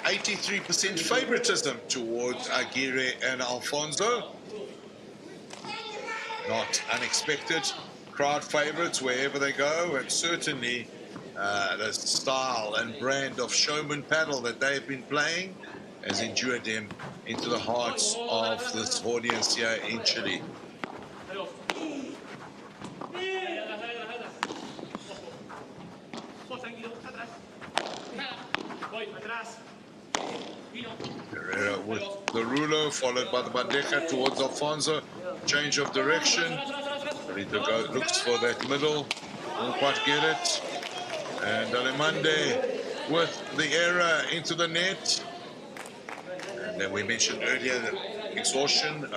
83% favoritism towards Aguirre and Alfonso. Not unexpected. Crowd favorites wherever they go, and certainly the style and brand of showman paddle that they've been playing has endured them into the hearts of this audience here in Chile. Pereyra with the ruler, followed by the bandeja towards Alfonso. Change of direction. Ramiro looks for that middle, won't quite get it. And Allemandi with the error into the net. And then we mentioned earlier that exhaustion,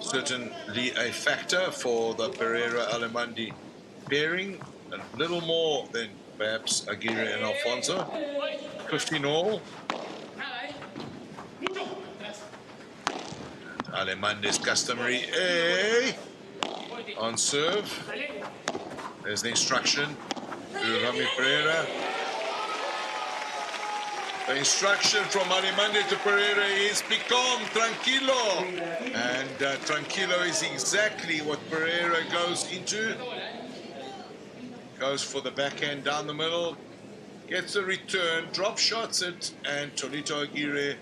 certainly a factor for the Pereyra Allemandi pairing. A little more than perhaps Aguirre and Alfonso. 15 all. Allemandi's customary A on serve. There's the instruction to Ramiro Pereyra. The instruction from Allemandi to Pereyra is become tranquilo. And tranquilo is exactly what Pereyra goes into. Goes for the backhand down the middle. Gets a return, drop shots it, and Tolito Aguirre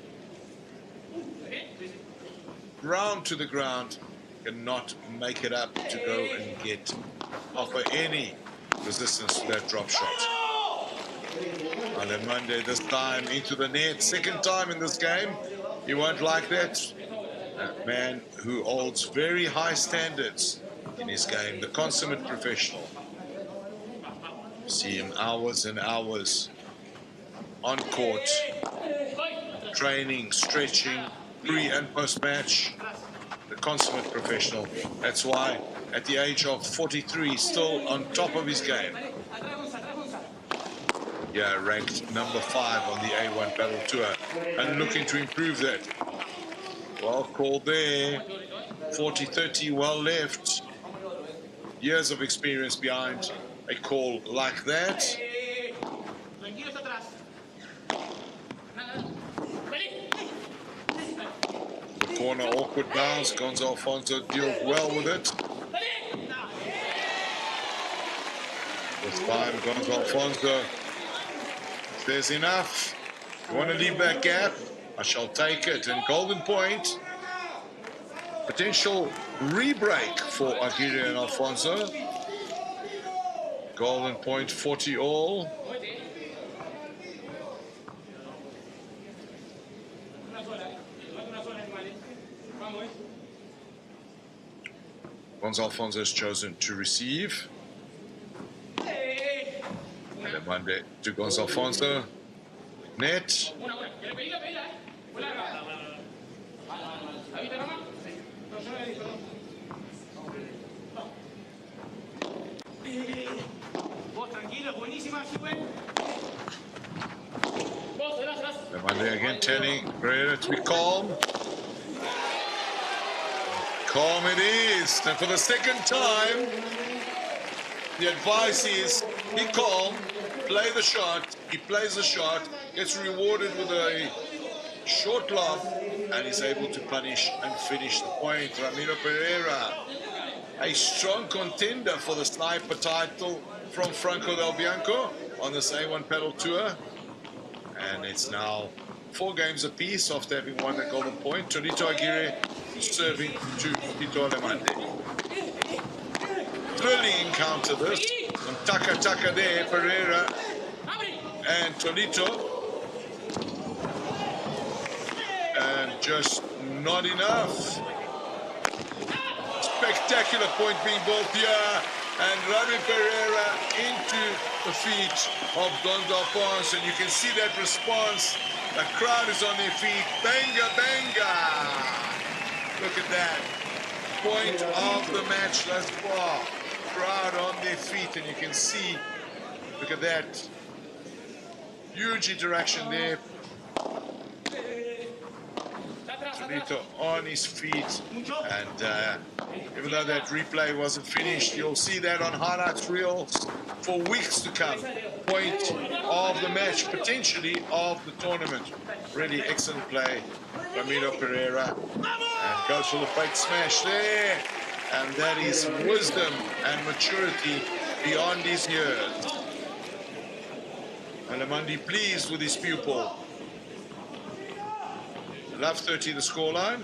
round to the ground, cannot make it up to go and offer any resistance to that drop shot. Allemandi this time into the net, second time in this game. He won't like that. A man who holds very high standards in his game, the consummate professional. See him hours and hours on court, training, stretching, pre and post match. The consummate professional. That's why at the age of 43 still on top of his game. Yeah, ranked number 5 on the A1 Padel Tour and looking to improve that. Well called there. 40-30, well left. Years of experience behind a call like that. The corner awkward bounce. Gonzalo Alfonso deals well with it. This time Gonzalo Alfonso says enough. You want to leave that gap? I shall take it. And golden point. Potential re-break for Aguirre and Alfonso. Golden point, 40 all. Gonzalo Alfonso has chosen to receive. Allemandi to Gonzalo Alfonso. Net. Allemandi again telling Pereyra to be calm. Calm it is. And for the second time, the advice is be calm, play the shot. He plays the shot, gets rewarded with a short lob, and is able to punish and finish the point. Ramiro Pereyra, a strong contender for the sniper title from Franco Del Bianco on this A1 Padel Tour. And it's now 4 games apiece after having won the golden point. Tolito Aguirre serving to Tito Allemandi. Thrilling encounter this. Some taka there, Pereyra and Tolito. And just not enough. Spectacular point being bowled here. And Ramiro Pereyra into the feet of Alfonso. And you can see that response. The crowd is on their feet. Banga, banga. Look at that. Point of the match thus far. Crowd on their feet. And you can see, look at that. Huge interaction there. Tolito on his feet, and even though that replay wasn't finished, you'll see that on highlights reels for weeks to come. Point of the match, potentially of the tournament. Really excellent play, Ramiro Pereyra, and goes for the fake smash there, and that is wisdom and maturity beyond his years. Allemandi pleased with his pupil. Love 30 the scoreline.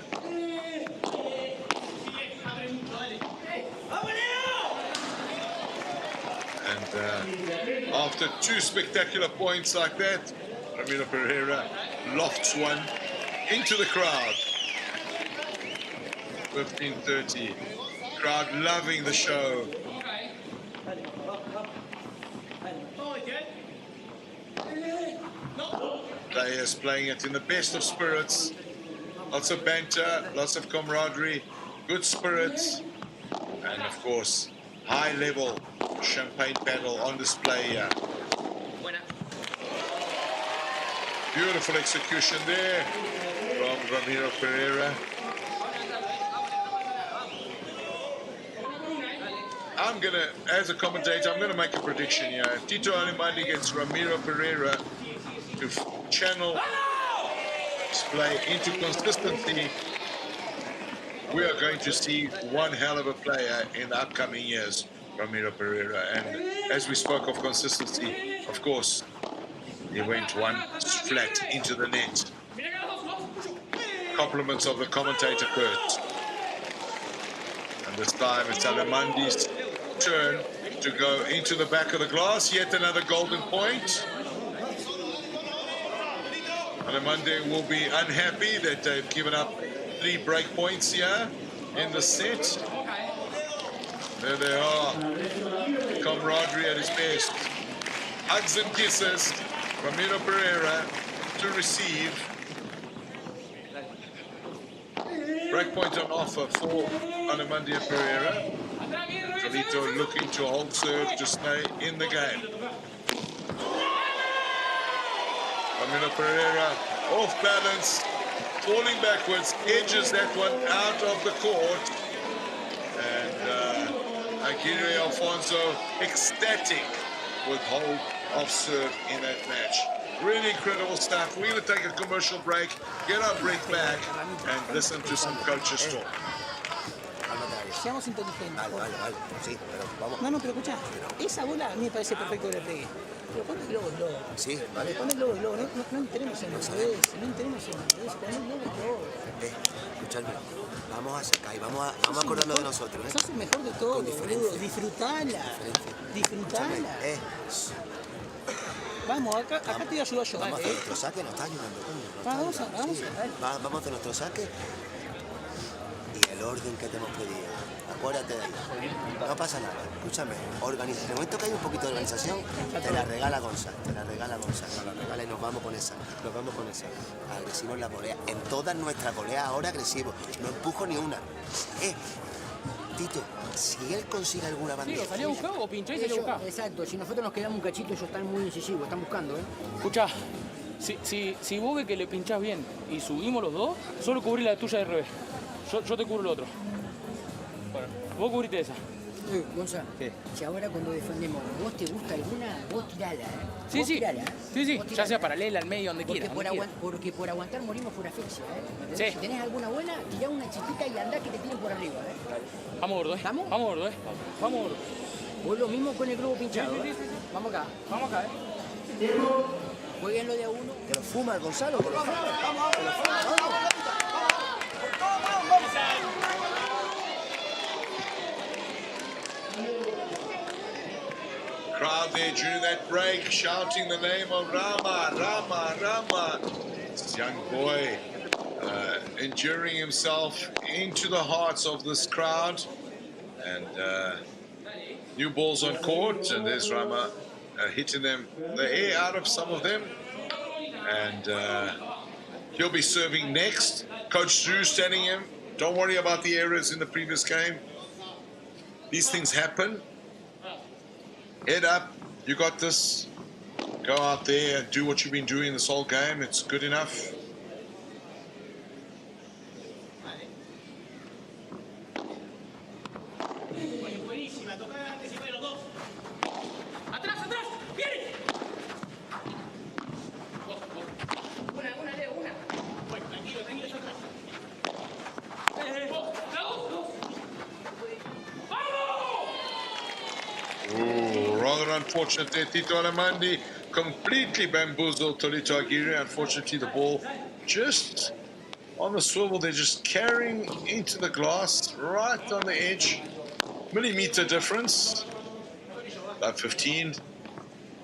And after two spectacular points like that, Ramiro Pereyra lofts one into the crowd. 15-30. Crowd loving the show. Players playing it in the best of spirits. Lots of banter, lots of camaraderie, good spirits, and of course, high level champagne paddle on display here. Beautiful execution there from Ramiro Pereyra. I'm gonna, as a commentator, I'm gonna make a prediction here. If Tito Allemandi gets Ramiro Pereyra to channel play into consistency, we are going to see one hell of a player in the upcoming years, Ramiro Pereyra. And as we spoke of consistency, of course, he went one flat into the net. Compliments of the commentator first. And this time it's Allemandi's turn to go into the back of the glass. Yet another golden point. Allemandi will be unhappy that they've given up 3 break points here in the set. There they are. Camaraderie at its best. Hugs and kisses. Ramiro Pereyra to receive. Break point on offer for Allemandi and Pereyra. Tolito looking to hold serve to stay in the game. Ramiro Pereyra off balance, falling backwards, edges that one out of the court. And Aguirre Alfonso ecstatic with hold of serve in that match. Really incredible stuff. We're going to take a commercial break, get our breath back, and listen to some coaches talk. Seamos inteligentes. Vale, sí, pero vamos. No, pero escuchá, esa bola a mí me parece perfecto que le pegue. Pero pon el globo. Sí, vale. Pon el globo, no entremos en el revés, pon el globo. Escuchadme, vamos a sacar y vamos a acordarnos de nosotros, ¿eh? Sos el mejor de todo, boludo. Disfrutala. Vamos, acá te ayudo yo. Vamos a hacer nuestro saque, nos está ayudando. Vamos a ver. Vamos a hacer nuestro saque y el orden que te hemos pedido. Acuérdate de ahí. No pasa nada. Escúchame, organiza. En el momento que hay un poquito de organización, te la regala Gonzalo. Y nos vamos con esa. Agresivos en la volea. En todas nuestras voleas ahora agresivos. No empujo ni una. Tito, si él consigue alguna bandera... Sí, salía a buscar o pinchá y salía a buscar. Exacto, si nosotros nos quedamos un cachito, ellos están muy incisivos, están buscando, Escuchá, si vos ves que le pinchás bien y subimos los dos, solo cubrí la tuya de revés. Yo te cubro el otro. Bueno, vos cubriste esa. Gonzalo, si ahora cuando defendemos, ¿vos te gusta alguna? Vos tirala, Sí, ya sea paralela, al medio, donde quieras. Porque por aguantar morimos por asfixia, Sí. Si tenés alguna buena, tirá una chiquita y andá que te tiren por arriba, Vamos, gordo, ¿Estamos? Vamos, gordo, Vamos, gordo. Vos lo mismo con el globo pinchado, Sí. Vamos acá. Jueguenlo de a uno. Que lo fuma el Gonzalo, que lo fuma. Vamos. crowd there during that break, shouting the name of Rama, Rama, Rama. This young boy enduring himself into the hearts of this crowd. And new balls on court, and there's Rama hitting them the air out of some of them. And he'll be serving next. Coach Drew's telling him, don't worry about the errors in the previous game. These things happen. Head up, you got this. Go out there and do what you've been doing this whole game. It's good enough. Unfortunately, Tito Allemandi completely bamboozled Tolito Aguirre. Unfortunately, the ball just on the swivel. They're just carrying into the glass right on the edge. Millimeter difference. About 15.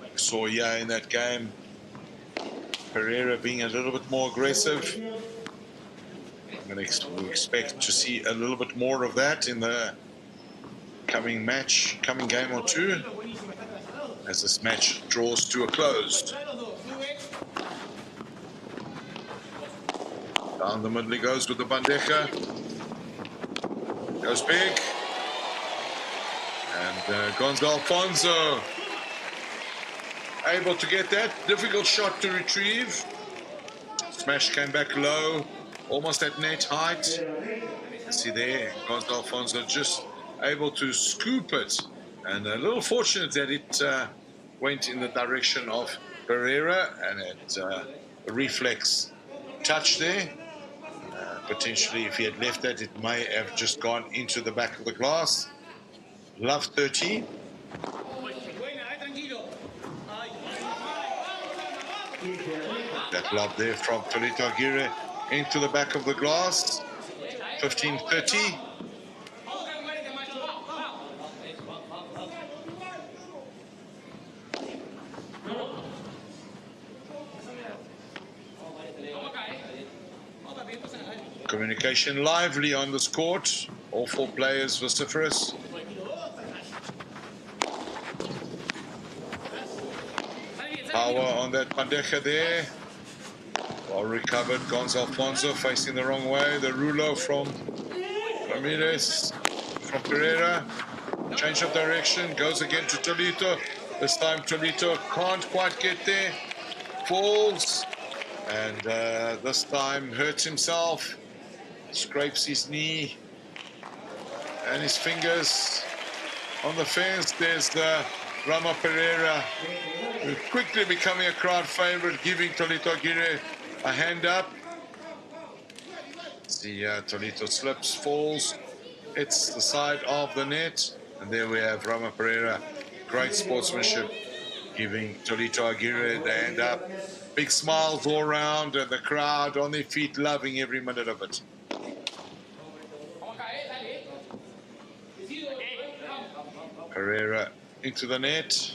We saw in that game Pereyra being a little bit more aggressive. We expect to see a little bit more of that in the coming game or two, as this match draws to a close. Down the middle he goes with the bandeja. Goes big. And Gonzalo Alfonso able to get that. Difficult shot to retrieve. Smash came back low, almost at net height. See there, Gonzalo Alfonso just able to scoop it. And a little fortunate that it went in the direction of Pereyra, and it a reflex touch there. Potentially, if he had left that, it may have just gone into the back of the glass. Love 30. That lob there from Tolito Aguirre into the back of the glass. 15-30. Communication lively on this court. All four players vociferous. Power on that bandeja there. Well recovered. Gonzalo Alfonso facing the wrong way. The rulo from Ramirez, from Pereyra. Change of direction. Goes again to Tolito. This time Tolito can't quite get there. Falls. And this time hurts himself. Scrapes his knee and his fingers on the fence. There's the Rama Pereyra, who's quickly becoming a crowd favorite, giving Tolito Aguirre a hand up. See, Tolito slips, falls, hits the side of the net, and there we have Rama Pereyra. Great sportsmanship, giving Tolito Aguirre the hand up. Big smiles all around, and the crowd on their feet, loving every minute of it. Pereyra into the net.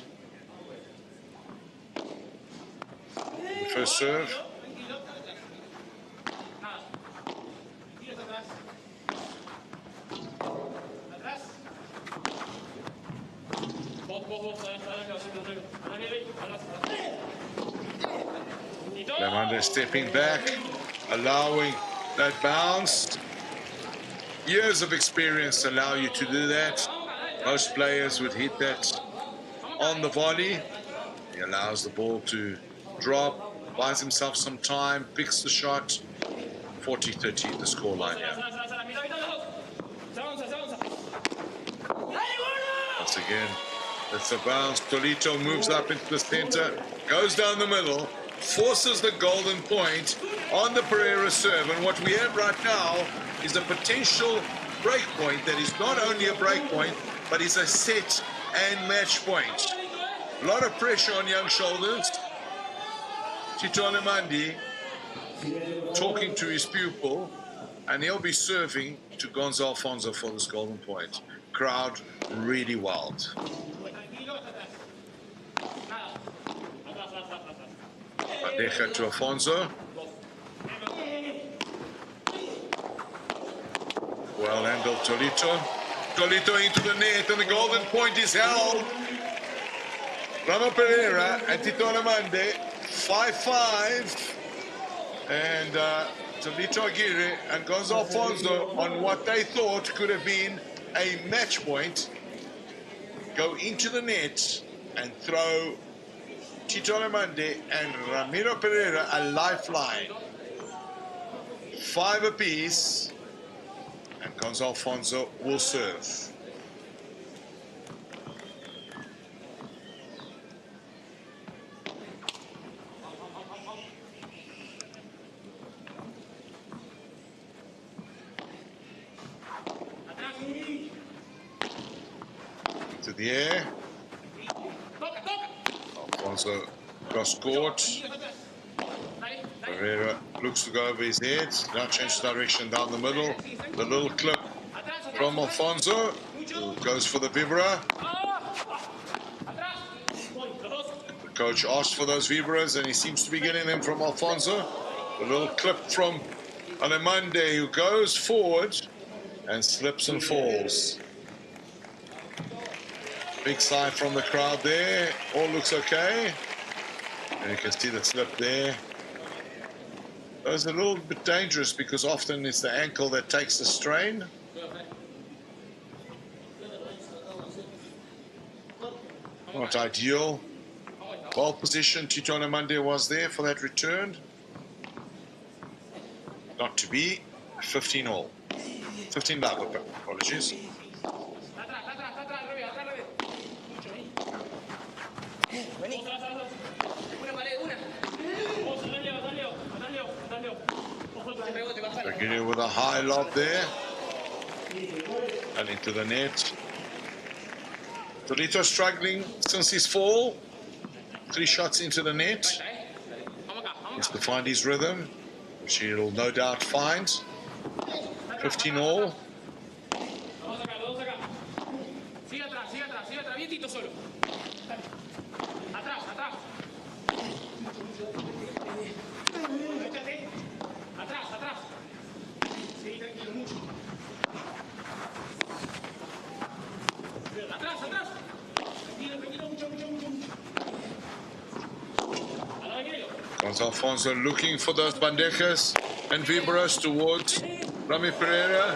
First serve. Allemandi stepping back, allowing that bounce. Years of experience allow you to do that. Most players would hit that on the volley. He allows the ball to drop, buys himself some time, picks the shot. 40-30 the scoreline here. Once again, that's a bounce. Tolito moves up into the center, goes down the middle, forces the golden point on the Pereyra serve. And what we have right now is a potential break point that is not only a break point, but is a set and match point. A lot of pressure on young shoulders. Tito Allemandi talking to his pupil, and he'll be serving to Gonzalo Alfonso for this golden point. Crowd really wild. Bandeja to Alfonso. Well handled Tolito. Tolito into the net, and the golden point is held. Ramiro Pereyra and Tito Allemandi, 5-5. And Tolito Aguirre and Gonzalo Alfonso, on what they thought could have been a match point, go into the net and throw Tito Allemandi and Ramiro Pereyra a lifeline. 5 apiece, and Gonzalo Alfonso will serve. To the air. Alfonso cross court. Pereyra looks to go over his head. Now changes direction down the middle. The little clip from Alfonso, who goes for the vibra. The coach asked for those vibras, and he seems to be getting them from Alfonso. The little clip from Allemandi, who goes forward and slips and falls. Big sigh from the crowd there. All looks okay. And you can see the slip there. Those are a little bit dangerous because often it's the ankle that takes the strain. Not ideal. Well positioned. Tito Allemandi was there for that return. Not to be. 15 all. 15 love, apologies. Aguirre with a high lob there. And into the net. Tolito struggling since his fall. 3 shots into the net. He's to find his rhythm, which he'll no doubt find. 15 all. Alfonso looking for those bandejas and vibras towards Ramiro Pereyra,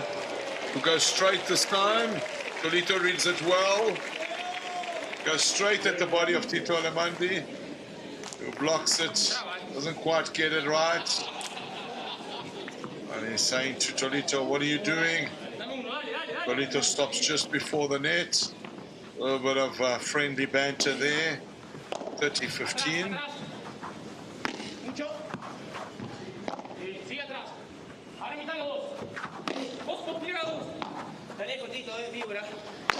who goes straight this time. Tolito reads it well. Goes straight at the body of Tito Allemandi, who blocks it, doesn't quite get it right. And he's saying to Tolito, what are you doing? Tolito stops just before the net. A little bit of friendly banter there. 30-15.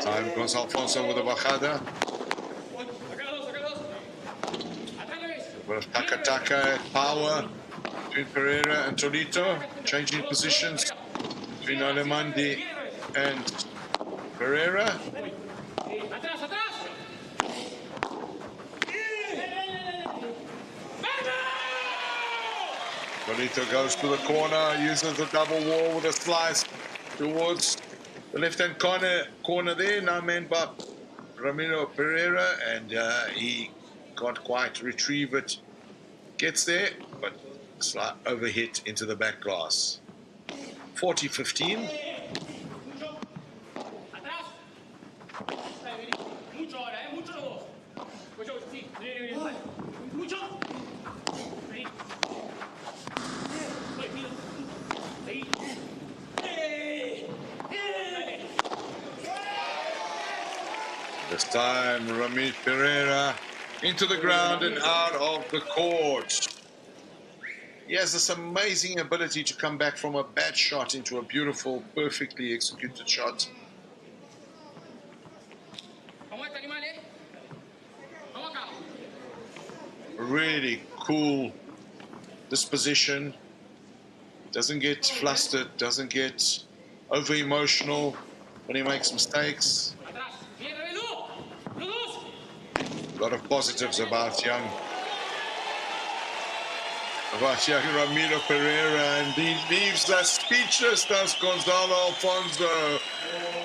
Time goes Alfonso with a bajada. A bit of taka-taka power between Pereyra and Tolito. Changing positions between Allemandi and Pereyra. Tolito goes to the corner, uses the double wall with a slice towards the left-hand corner there, now manned by Ramiro Pereyra, and he can't quite retrieve it. Gets there, but slight overhit into the back glass. 40-15. This time, Ramiro Pereyra into the ground and out of the court. He has this amazing ability to come back from a bad shot into a beautiful, perfectly executed shot. Really cool disposition. Doesn't get flustered, doesn't get over emotional when he makes mistakes. A lot of positives about young Ramiro Pereyra, and he leaves us speechless, does Gonzalo Alfonso.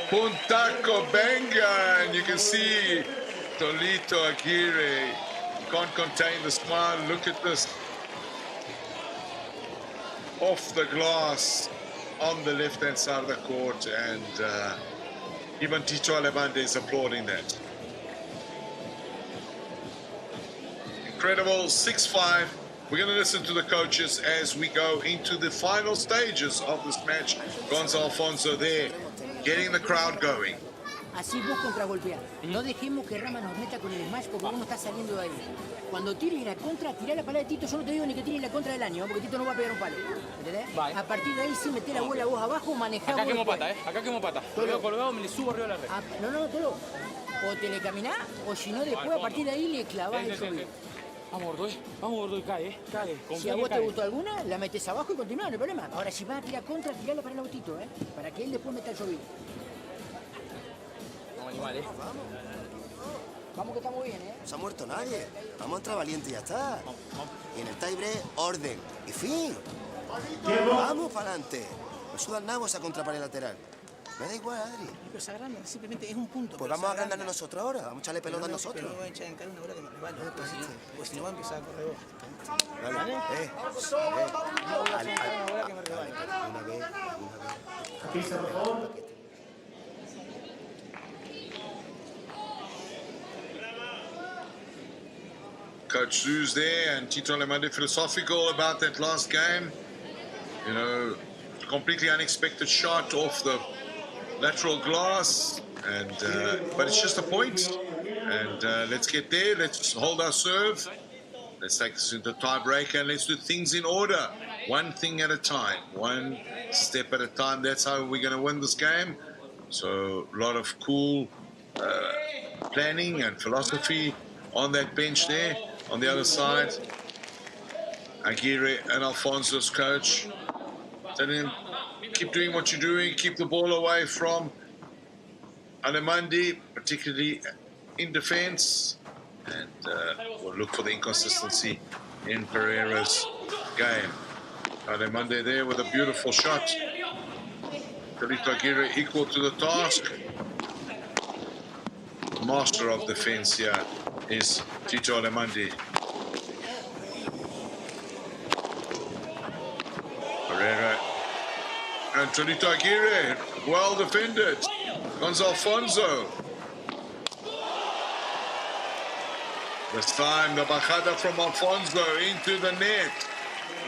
Puntaco Benga, and you can see Tolito Aguirre can't contain the smile. Look at this. Off the glass on the left-hand side of the court, and even Tito Allemandi is applauding that. Incredible, 6-5. We're going to listen to the coaches as we go into the final stages of this match. Gonzalo Alfonso there, getting the crowd going. Así vos contragolpeás. No dejemos que Rama nos meta con el smash porque uno está saliendo de ahí. Cuando tires la contra, tirá la pala de Tito. Yo no te digo ni que tires la contra del año, porque Tito no va a pegar un palo. ¿Entendés? Vale. A partir de ahí sí meté la bola vos abajo, manejá. Acá vos quemo después. pata, Acá quemo pata. Lo veo colgado, me le subo arriba de la red. No, todo. O te le caminás, o si no después a partir de ahí le clavás el subir. Vamos, gordo, y cae. Si a vos te gustó alguna, la metes abajo y continuás, no hay problema. Ahora si vas a tirar contra, tirala para el autito, para que él después meta el subir. Vamos que estamos bien, No se ha muerto nadie. Vamos a entrar valiente y ya está. Y en el tiebreak, orden. Y fin. Vamos para adelante. No sudan nada esa contrapared lateral. Me da igual, Adri. Pero se agrandan, simplemente es un punto. Pues vamos a agrandarnos nosotros ahora. Vamos a echarle pelota a nosotros. Pero no voy a echar en cara una hora que me resbalo. Pues si no va a empezar a correr vos. Dale. No voy a echar en cara una hora que me resbalo. Una vez. Aquí se reforma. Coach Sue's there, and Tito Allemandi philosophical about that last game. You know, completely unexpected shot off the lateral glass, and but it's just a point. And let's get there. Let's hold our serve. Let's take this into tie break, and let's do things in order. One thing at a time, one step at a time. That's how we're going to win this game. So a lot of cool planning and philosophy on that bench there. On the other side, Aguirre and Alfonso's coach telling him, keep doing what you're doing, keep the ball away from Allemandi, particularly in defense, and we'll look for the inconsistency in Pereyra's game. Allemandi there with a beautiful shot. Tolito Aguirre equal to the task. Master of defense here is Tito Allemandi. Pereyra and Tolito Aguirre, well defended. Gonzalo Alfonso. This time the bajada from Alfonso into the net.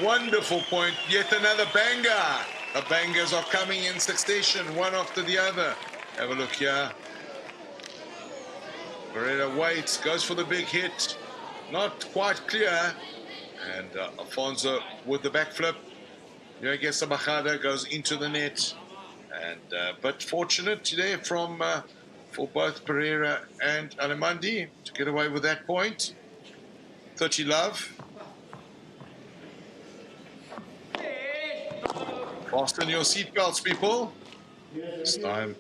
Wonderful point, yet another banger. The bangers are coming in succession, one after the other. Have a look here. Pereyra waits, goes for the big hit. Not quite clear. And Alfonso with the backflip. Here gets the bajada, goes into the net. And but fortunate today from for both Pereyra and Allemandi to get away with that point. 30 love. Fasten your seatbelts, people. This time.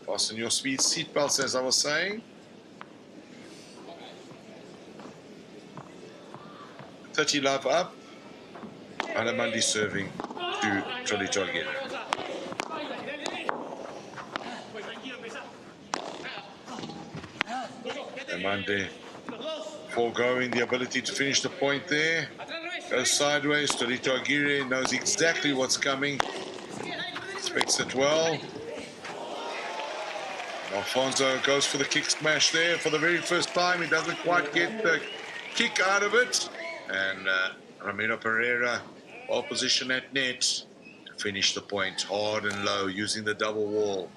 Fasten your seatbelts, as I was saying. 30 love up. Allemandi serving to Tolito Aguirre. Allemandi foregoing the ability to finish the point there. Goes sideways. Tolito Aguirre knows exactly what's coming. Expects it well. Alfonso goes for the kick smash there for the very first time. He doesn't quite get the kick out of it. And Ramiro Pereyra well positioned at net to finish the point hard and low using the double wall.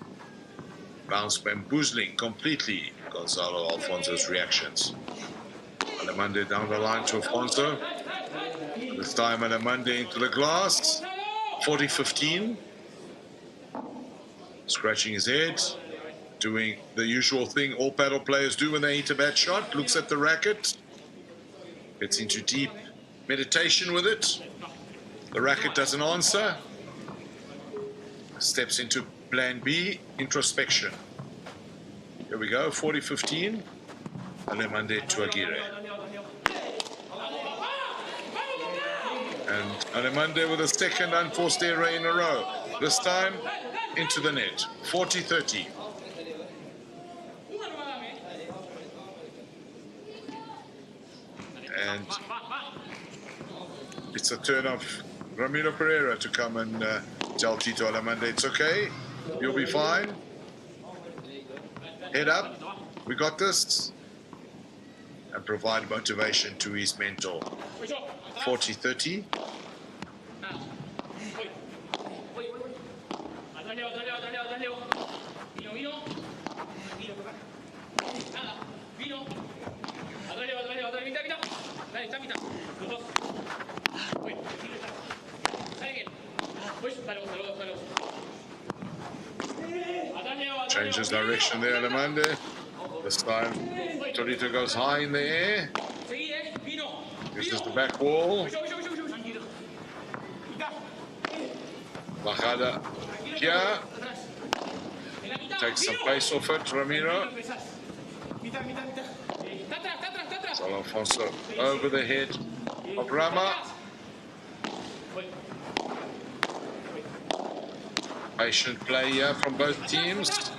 Bounce bamboozling completely Gonzalo Alfonso's reactions. Allemandi down the line to Alfonso. This time Allemandi into the glass. 40-15. Scratching his head. Doing the usual thing all paddle players do when they hit a bad shot. Looks at the racket. Gets into deep meditation with it. The racket doesn't answer. Steps into plan B, introspection. Here we go, 40-15. Allemandi to Aguirre. And Allemandi with a second unforced error in a row. This time into the net. 40-30. And it's a turn of Ramiro Pereyra to come and tell Tito Allemandi, it's okay, you'll be fine. Head up, we got this. And provide motivation to his mentor. 40-30. Changes direction there, Allemandi. This time, Torito goes high in the air. Uses the back wall. Bajada here. Takes some pace off it, Ramiro. So Alfonso over the head of Rama. Patient play here from both teams.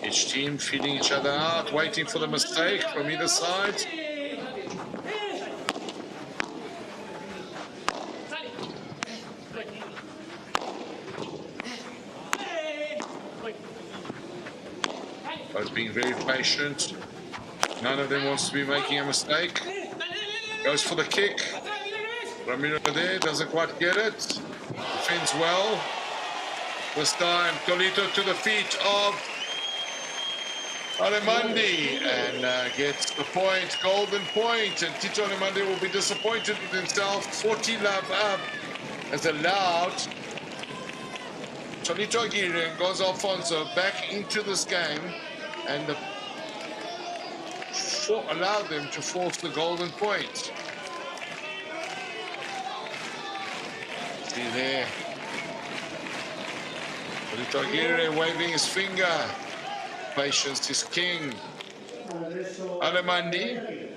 Each team feeding each other out, waiting for the mistake from either side. Both being very patient. None of them wants to be making a mistake. Goes for the kick. Ramiro there, doesn't quite get it. Defends well. This time, Tolito to the feet of Allemandi and gets the point, golden point, and Tito Allemandi will be disappointed with himself. 40 love up as allowed Tolito Aguirre and Gonzalo Alfonso back into this game and allowed them to force the golden point. See there, Tolito Aguirre waving his finger. Patience is king. Allemandi.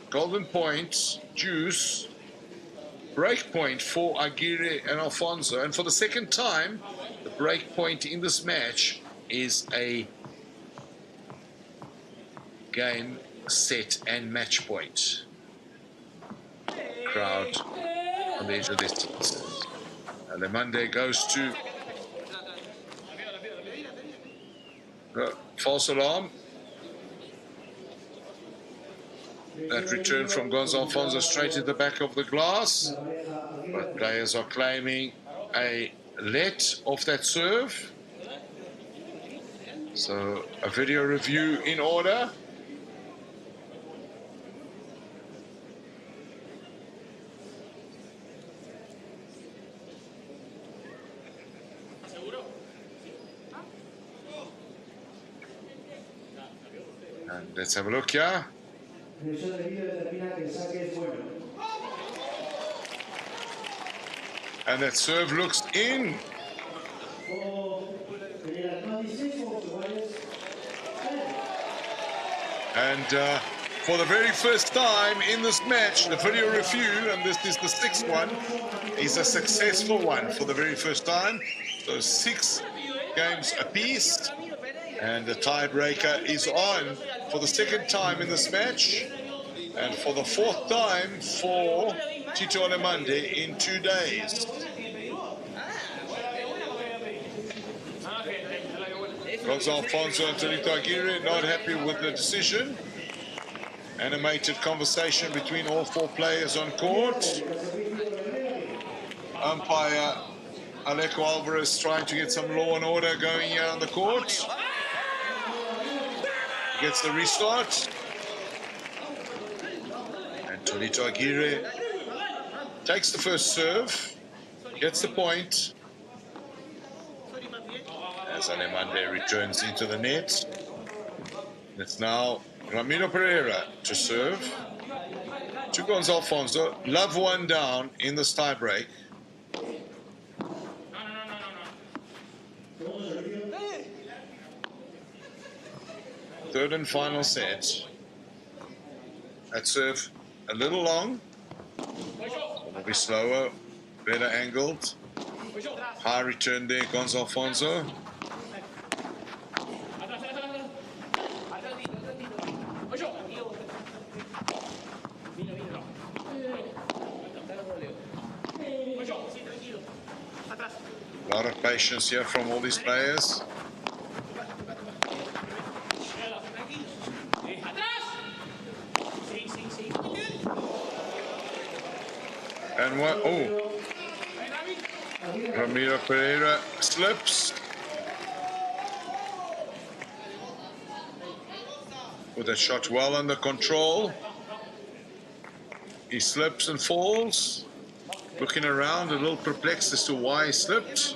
Golden points, juice. Break point for Aguirre and Alfonso. And for the second time, the break point in this match is a game, set, and match point. Crowd on the edge of their seats. Allemandi goes to false alarm. That return from Gonzalo Alfonso straight to the back of the glass. But players are claiming a let off that serve. So a video review in order. And let's have a look here. And that serve looks in. And for the very first time in this match, the video review, and this is the sixth one, is a successful one for the very first time. So 6 games apiece. And the tiebreaker is on for the second time in this match. And for the 4th time for Tito Allemandi in 2 days. Gonzalo Alfonso and Tolito Aguirre not happy with the decision. Animated conversation between all 4 players on court. Umpire Alejo Alvarez trying to get some law and order going here on the court. Gets the restart. And Tolito Aguirre takes the first serve, gets the point. As Allemandi returns into the net. It's now Ramiro Pereyra to serve. To Gonzalo Alfonso. Love one down in this tie break. Third and final set. That serve a little long. Will be slower, better angled. High return there, Gonzalo Alfonso. A lot of patience here from all these players. And what? Oh, Ramiro Pereyra slips. With a shot well under control. He slips and falls. Looking around, a little perplexed as to why he slipped.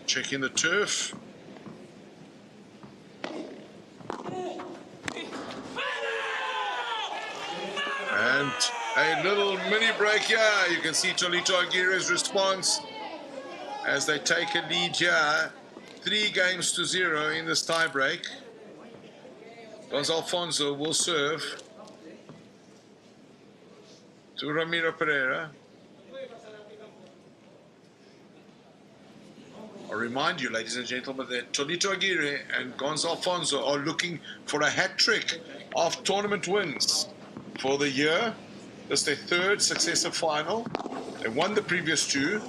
Checking the turf. And a little mini break here. You can see Tolito Aguirre's response as they take a lead here. 3-0 in this tie break. Gonzalo Alfonso will serve to Ramiro Pereyra. I'll remind you, ladies and gentlemen, that Tolito Aguirre and Gonzalo Alfonso are looking for a hat-trick of tournament wins for the year. This is their third successive final. They won the previous two.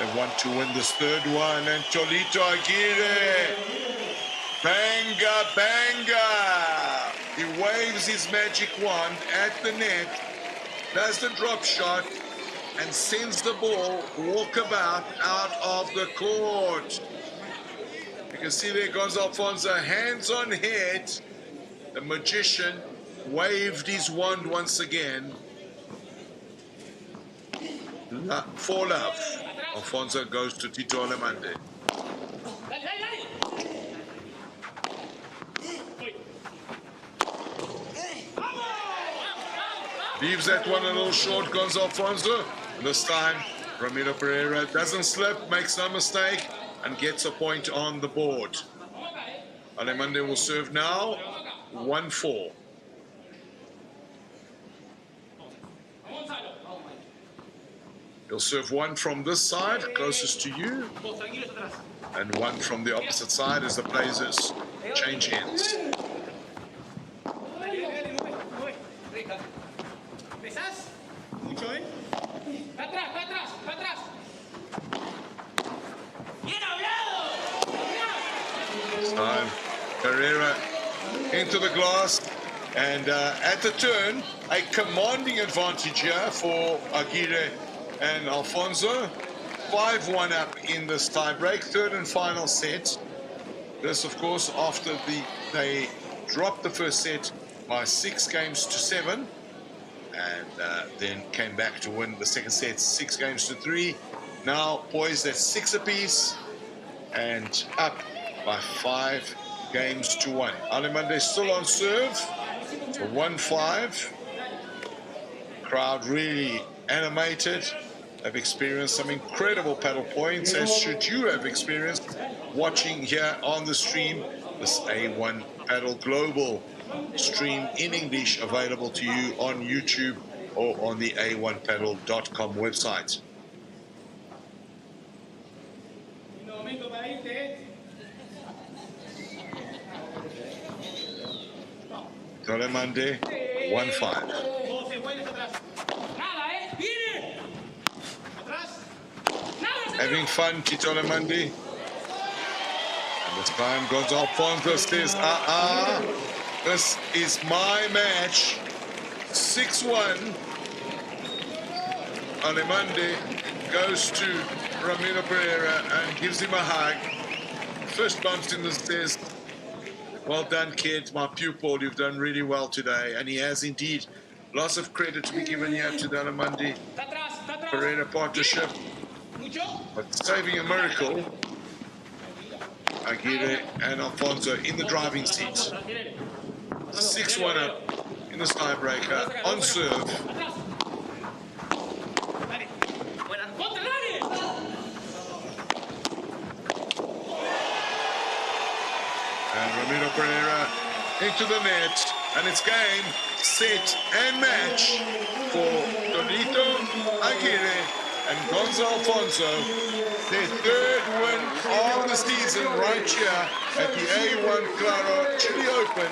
They want to win this third one. And Tolito Aguirre, banga, banga. He waves his magic wand at the net, does the drop shot, and sends the ball walkabout out of the court. You can see there Gonzalo Alfonso, hands on head. The magician waved his wand once again. For love. Alfonso goes to Tito Allemandi. Leaves that one a little short, Gonzalo Alfonso. This time, Ramiro Pereyra doesn't slip, makes no mistake, and gets a point on the board. Allemandi will serve now, 1-4. He'll serve one from this side, closest to you, and one from the opposite side as the players change hands. Time, Pereyra into the glass, and at the turn, a commanding advantage here for Aguirre and Alfonso. 5-1 up in this tie-break, third and final set. This, of course, after they dropped the first set by 6-7, and then came back to win the second set 6-3. Now poised at 6 apiece and up by 5-1. Allemandi still on serve for 1-5. Crowd really animated. They've experienced some incredible paddle points, as should you have experienced watching here on the stream. This A1 Paddle Global stream in English available to you on YouTube or on the a1paddle.com website. Allemandi 1-5. Having fun, Tito Allemandi. And this time Gonzalo Alfonso says, this is my match. 6-1. Allemandi goes to Ramiro Pereyra and gives him a hug. First bumps in the stairs. Well done, kid, my pupil. You've done really well today. And he has indeed. Lots of credit to be given here to the Allemandi Pereyra partnership. But saving a miracle, Aguirre and Alfonso in the driving seat. 6-1 up in this tiebreaker on serve. And Ramiro Pereyra into the net, and it's game, set, and match for Tonito Aguirre and Gonzalo Alfonso, their third win of the season right here at the A1 Claro Chile Open.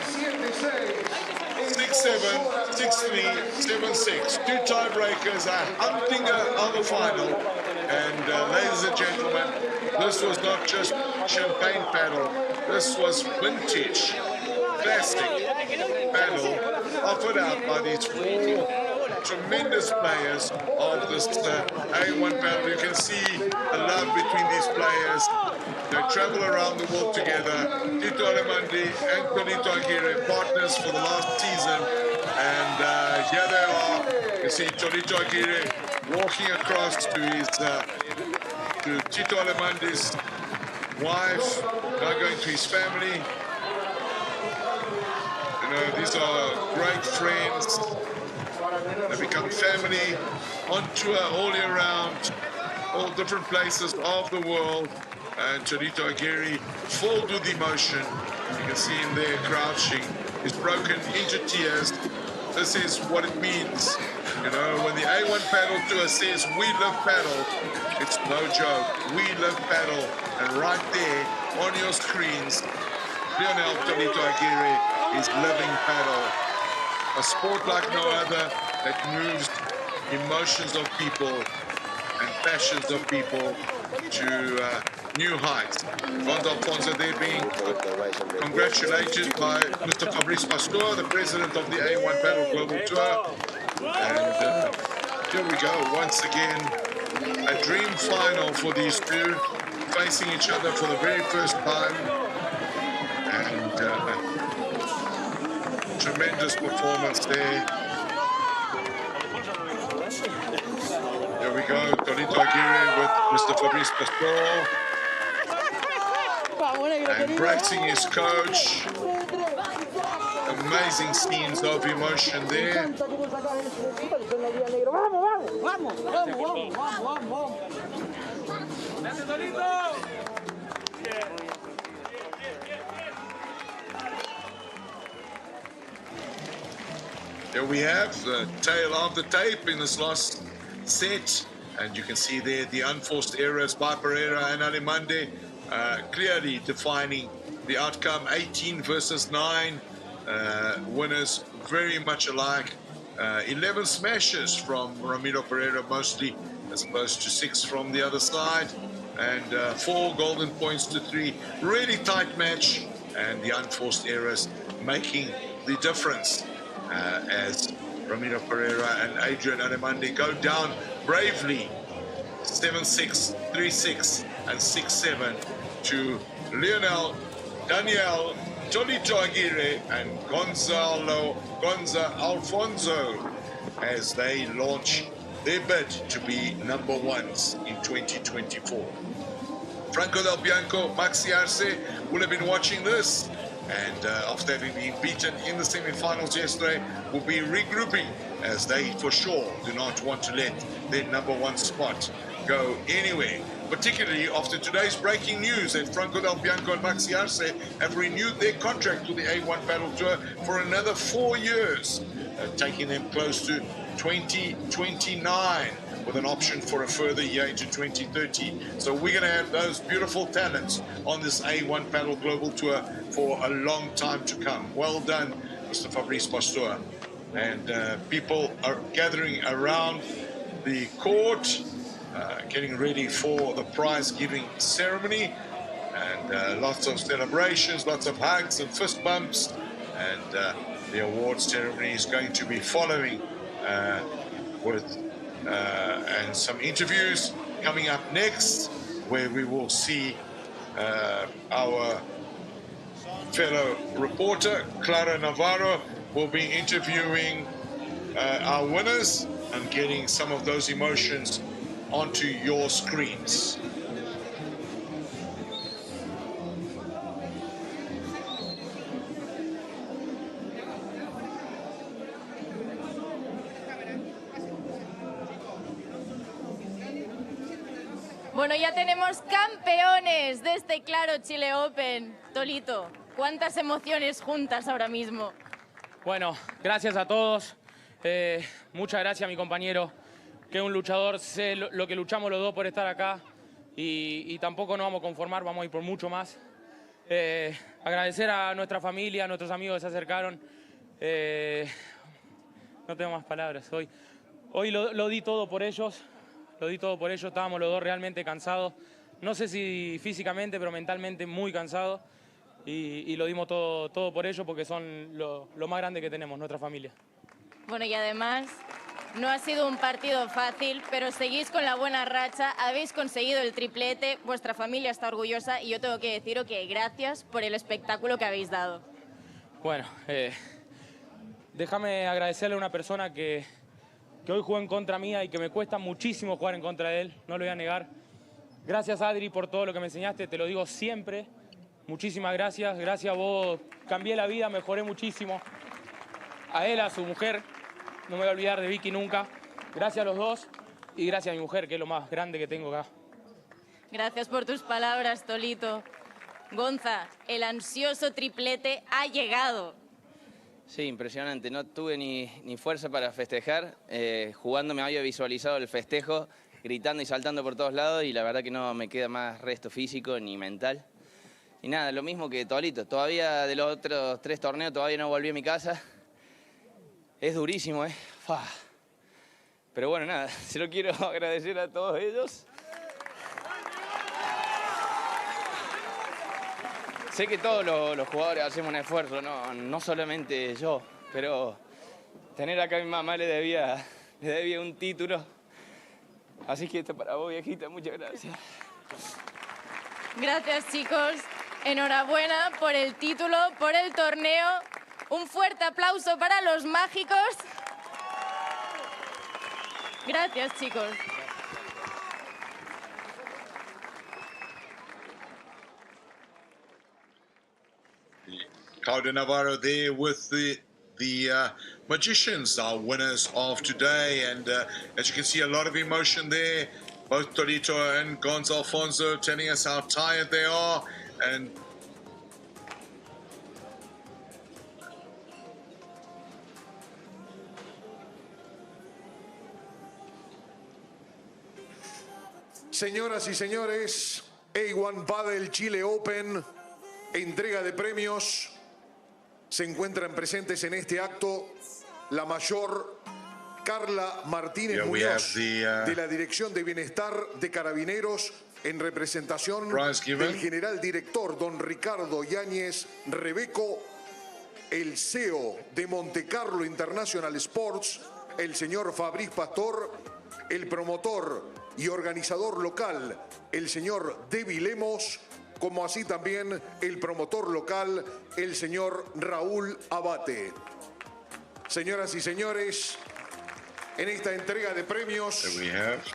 6-7, 6-3, 7-6. Two tiebreakers, a humdinger of the final. And ladies and gentlemen, this was not just champagne paddle. This was vintage, classic paddle offered out by these four tremendous players of this A1 paddle. You can see the love between these players. They travel around the world together. Tito Allemandi and Tonito Aguirre, partners for the last season. And here they are. You see Tonito Aguirre walking across to his to Tito Allemandi's wife, now going to his family. You know, these are great friends. They become family on tour all year round, all different places of the world. And Tonito Aguirre, filled with emotion. You can see him there crouching. He's broken into tears. This is what it means. You know, when the A1 Paddle Tour says we live paddle, it's no joke. We live paddle. And right there on your screens, Leonel Tonito Aguirre is living paddle. A sport like no other that moves emotions of people and passions of people to new heights. Gonzalo Alfonso there being congratulated by Mr. Fabrice Pastor, the president of the A1 Paddle Global Tour. And here we go, once again, a dream final for these two, facing each other for the very first time. And tremendous performance there. Here we go, Tonito Aguirre with Mr. Fabrice Pastor. Embracing his coach. Amazing scenes of emotion there. Here we have the tail of the tape in this last set, and you can see there the unforced errors by Pereyra and Allemandi, clearly defining the outcome. 18 versus 9, winners very much alike. 11 smashes from Ramiro Pereyra mostly, as opposed to 6 from the other side, and 4 golden points to 3. Really tight match, and the unforced errors making the difference as Ramiro Pereyra and Adrian Allemandi go down bravely 7-6, 3-6, and 6-7 to Leonel, Daniel, Tonito Aguirre, and Gonzalo Alfonso as they launch their bid to be number ones in 2024. Franco Del Bianco, Maxi Arce will have been watching this, and after having been beaten in the semi-finals yesterday, will be regrouping as they for sure do not want to let their number one spot go anywhere. Particularly after today's breaking news that Franco Del Bianco and Maxi Arce have renewed their contract with the A1 Paddle Tour for another 4 years, taking them close to 2029 with an option for a further year into 2030. So we're going to have those beautiful talents on this A1 Paddle Global Tour for a long time to come. Well done, Mr. Fabrice Pastor. And people are gathering around the court, getting ready for the prize-giving ceremony, and lots of celebrations, lots of hugs and fist bumps, and the awards ceremony is going to be following with and some interviews coming up next, where we will see our fellow reporter Clara Navarro will be interviewing our winners and getting some of those emotions onto your screens. Bueno, ya tenemos campeones de este Claro Chile Open. Tolito, ¿cuántas emociones juntas ahora mismo? Bueno, gracias a todos. Muchas gracias a mi compañero, que es un luchador. Sé lo que luchamos los dos por estar acá y tampoco nos vamos a conformar, vamos a ir por mucho más. Agradecer a nuestra familia, a nuestros amigos que se acercaron. No tengo más palabras. Hoy lo di todo por ellos. Lo di todo por ellos. Estábamos los dos realmente cansados. No sé si físicamente, pero mentalmente muy cansados. Y lo dimos todo por ellos porque son lo más grande que tenemos, nuestra familia. Bueno, y además, no ha sido un partido fácil, pero seguís con la buena racha, habéis conseguido el triplete, vuestra familia está orgullosa y yo tengo que deciros que gracias por el espectáculo que habéis dado. Bueno, déjame agradecerle a una persona que hoy jugó en contra mía y que me cuesta muchísimo jugar en contra de él, no lo voy a negar. Gracias, Adri, por todo lo que me enseñaste, te lo digo siempre. Muchísimas gracias, gracias a vos cambié la vida, mejoré muchísimo. A él, a su mujer, no me voy a olvidar de Vicky nunca. Gracias a los dos y gracias a mi mujer, que es lo más grande que tengo acá. Gracias por tus palabras, Tolito. Gonza, el ansioso triplete ha llegado. Sí, impresionante. No tuve ni fuerza para festejar. Jugando me había visualizado el festejo, gritando y saltando por todos lados y la verdad que no me queda más resto físico ni mental. Y nada, lo mismo que Tolito. Todavía de los otros 3 torneos todavía no volví a mi casa. Es durísimo, ¿eh? Fua. Pero bueno, nada, se lo quiero agradecer a todos ellos. Sé que todos los jugadores hacemos un esfuerzo, no solamente yo, pero tener acá a mi mamá le debía un título. Así que esto para vos, viejita, muchas gracias. Gracias, chicos. Enhorabuena por el título, por el torneo. Un fuerte aplauso para los mágicos. Gracias, chicos. Claudio Navarro there with the magicians, our winners of today, and as you can see, a lot of emotion there. Both Tolito and Gonzalo Alfonso telling us how tired they are, and señoras y señores, A1 Padel Chile Open, entrega de premios. Se encuentran presentes en este acto la mayor Carla Martínez Muñoz, de la Dirección de Bienestar de Carabineros, en representación del general director don Ricardo Yáñez Rebeco, el CEO de Montecarlo International Sports, el señor Fabriz Pastor, el promotor y organizador local, el señor Devi Lemos, como así también el promotor local, el señor Raúl Abate. Señoras y señores, en esta entrega de premios,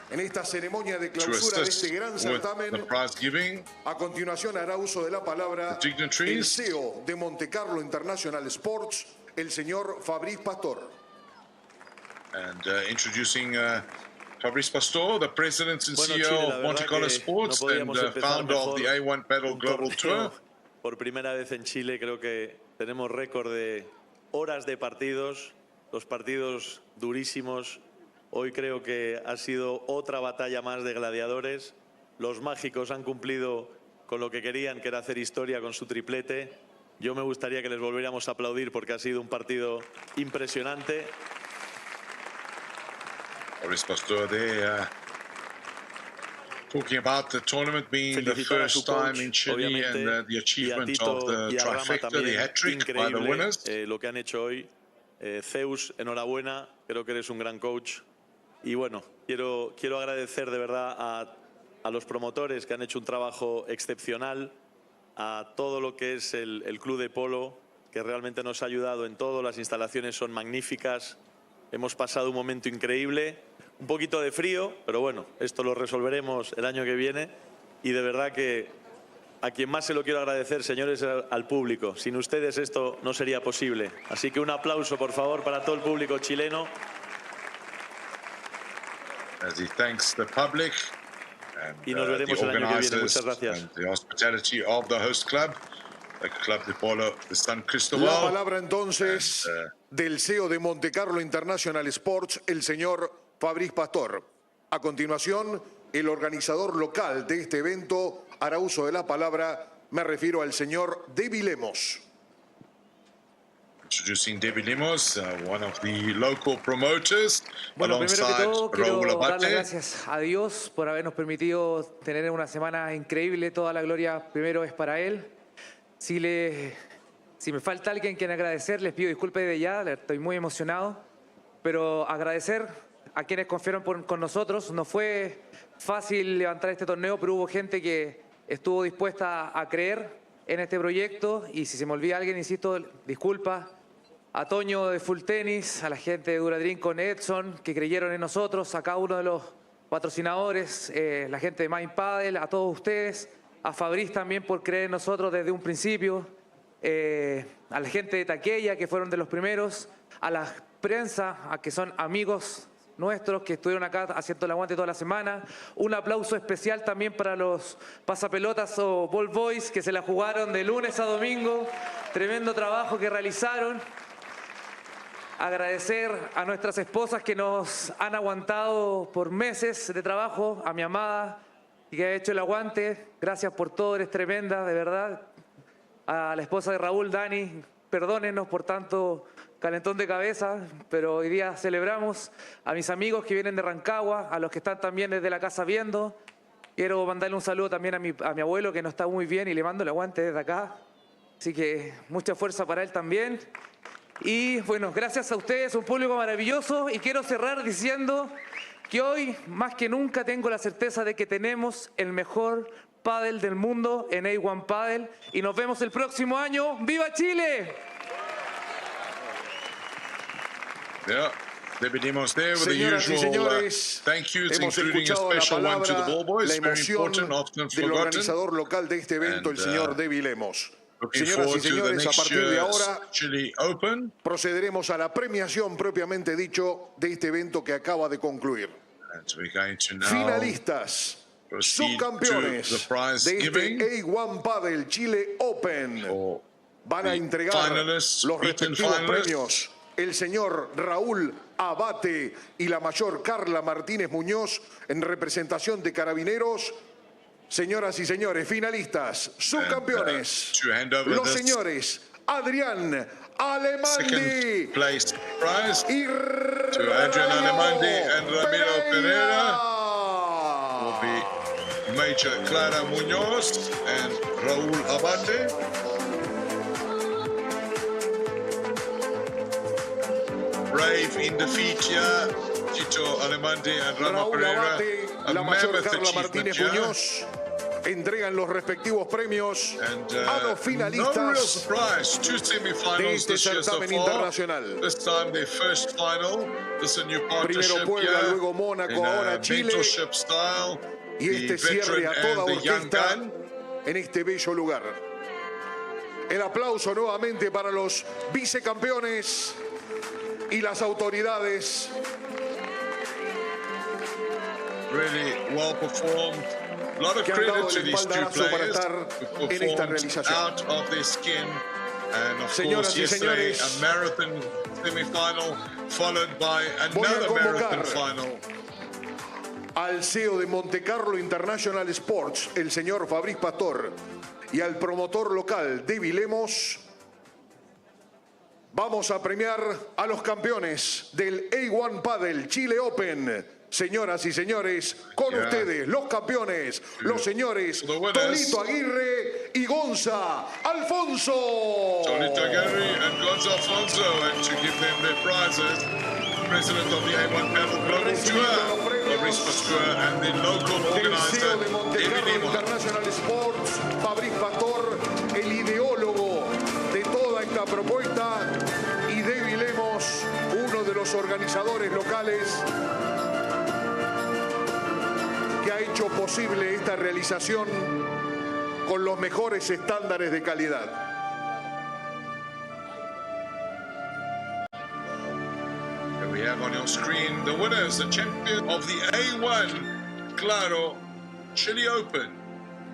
en esta ceremonia de clausura de este gran certamen, a continuación hará uso de la palabra el CEO de Montecarlo International Sports, el señor Fabriz Pastor. And introducing Fabriz Pastor, the president and CEO of Monte Carlo Sports and founder of the A1 Padel Global Tour. Por primera vez en Chile creo que tenemos récord de horas de partidos, los partidos durísimos. Hoy creo que ha sido otra batalla más de gladiadores. Los mágicos han cumplido con lo que querían, que era hacer historia con su triplete. Yo me gustaría que les volviéramos a aplaudir porque ha sido un partido impresionante. Fabriz Pastor there, talking about the tournament being the first time in Chile and the achievement of the trifecta, the hat-trick by the winners. Lo que han hecho hoy. Zeus, enhorabuena, creo que eres un gran coach. Y bueno, quiero agradecer de verdad a los promotores que han hecho un trabajo excepcional, a todo lo que es el club de polo, que realmente nos ha ayudado en todo, las instalaciones son magníficas, hemos pasado un momento increíble, un poquito de frío, pero bueno, esto lo resolveremos el año que viene y de verdad que a quien más se lo quiero agradecer, señores, al público. Sin ustedes esto no sería posible. Así que un aplauso, por favor, para todo el público chileno. As he thanks the public y nos veremos el año que viene. Muchas gracias. And the hospitality of the host club, the Club de Polo de San Cristóbal. La palabra entonces del CEO de Montecarlo International Sports, el señor Fabriz Pastor. A continuación, el organizador local de este evento hará uso de la palabra. Me refiero al señor Debbie Lemos. Introducing Debbie Lemos, one of the local promoters. Bueno, primero que todo, quiero Raúl dar las Abate. gracias a Dios por habernos permitido tener una semana increíble. Toda la gloria primero es para Él. Si me falta alguien quien agradecer, les pido disculpas desde ya, estoy muy emocionado. Pero agradecer a quienes confiaron con nosotros. No fue fácil levantar este torneo, pero hubo gente que estuvo dispuesta a creer en este proyecto. Y si se me olvida alguien, insisto, disculpa. A Toño de Full Tennis, a la gente de Duradrín con Edson, que creyeron en nosotros, a cada uno de los patrocinadores, la gente de Mind Padel, a todos ustedes, a Fabriz también por creer en nosotros desde un principio, a la gente de Taqueya, que fueron de los primeros, a la prensa, a que son amigos nuestros que estuvieron acá haciendo el aguante toda la semana. Un aplauso especial también para los pasapelotas o ball boys que se la jugaron de lunes a domingo. Tremendo trabajo que realizaron. Agradecer a nuestras esposas que nos han aguantado por meses de trabajo, a mi amada y que ha hecho el aguante. Gracias por todo, eres tremenda, de verdad. A la esposa de Raúl, Dani, perdónenos por tanto calentón de cabeza, pero hoy día celebramos. A mis amigos que vienen de Rancagua, a los que están también desde la casa viendo. Quiero mandarle un saludo también a mi abuelo que no está muy bien y le mando el aguante desde acá. Así que mucha fuerza para él también. Y bueno, gracias a ustedes, un público maravilloso. Y quiero cerrar diciendo que hoy, más que nunca, tengo la certeza de que tenemos el mejor pádel del mundo en A1 Padel. Y nos vemos el próximo año. ¡Viva Chile! Yeah, Debbie Lemos there with the Señoras y usual señores, thank yous, hemos including a escuchado la special one to the palabra, ball boys. la Very emoción important, often del forgotten. organizador local de este evento, el señor Debbie Lemos. Looking Señoras y forward to the señores, a next partir de year's ahora Chile Open. procederemos a la premiación propiamente dicho de este evento que acaba de concluir. And we're going to now Finalistas, proceed subcampeones to the prize de giving. este A1 Padel Chile Open van a entregar finalists, los beaten respectivos finalists. premios. El señor Raúl Abate y la mayor Carla Martínez Muñoz en representación de Carabineros. Señoras y señores, finalistas, subcampeones, to hand over los this señores Adrian Allemandi second place prize y to Adrian Allemandi and Ramiro Pereyra will be Major Clara Muñoz and Raúl Abate. Brave in defeat here, Tito Allemandi and Ramiro Raúl Pereyra. Abate, A la mayor mammoth Carla achievement Martínez here. Muñoz entregan los respectivos premios a los No real finalistas surprise, two de semi-finals este this year so certamen far. internacional. This time their first final. This is a new partnership Primero Puebla, here luego Mónaco, in ahora a Chile. mentorship style. Y este The cierre a veteran toda and the young orquesta gun. en este bello lugar. El aplauso nuevamente para los vicecampeones y las autoridades. Really well performed. A lot of Que han dado credit to el these two espaldarazo para players estar who en esta performed realización. out of their skin. And of Señoras course, y yesterday señores, a marathon semi-final followed by voy a another marathon convocar final. al CEO de Montecarlo International Sports, el señor Fabriz Pastor, y al promotor local, Debbie Lemos. Vamos a premiar a los campeones del A1 Padel Chile Open. Señoras y señores, con ustedes, los campeones, los señores Tolito Aguirre y Gonza Alfonso. Tolito Aguirre and Gonzalo Alfonso, and to give them their prizes, President of the A1 Padel Global Tour, Fabriz Pastor, and the local El organizer, CEO de Montecarlo Debbie Lemos. International Sports, Fabriz Pastor, el ideólogo de toda esta propuesta, y Debbie Lemos, uno de los organizadores locales que ha hecho posible esta realización con los mejores estándares de calidad. Here we have on your screen the winners, the champion of the A1, Claro Chile Open,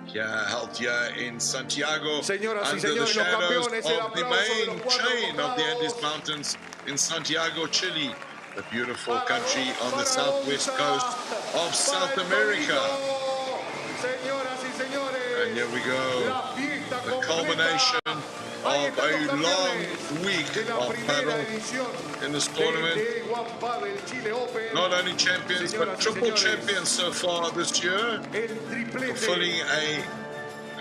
here held here in Santiago, Señoras y under the señores, los shadows campeones, el of the aplauso de main los cuatro chain of the Andes convocados. Mountains in Santiago, Chile, the beautiful country on the southwest coast of South America. Señoras y señores, And here we go, la fiesta the completa. culmination Ahí of están los a long campeones week de la of primera paddle edición in this de tournament. A1 Padel Chile Open. Not only champions, but Señoras y triple señores, champions so far this year, el triplete. fulfilling a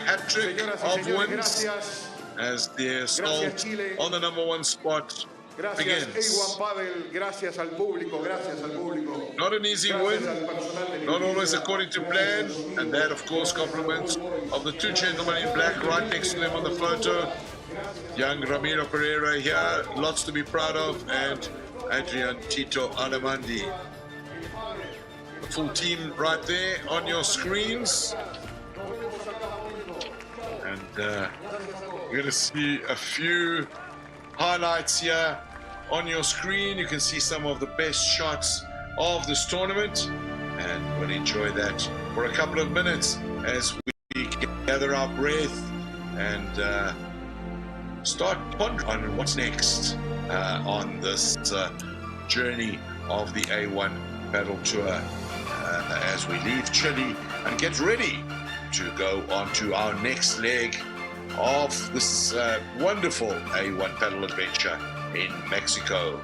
hat-trick Señoras y of señores, wins gracias. as their Gracias, assault Chile. on the #1 spot Gracias begins. A1 Padel, gracias al público, gracias al público. Not an easy win, not always according to plan, and that of course compliments of the two gentlemen in black right next to them on the photo. Young Ramiro Pereyra here, lots to be proud of, and Adrian Tito Allemandi. The full team right there on your screens. And you're going to see a few highlights here on your screen. You can see some of the best shots of this tournament, and we'll enjoy that for a couple of minutes as we gather our breath and start pondering on what's next on this journey of the A1 Padel Tour as we leave Chile and get ready to go on to our next leg of this wonderful A1 Padel adventure in Mexico.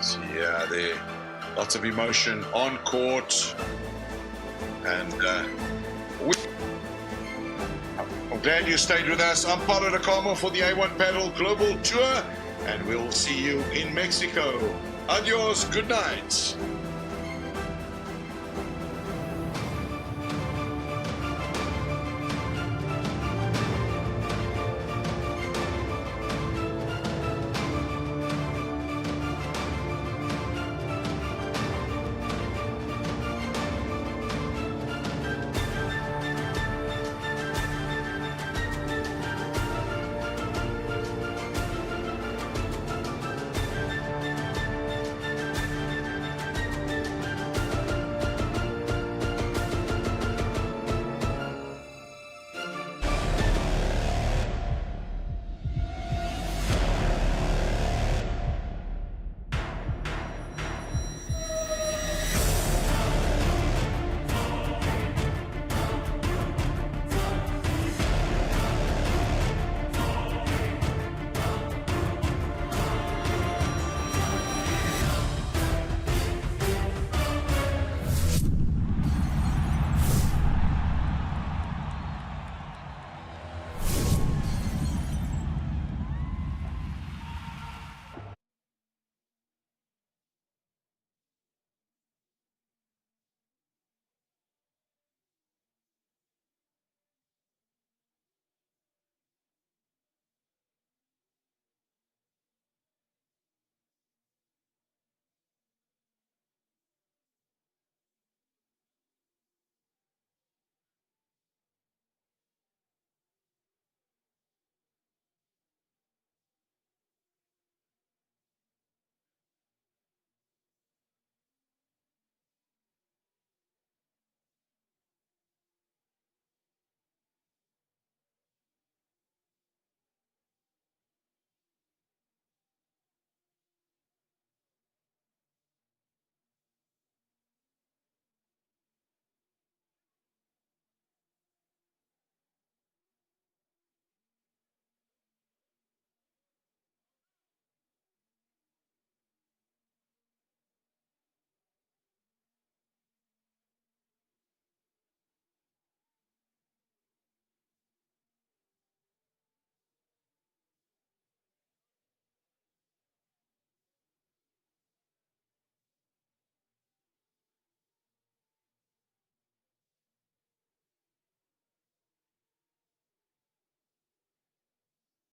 See, there, lots of emotion on court, and I'm glad you stayed with us. I'm Paulo Da Carmo for the A1 Padel Global Tour, and we'll see you in Mexico. Adios, good night.